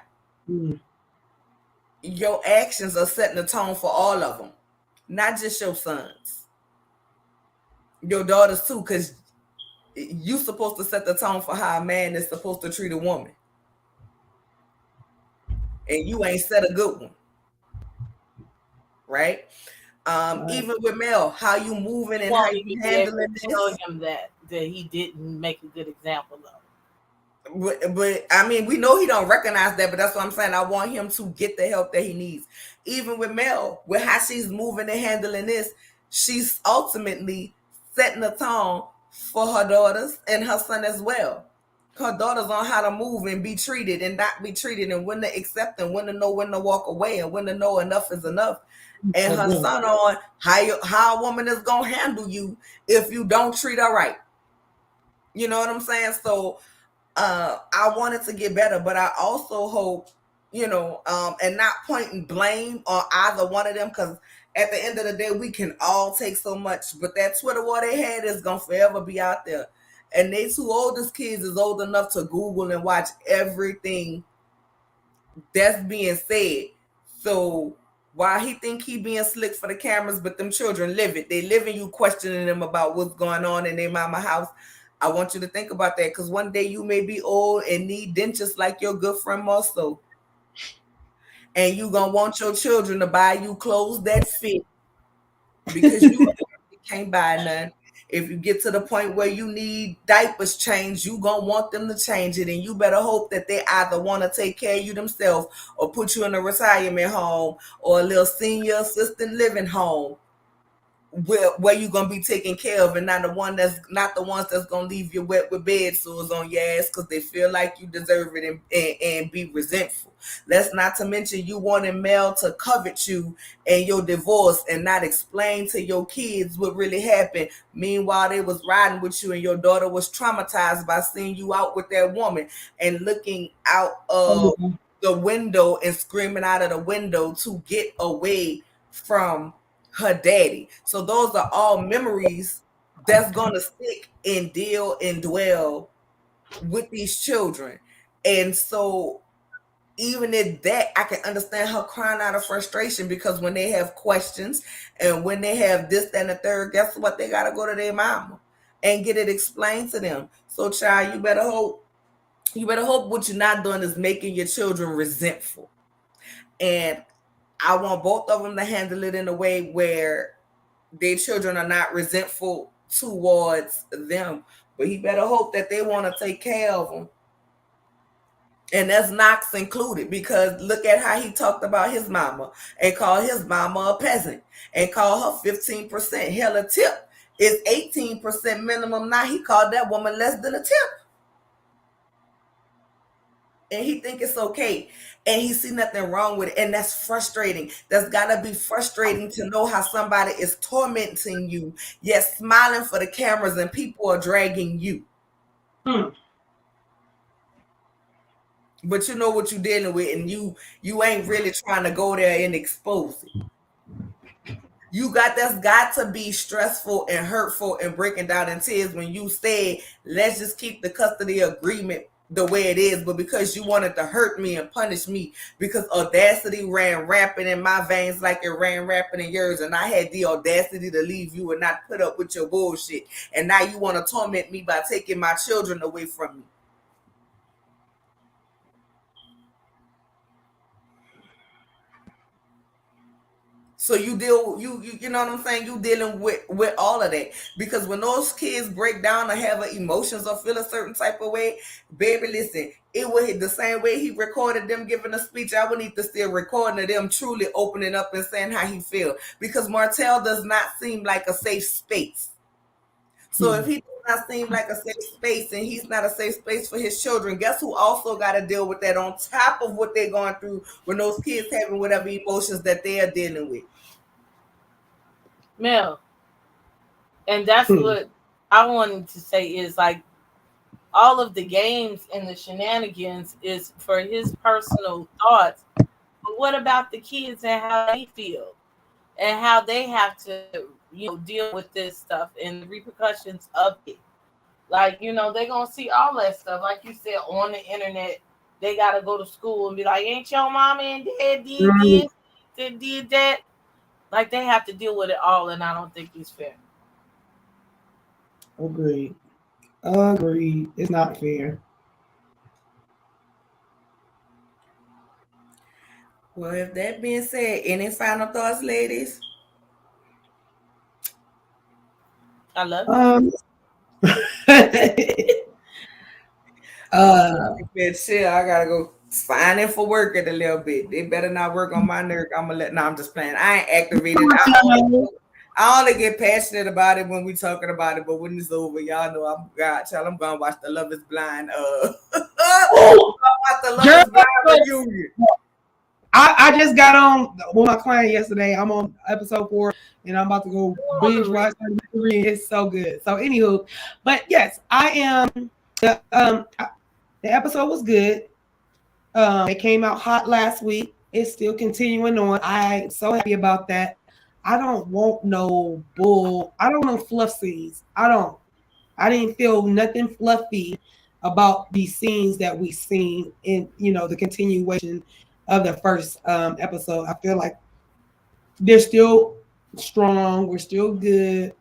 your actions are setting the tone for all of them, not just your sons, your daughters too, because you're supposed to set the tone for how a man is supposed to treat a woman. And you ain't set a good one. Right? Even with Mel, how you moving and how you handling this. Tell him that he didn't make a good example of. But I mean, we know he don't recognize that, but that's what I'm saying. I want him to get the help that he needs. Even with Mel, with how she's moving and handling this, she's ultimately setting the tone for her daughters and her son as well. Her daughters on how to move and be treated and not be treated, and when to accept and when to know when to walk away and when to know enough is enough. And her son on how a woman is gonna handle you if you don't treat her right. You know what I'm saying? So I wanted to get better, but I also hope, and not pointing blame on either one of them, because at the end of the day, we can all take so much. But that Twitter war they had is gonna forever be out there. And they 2 oldest kids is old enough to Google and watch everything that's being said. So while he think he being slick for the cameras, but them children live it. They live in you questioning them about what's going on in their mama house. I want you to think about that, because one day you may be old and need dentures like your good friend Marcel. And you gonna want your children to buy you clothes that fit, because you can't buy none. If you get to the point where you need diapers changed, you gonna want them to change it, and you better hope that they either want to take care of you themselves or put you in a retirement home or a little senior assisted living home where you're gonna be taken care of, and not the ones that's gonna leave you wet with bed sores on your ass because they feel like you deserve it and be resentful. That's not to mention you wanting Mel to covet you and your divorce and not explain to your kids what really happened. Meanwhile, they was riding with you and your daughter was traumatized by seeing you out with that woman and looking out of the window and screaming out of the window to get away from her daddy. So those are all memories that's gonna stick and deal and dwell with these children. And so even in that, I can understand her crying out of frustration, because when they have questions and when they have this, that, and the third, guess what? They gotta go to their mama and get it explained to them. So child, you better hope what you're not doing is making your children resentful. And I want both of them to handle it in a way where their children are not resentful towards them. But he better hope that they want to take care of them. And that's Knox included, because look at how he talked about his mama and called his mama a peasant and called her 15%. Hell, a tip is 18% minimum. Now he called that woman less than a tip. And he think it's okay, and he see nothing wrong with it, and that's frustrating. That's gotta be frustrating to know how somebody is tormenting you, yet smiling for the cameras, and people are dragging you. but you know what you're dealing with, and you ain't really trying to go there and expose it. That's got to be stressful and hurtful and breaking down in tears when you say, let's just keep the custody agreement the way it is, but because you wanted to hurt me and punish me, because Audacity ran rampant in my veins like it ran rampant in yours, and I had the audacity to leave you and not put up with your bullshit, and now you want to torment me by taking my children away from me. So you know what I'm saying? You dealing with all of that, because when those kids break down or have emotions or feel a certain type of way, baby, listen, it would hit the same way he recorded them giving a speech. I would need to still recording of them truly opening up and saying how he feel, because Martel does not seem like a safe space. So if he does not seem like a safe space and he's not a safe space for his children, guess who also got to deal with that on top of what they're going through when those kids having whatever emotions that they are dealing with? Mel. And that's what I wanted to say is like all of the games and the shenanigans is for his personal thoughts. But what about the kids and how they feel and how they have to, deal with this stuff and the repercussions of it? Like, they're going to see all that stuff. Like you said, on the internet, they got to go to school and be like, ain't your mama and dad did this, did that? Like, they have to deal with it all, and I don't think it's fair. Agreed. It's not fair. Well, if that being said, any final thoughts, ladies? I love you. Shit, I gotta go sign in for work in a little bit. They better not work on my nerve. I'm just playing. I ain't activated. I only get passionate about it when we talking about it, but when it's over, y'all know I'm gonna watch the Love Is Blind. Watch the Love Is Blind reunion. I just got on with my client yesterday. I'm on episode 4, and I'm about to go binge watch. It's so good. So, anywho, but yes, I am. The episode was good. It came out hot last week. It's still continuing on. I'm so happy about that. I don't want no bull. I don't know fluff scenes. I didn't feel nothing fluffy about these scenes that we seen in, the continuation of the first episode. I feel like they're still strong. We're still good.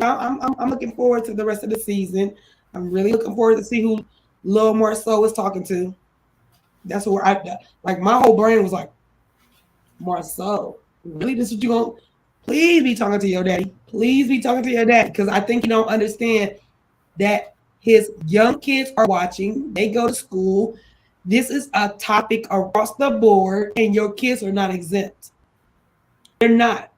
I'm looking forward to the rest of the season. I'm really looking forward to see who Lil Marceau is talking to. That's where like my whole brain was like, Marceau, really? This is what you gonna? Please be talking to your daddy. Please be talking to your dad, because I think you don't understand that his young kids are watching. They go to school. This is a topic across the board, and your kids are not exempt. They're not.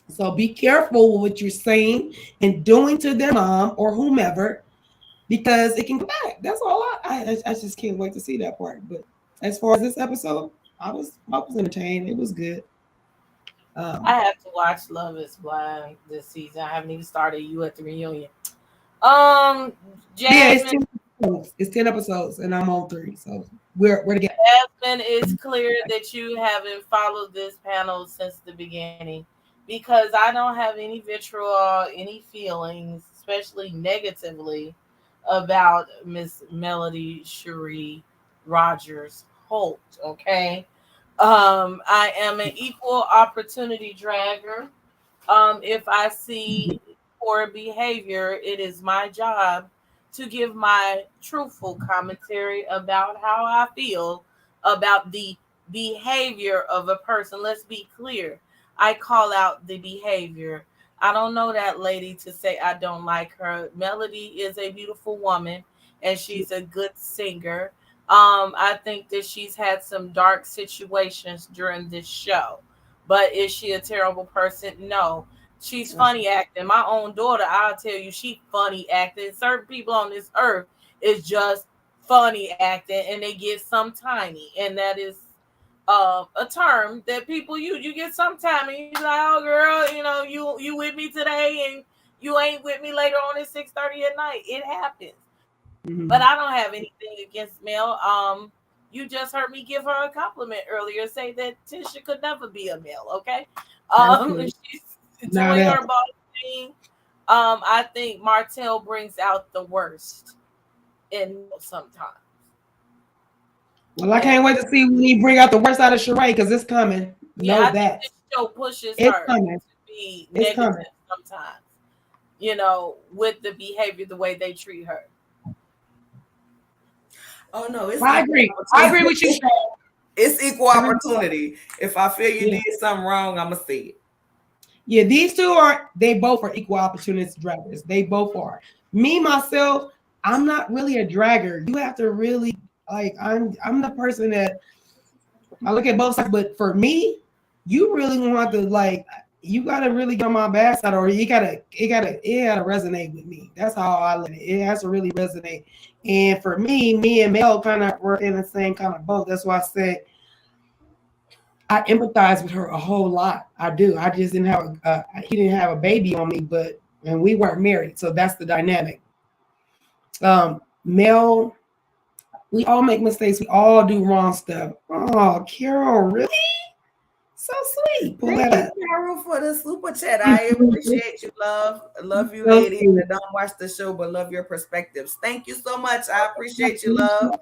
So be careful with what you're saying and doing to their mom or whomever, because it can come back. That's all. I just can't wait to see that part. But as far as this episode, I was entertained. It was good. I have to watch Love Is Blind this season. I haven't even started You at the Reunion. Jasmine. Yeah, it's 10 episodes, and I'm on 3. So we're together. Jasmine, it's clear that you haven't followed this panel since the beginning, because I don't have any vitriol, any feelings, especially negatively, about Miss Melody Sheree Rogers Holt. Okay. I am an equal opportunity dragger. If I see poor behavior, it is my job to give my truthful commentary about how I feel about the behavior of a person. Let's be clear. I call out the behavior. I don't know that lady to say I don't like her. Melody is a beautiful woman and she's a good singer. I think that she's had some dark situations during this show. But is she a terrible person? No. She's funny acting. My own daughter, I'll tell you, she funny acting. Certain people on this earth is just funny acting, and they get some timey, and that is a term that people use. You get some timey. You're like, oh girl, you with me today, and you ain't with me later on at 6:30 at night. It happens. But I don't have anything against Mel. You just heard me give her a compliment earlier, say that Tisha could never be a male. Okay, That's she's not doing that. her boss thing. I think Martel brings out the worst in males sometimes. Well, I And can't wait to see when he bring out the worst out of Sheree because it's coming. yeah, Know I think that this show pushes it's her coming. to be It's coming. negative sometimes, you know, with the behavior, the way they treat her. Oh no, it's I equal agree. I agree with you, opportunity. Sean. It's equal I agree with you. opportunity. If I feel you Yeah. did something wrong, I'ma say it. Yeah, these two are, they both are equal opportunity draggers. They both are. Me, myself, I'm not really a dragger. You have to really like I'm the person that I look at both sides, but for me, you really want to like you gotta really get on my bad side, or it gotta resonate with me. That's how I look at it. It has to really resonate. And for me and Mel kind of were in the same kind of boat. That's why I said I empathize with her a whole lot. I do. I just didn't have he didn't have a baby on me, but and we weren't married, so that's the dynamic. Mel, we all make mistakes. We all do wrong stuff. Oh, Carol, really? So sweet. Pull Thank that you, up. Carol, for the super chat. I appreciate you, love. Love you, So ladies sweet. that don't watch the show but love your perspectives. Thank you so much. I appreciate you, love.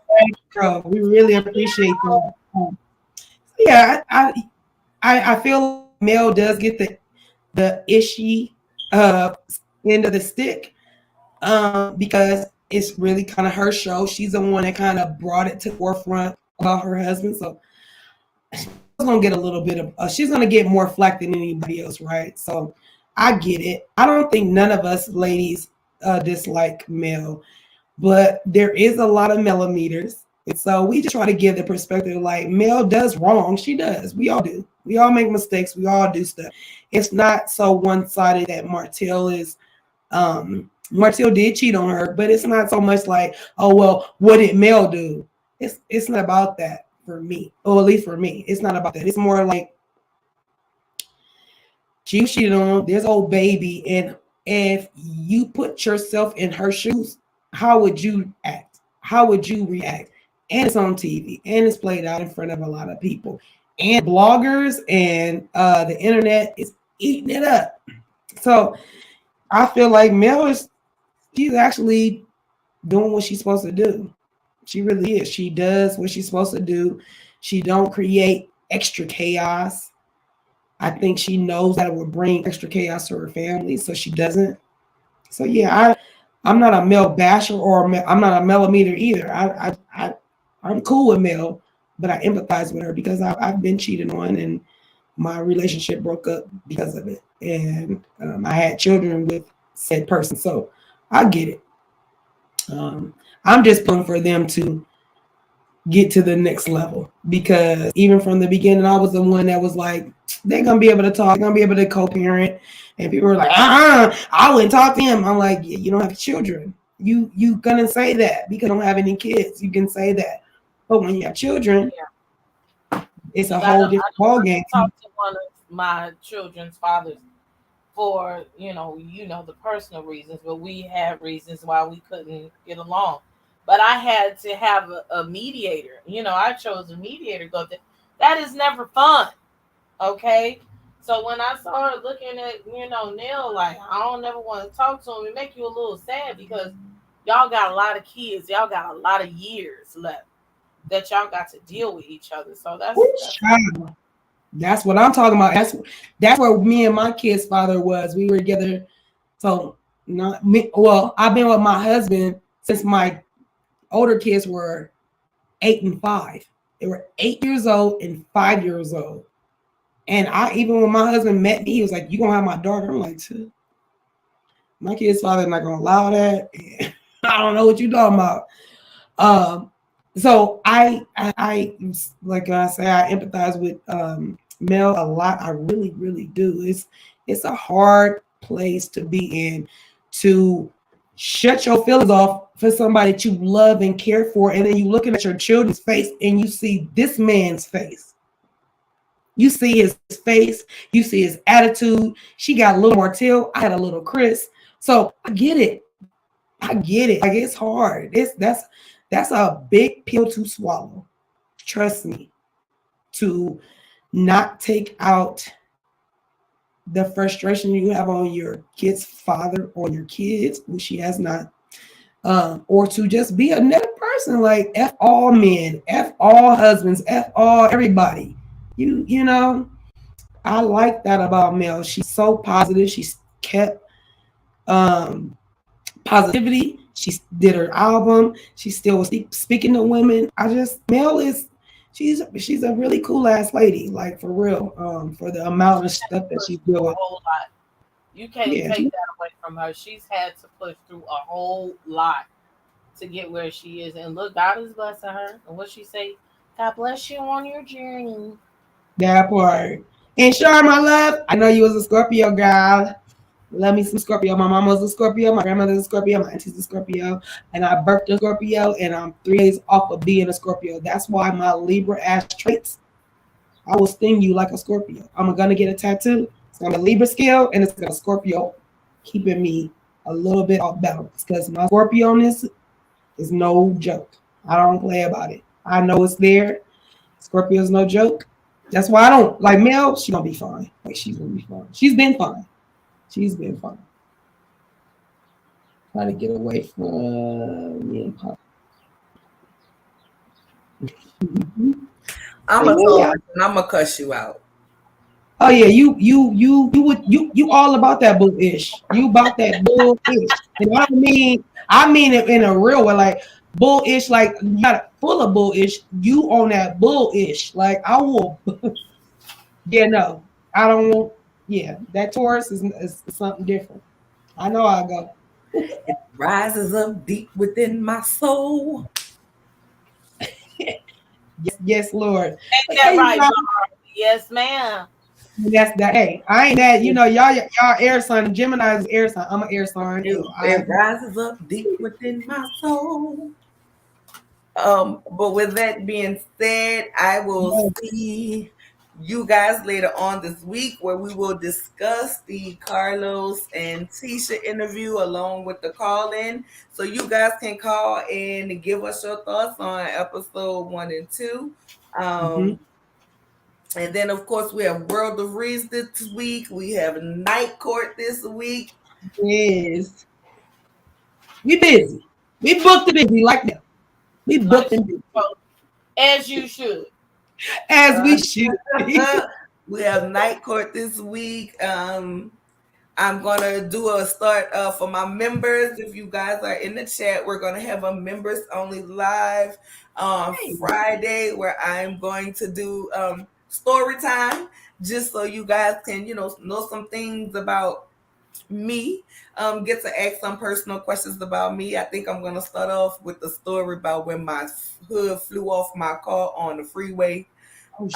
Girl, we really appreciate that. Yeah, I feel like Mel does get the ishy end of the stick because it's really kind of her show. She's the one that kind of brought it to the forefront about her husband. So she's gonna get a little bit of she's gonna get more flack than anybody else, right? So I get it. I don't think none of us ladies dislike Mel, but there is a lot of millimeters. And so we just try to give the perspective like Mel does wrong. She does. We all do. We all make mistakes. We all do stuff. It's not so one-sided that Martel did cheat on her, but it's not so much like, oh well, what did Mel do? It's not about that for me. Or at least for me. It's not about that. It's more like she was cheated on, there's old baby, and if you put yourself in her shoes, how would you act? How would you react? And it's on TV, and it's played out in front of a lot of people, and bloggers and the internet is eating it up. So I feel like Mel is she's actually doing what she's supposed to do. She really is. She does what she's supposed to do. She don't create extra chaos. I think she knows that it would bring extra chaos to her family, so she doesn't. So yeah, I'm not a Mel basher or I'm not a Melometer either. I'm cool with Mel, but I empathize with her because I've been cheated on and my relationship broke up because of it, and I had children with said person, so I get it. I'm just pulling for them to get to the next level because even from the beginning, I was the one that was like, they're gonna be able to talk, they're gonna be able to co-parent, and people were like, I wouldn't talk to him. I'm like, yeah, you don't have children. You gonna say that because you don't have any kids. You can say that, but when you have children, it's a whole different ball game. I talked to one of my children's fathers for the personal reasons, but we had reasons why we couldn't get along. But I had to have a mediator. I chose a mediator. That is never fun. Okay. So when I saw her looking at Neil like I don't never want to talk to him, it make you a little sad because y'all got a lot of kids, y'all got a lot of years left that y'all got to deal with each other. So that's what I'm talking about. That's where me and my kid's father was. We were together. So not me. Well, I've been with my husband since my older kids were 8 and 5. They were 8 years old and 5 years old. And even when my husband met me, he was like, "You gonna have my daughter?" I'm like, my kid's father not gonna allow that. I don't know what you're talking about. So I like I say, I empathize with Mel a lot. I really, really do. It's a hard place to be in, to shut your feelings off for somebody that you love and care for, and then you looking at your children's face and you see this man's face. You see his face, you see his attitude. She got a little Martel, I had a little Chris. So I get it. Like it's hard. That's a big pill to swallow. trust me, to not take out the frustration you have on your kid's father or your kids, which she has not, or to just be a net person, like F all men, F all husbands, F all everybody. You know, I like that about Mel. She's so positive. She's kept positivity. She did her album. She still was speaking to women. Mel is she's a really cool ass lady, like for real. For the amount of stuff that she's A doing. whole lot. You can't Yeah. take that away from her. She's had to push through a whole lot to get where she is. And look, God is blessing her. And what she say? God bless you on your journey. That part. And Char, my love, I know you was a Scorpio girl. Love me some Scorpio. My mama was a Scorpio. My grandmother's a Scorpio. My auntie's a Scorpio. And I birthed a Scorpio. And I'm 3 days off of being a Scorpio. That's why my Libra ass traits, I will sting you like a Scorpio. I'm gonna get a tattoo. It's gonna be a Libra scale and it's gonna Scorpio, keeping me a little bit off balance because my Scorpio-ness is no joke. I don't play about it. I know it's there. Scorpio's no joke. That's why I don't like Mel. She's gonna be fine. Like she's gonna be fine. She's been fine. She's been fine. Try to get away from me and Pop. I'm a Taurus and I'm gonna cuss you out. Oh yeah, you all about that bullish. You about that bullish. And I mean it in a real way, like bullish, like not full of bullish. You on that bullish. Like I will yeah, no. I don't want that Taurus is something different. I know I go. It rises up deep within my soul. Yes, Lord. Ain't that right, yes, ma'am. That's that. Hey, I ain't that. You know, y'all air sign. Gemini is air sign. I'm an air sign. It rises up deep within my soul. But with that being said, I will see you guys later on this week where we will discuss the Carlos and Tisha interview along with the call-in. So you guys can call and give us your thoughts on episode 1 and 2. And then, of course, we have World of Reads this week. We have Night Court this week. Yes. We busy. We booked and busy like that. We booked and busy. As you should. As we should. We have Night Court this week. I'm going to do a start for my members. If you guys are in the chat, we're going to have a members only live on Friday where I'm going to do story time just so you guys can, know some things about me, get to ask some personal questions about me. I think I'm going to start off with the story about when my hood flew off my car on the freeway. Oh,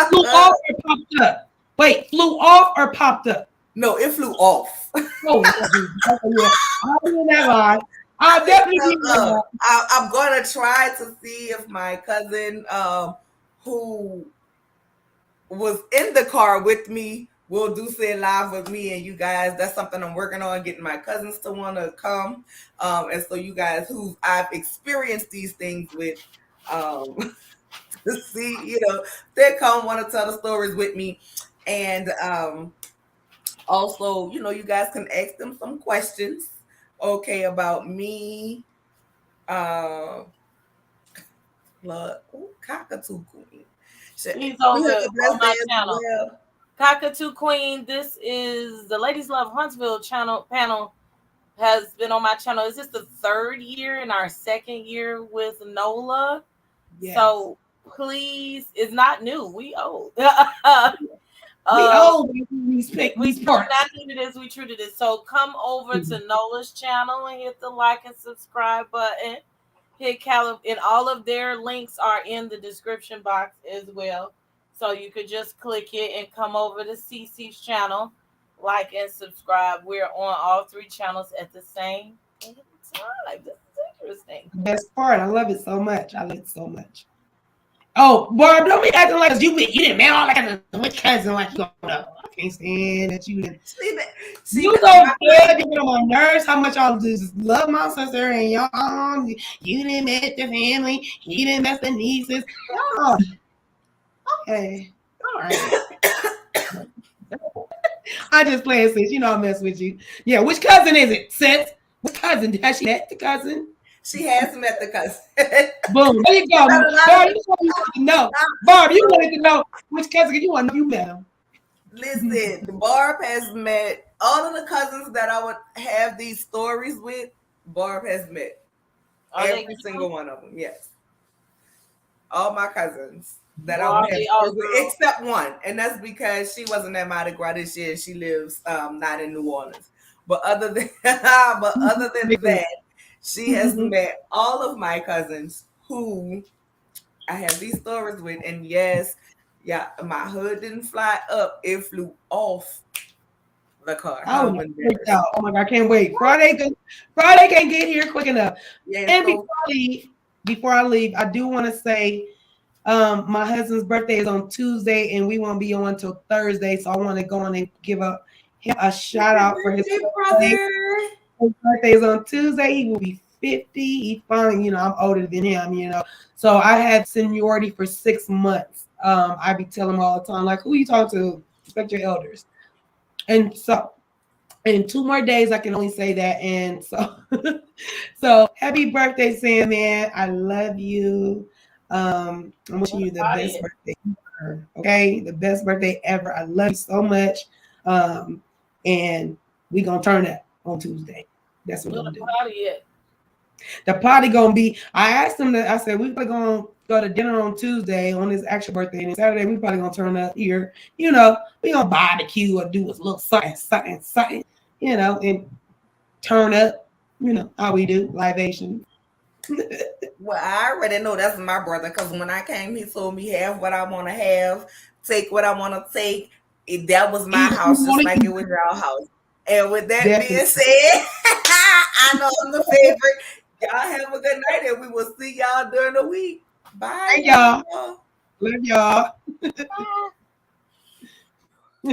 flew off or popped up? Wait, flew off or popped up? No, it flew off. Oh, yeah. I'll do that line. I'll definitely do that. I'm going to try to see if my cousin, who was in the car with me, will do say live with me and you guys. That's something I'm working on, getting my cousins to want to come. And so you guys who I've experienced these things with, to see, they come want to tell the stories with me. And also, you guys can ask them some questions, okay, about me. Cockatoo Queen. He's on my channel. Well. Cockatoo Queen, this is the Ladies Love Huntsville panel has been on my channel. Is this the 3rd year in our 2nd year with NOLA? Yes. So please, it's not new. We old. We old. We treated this. We treated it. So come over to NOLA's channel and hit the like and subscribe button. Hit and all of their links are in the description box as well. So you could just click it and come over to CC's channel, like and subscribe. We're on all 3 channels at the same time. This is interesting. Best part. I love it so much. I love it so much. Oh, Barb, don't be acting like you didn't man all like a which cousin like you don't know. I can't stand that you didn't. You so good, you get on my nerves. How much y'all just love my sister and y'all. You didn't met the family. You didn't mess the nieces. Oh, okay, all right. I just playing sis. You know I mess with you. Yeah, which cousin is it, sis? Which cousin? Has she met the cousin? She has met the cousin. Boom. There you go. Barb, you wanted to know. Barb, you wanted to know which cousin you want to know you met him. Listen, Barb has met all of the cousins that I would have these stories with. Barb has met every single one of them. Yes, all my cousins that I would have stories with, except one, and that's because she wasn't at Mardi Gras this year. She lives not in New Orleans. But other than that, she has met all of my cousins who I have these stories with, and yes. Yeah, my hood didn't fly up; it flew off the car. Oh my God, I can't wait. Friday can't get here quick enough. Yeah, and before I leave, I do want to say my husband's birthday is on Tuesday, and we won't be on until Thursday. So I want to go on and give him a shout out for his birthday. His birthday is on Tuesday. He will be 50. He's fine. You know, I'm older than him. You know, so I had seniority for 6 months. I be telling him all the time, like, who you talk to? Respect your elders. And so, in 2 more days, I can only say that. And so, so happy birthday, Sam, man. I love you. I'm wishing you the best birthday ever. Okay, the best birthday ever. I love you so much. And we gonna turn up on Tuesday. That's what we're gonna do. The party gonna be. I asked him that. I said we probably gonna go to dinner on Tuesday on his actual birthday, and Saturday we probably gonna turn up here. You know, we gonna barbecue or do a little something. You know, and turn up. You know how we do libation. Well, I already know that's my brother because when I came, he told me have what I want to have, take what I want to take. That was my house, just like it was your house. And with that being said, I know I'm the favorite. Y'all have a good night, and we will see y'all during the week. Bye, y'all. Love y'all.